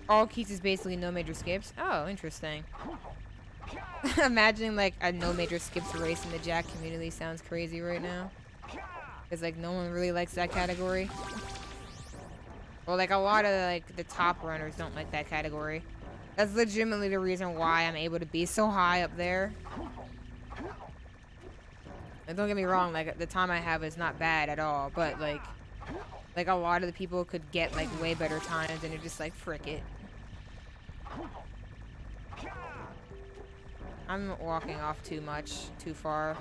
All keys is basically no major skips. Oh, interesting. Imagining like a no major skips race in the Jak community sounds crazy right now. Because like no one really likes that category. Well, like a lot of like the top runners don't like that category. That's legitimately the reason why I'm able to be so high up there. And don't get me wrong, like the time I have is not bad at all, but like a lot of the people could get like way better times and you're just like, frick it. I'm walking off too much, too far.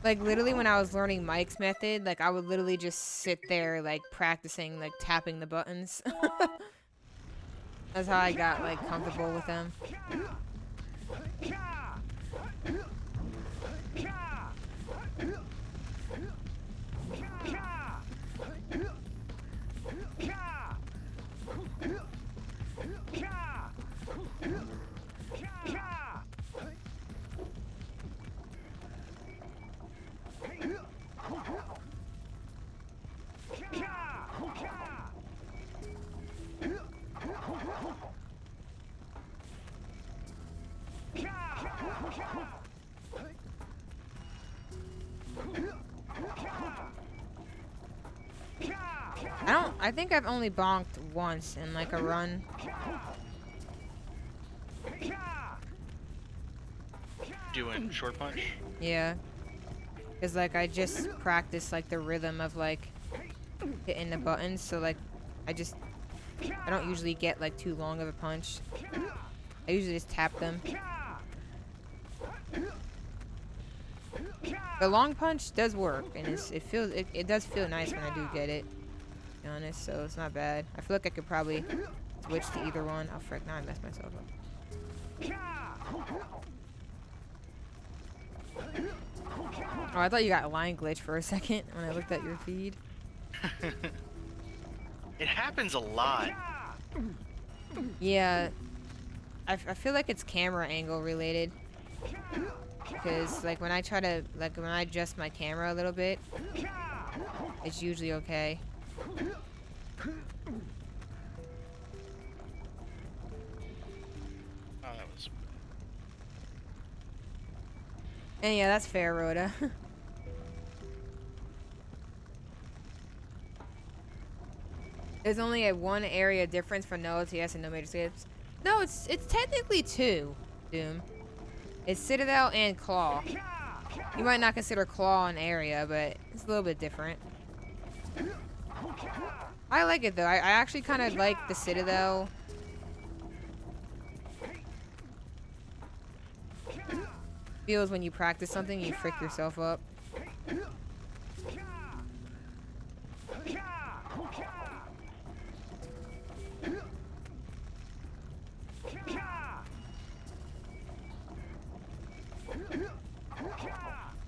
Like literally when I was learning Mike's method, like I would literally just sit there like practicing like tapping the buttons. That's how I got like comfortable with them. I think I've only bonked once in like a run. Doing short punch? Yeah. Cause like I just practice like the rhythm of like hitting the buttons, so like I don't usually get like too long of a punch. I usually just tap them. The long punch does work, and it does feel nice when I do get it. To be honest, so it's not bad. I feel like I could probably switch to either one. Oh frick! Now I messed myself up. Oh, I thought you got a line glitch for a second when I looked at your feed. It happens a lot. Yeah, I feel like it's camera angle related. Because like when I adjust my camera a little bit, it's usually okay. Oh, that was... And yeah, that's fair, Rhoda. There's only a 1 area difference for no LTS and no major skips. No, it's technically 2, Doom. It's Citadel and Claw. You might not consider Claw an area, but it's a little bit different. I like it though. I actually kind of like the Citadel. Feels when you practice something, you frick yourself up.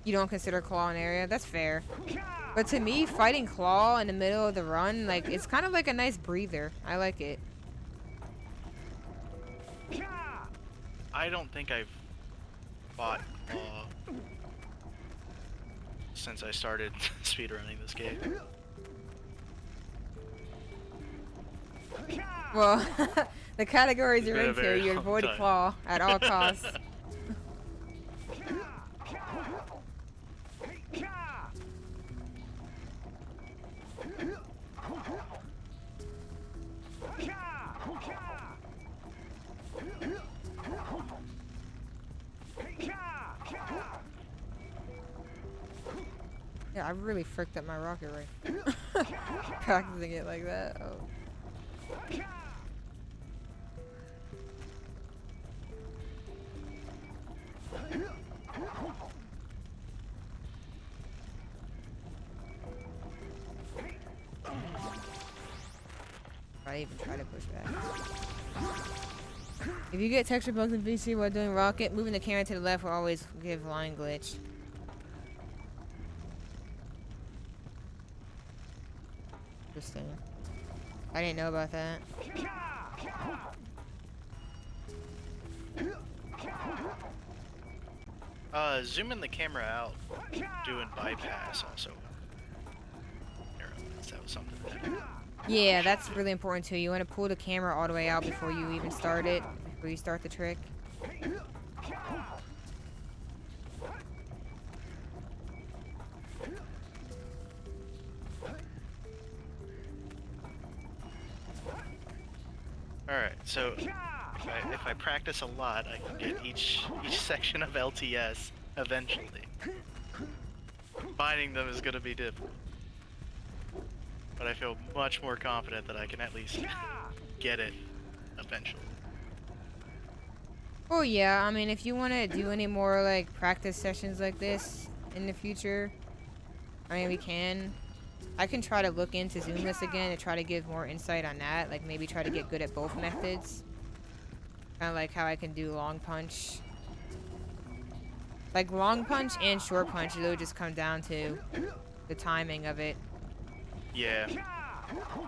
You don't consider Claw an area? That's fair. But to me, fighting Claw in the middle of the run, like, it's kind of like a nice breather. I like it. I don't think I've fought Claw since I started speedrunning this game. Well, the categories you're It's been a into, very you long avoid time. Claw at all costs. Yeah, I really fricked up my rocket right. Practicing it like that. Oh. I even try to push back. If you get texture bugs in VC while doing rocket, moving the camera to the left will always give line glitch. Interesting. I didn't know about that. Zooming the camera out, doing bypass also. That was something that Yeah, that's really important too. You want to pull the camera all the way out before you even start it, before you start the trick. Alright, so if I practice a lot, I can get each section of LTS eventually. Finding them is going to be difficult. But I feel much more confident that I can at least get it eventually. Oh yeah, I mean, if you want to do any more like practice sessions like this, in the future. I mean, we can. I can try to look into Zoomless again to try to give more insight on that. Like, maybe try to get good at both methods. Kind of like how I can do long punch. Like, long punch and short punch, it'll just come down to the timing of it. Yeah.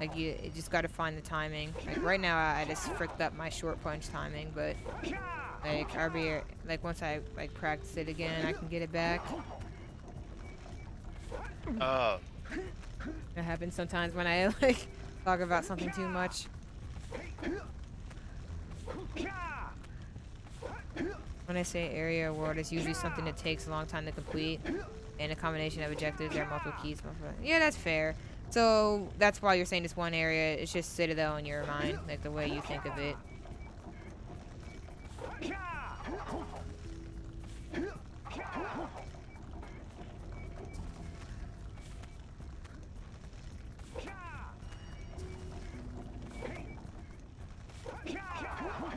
Like, you just gotta find the timing. Like, right now, I just fricked up my short punch timing, but, like, I'll be, like, once I, like, practice it again, I can get it back. That happens sometimes when I, like, talk about something too much. When I say area or world, it's usually something that takes a long time to complete, and a combination of objectives. There are multiple keys. Yeah, that's fair. So that's why you're saying this one area. It's just Citadel in your mind, like the way you think of it.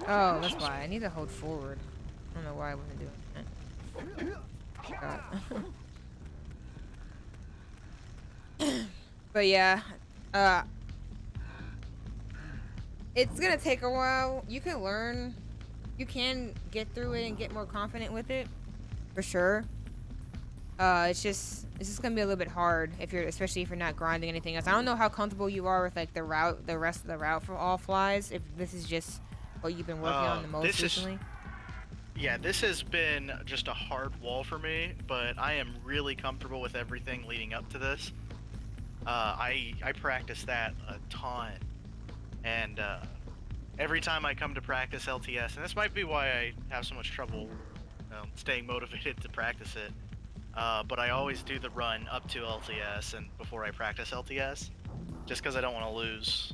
Oh, that's why. I need to hold forward. I don't know why I wasn't doing that. But yeah, it's gonna take a while. You can learn. You can get through it and get more confident with it, for sure. It's just gonna be a little bit hard especially if you're not grinding anything else. I don't know how comfortable you are with like the rest of the route for all flies. If this is just what you've been working on the most recently. Yeah, this has been just a hard wall for me, but I am really comfortable with everything leading up to this. I practice that a ton, and every time I come to practice LTS, and this might be why I have so much trouble staying motivated to practice it, but I always do the run up to LTS and before I practice LTS, just because I don't want to lose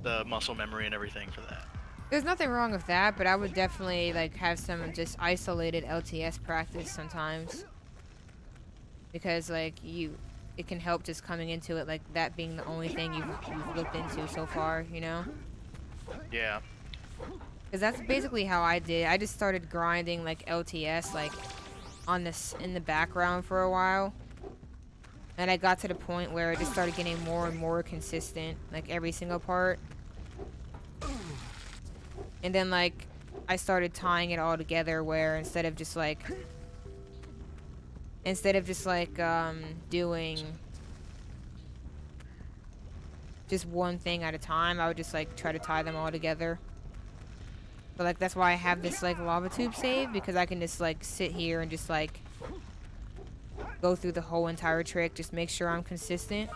the muscle memory and everything for that. There's nothing wrong with that, but I would definitely like have some just isolated LTS practice sometimes, because like it can help just coming into it, like that being the only thing you've looked into so far, you know? Yeah. Because that's basically how I did. I just started grinding like LTS like on this in the background for a while, and I got to the point where it just started getting more and more consistent, like every single part. And then like I started tying it all together, where instead of just like doing just one thing at a time, I would just like try to tie them all together. But like that's why I have this like lava tube save, because I can just like sit here and just like go through the whole entire trick, just make sure I'm consistent.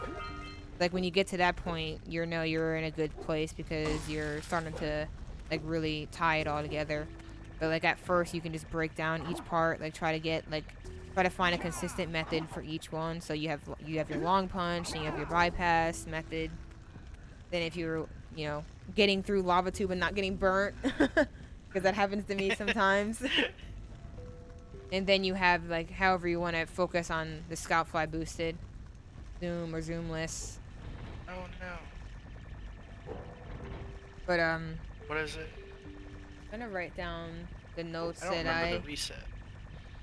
Like when you get to that point, you're in a good place because you're starting to like really tie it all together. But like at first you can just break down each part, like try to find a consistent method for each one. So you have your long punch and you have your bypass method. Then if you're, getting through lava tube and not getting burnt, because that happens to me sometimes. And then you have like however you want to focus on the scout fly boosted, zoom or zoomless. Oh no. But What is it? I'm gonna write down the notes I don't that remember I the reset.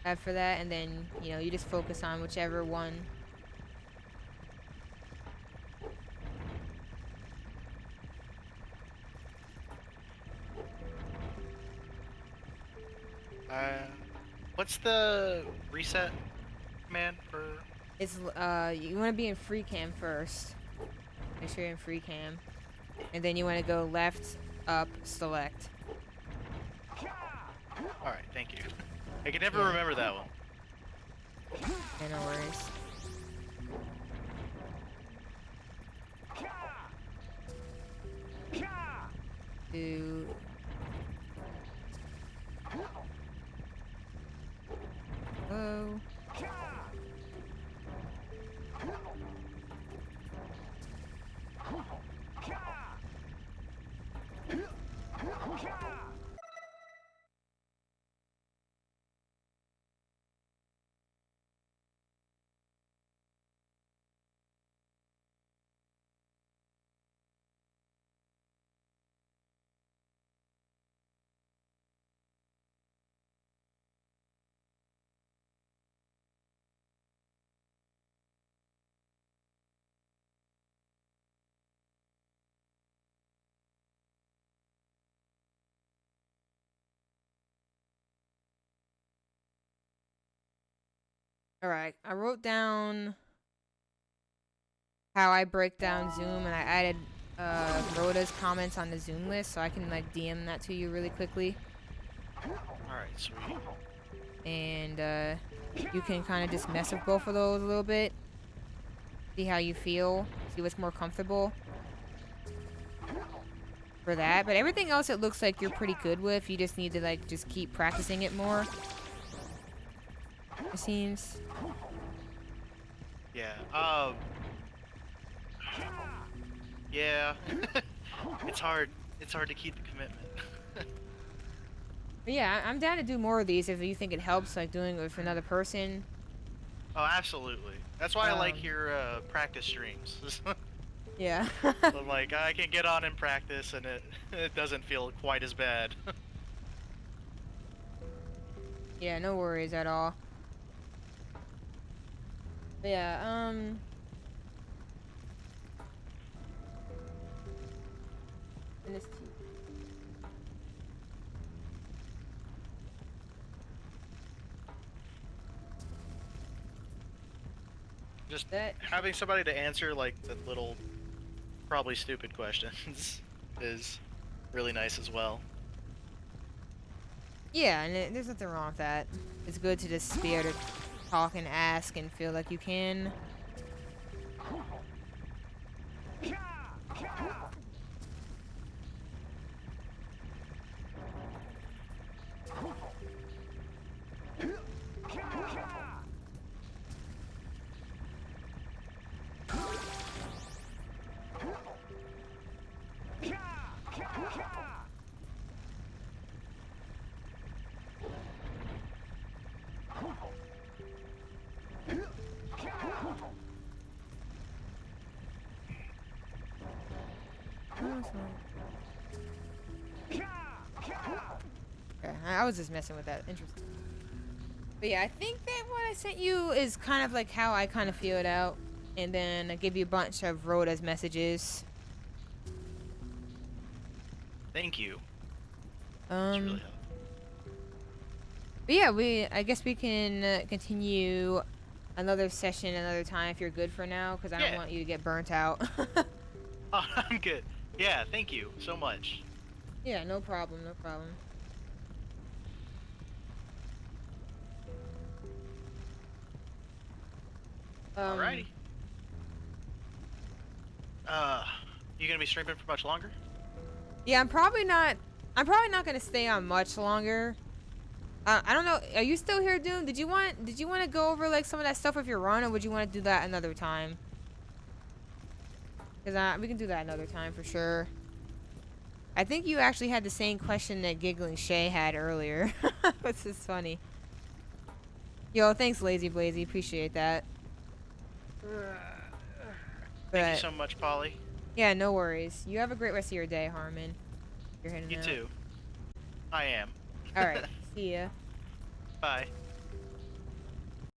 have for that, and then you just focus on whichever one. What's the reset command for? It's you want to be in free cam first. Make sure you're in free cam, and then you want to go left, up, select. All right, thank you. I can never remember that one. Yeah, no worries. Do. Oh. All right, I wrote down how I break down Zoom, and I added Rhoda's comments on the Zoom list, so I can like DM that to you really quickly. All right, sweet. And you can kind of just mess with both of those a little bit. See how you feel. See what's more comfortable for that. But everything else, it looks like you're pretty good with. You just need to like just keep practicing it more. It seems. Yeah. Yeah. It's hard. It's hard to keep the commitment. But yeah, I'm down to do more of these if you think it helps, like doing it with another person. Oh, absolutely. That's why I like your practice streams. Yeah. So, like, I can get on and practice, and it doesn't feel quite as bad. Yeah, no worries at all. But yeah, and this tea. Just That having somebody to answer, like, the little, probably stupid questions is really nice as well. Yeah, and there's nothing wrong with that. It's good to just be able to talk and ask and feel like you can. Okay, I was just messing with that. Interesting. But yeah, I think that what I sent you is kind of like how I kind of feel it out. And then I give you a bunch of Rhoda's messages. Thank you. It's really helpful. But yeah, I guess we can continue another session another time if you're good for now, because I don't want you to get burnt out. Oh, I'm good. Yeah, thank you so much. Yeah, no problem, no problem. Alrighty. You gonna be streaming for much longer? Yeah, I'm probably not gonna stay on much longer. I don't know. Are you still here, Doom? Did you want to go over like some of that stuff with your run, or would you want to do that another time? Because we can do that another time for sure. I think you actually had the same question that Gigglingshay had earlier, which is funny. Yo, thanks, Lazy Blazy. Appreciate that. Thank you so much, Polly. Yeah, no worries. You have a great rest of your day, Harmon. You're heading out. You too. I am. All right. See ya. Bye.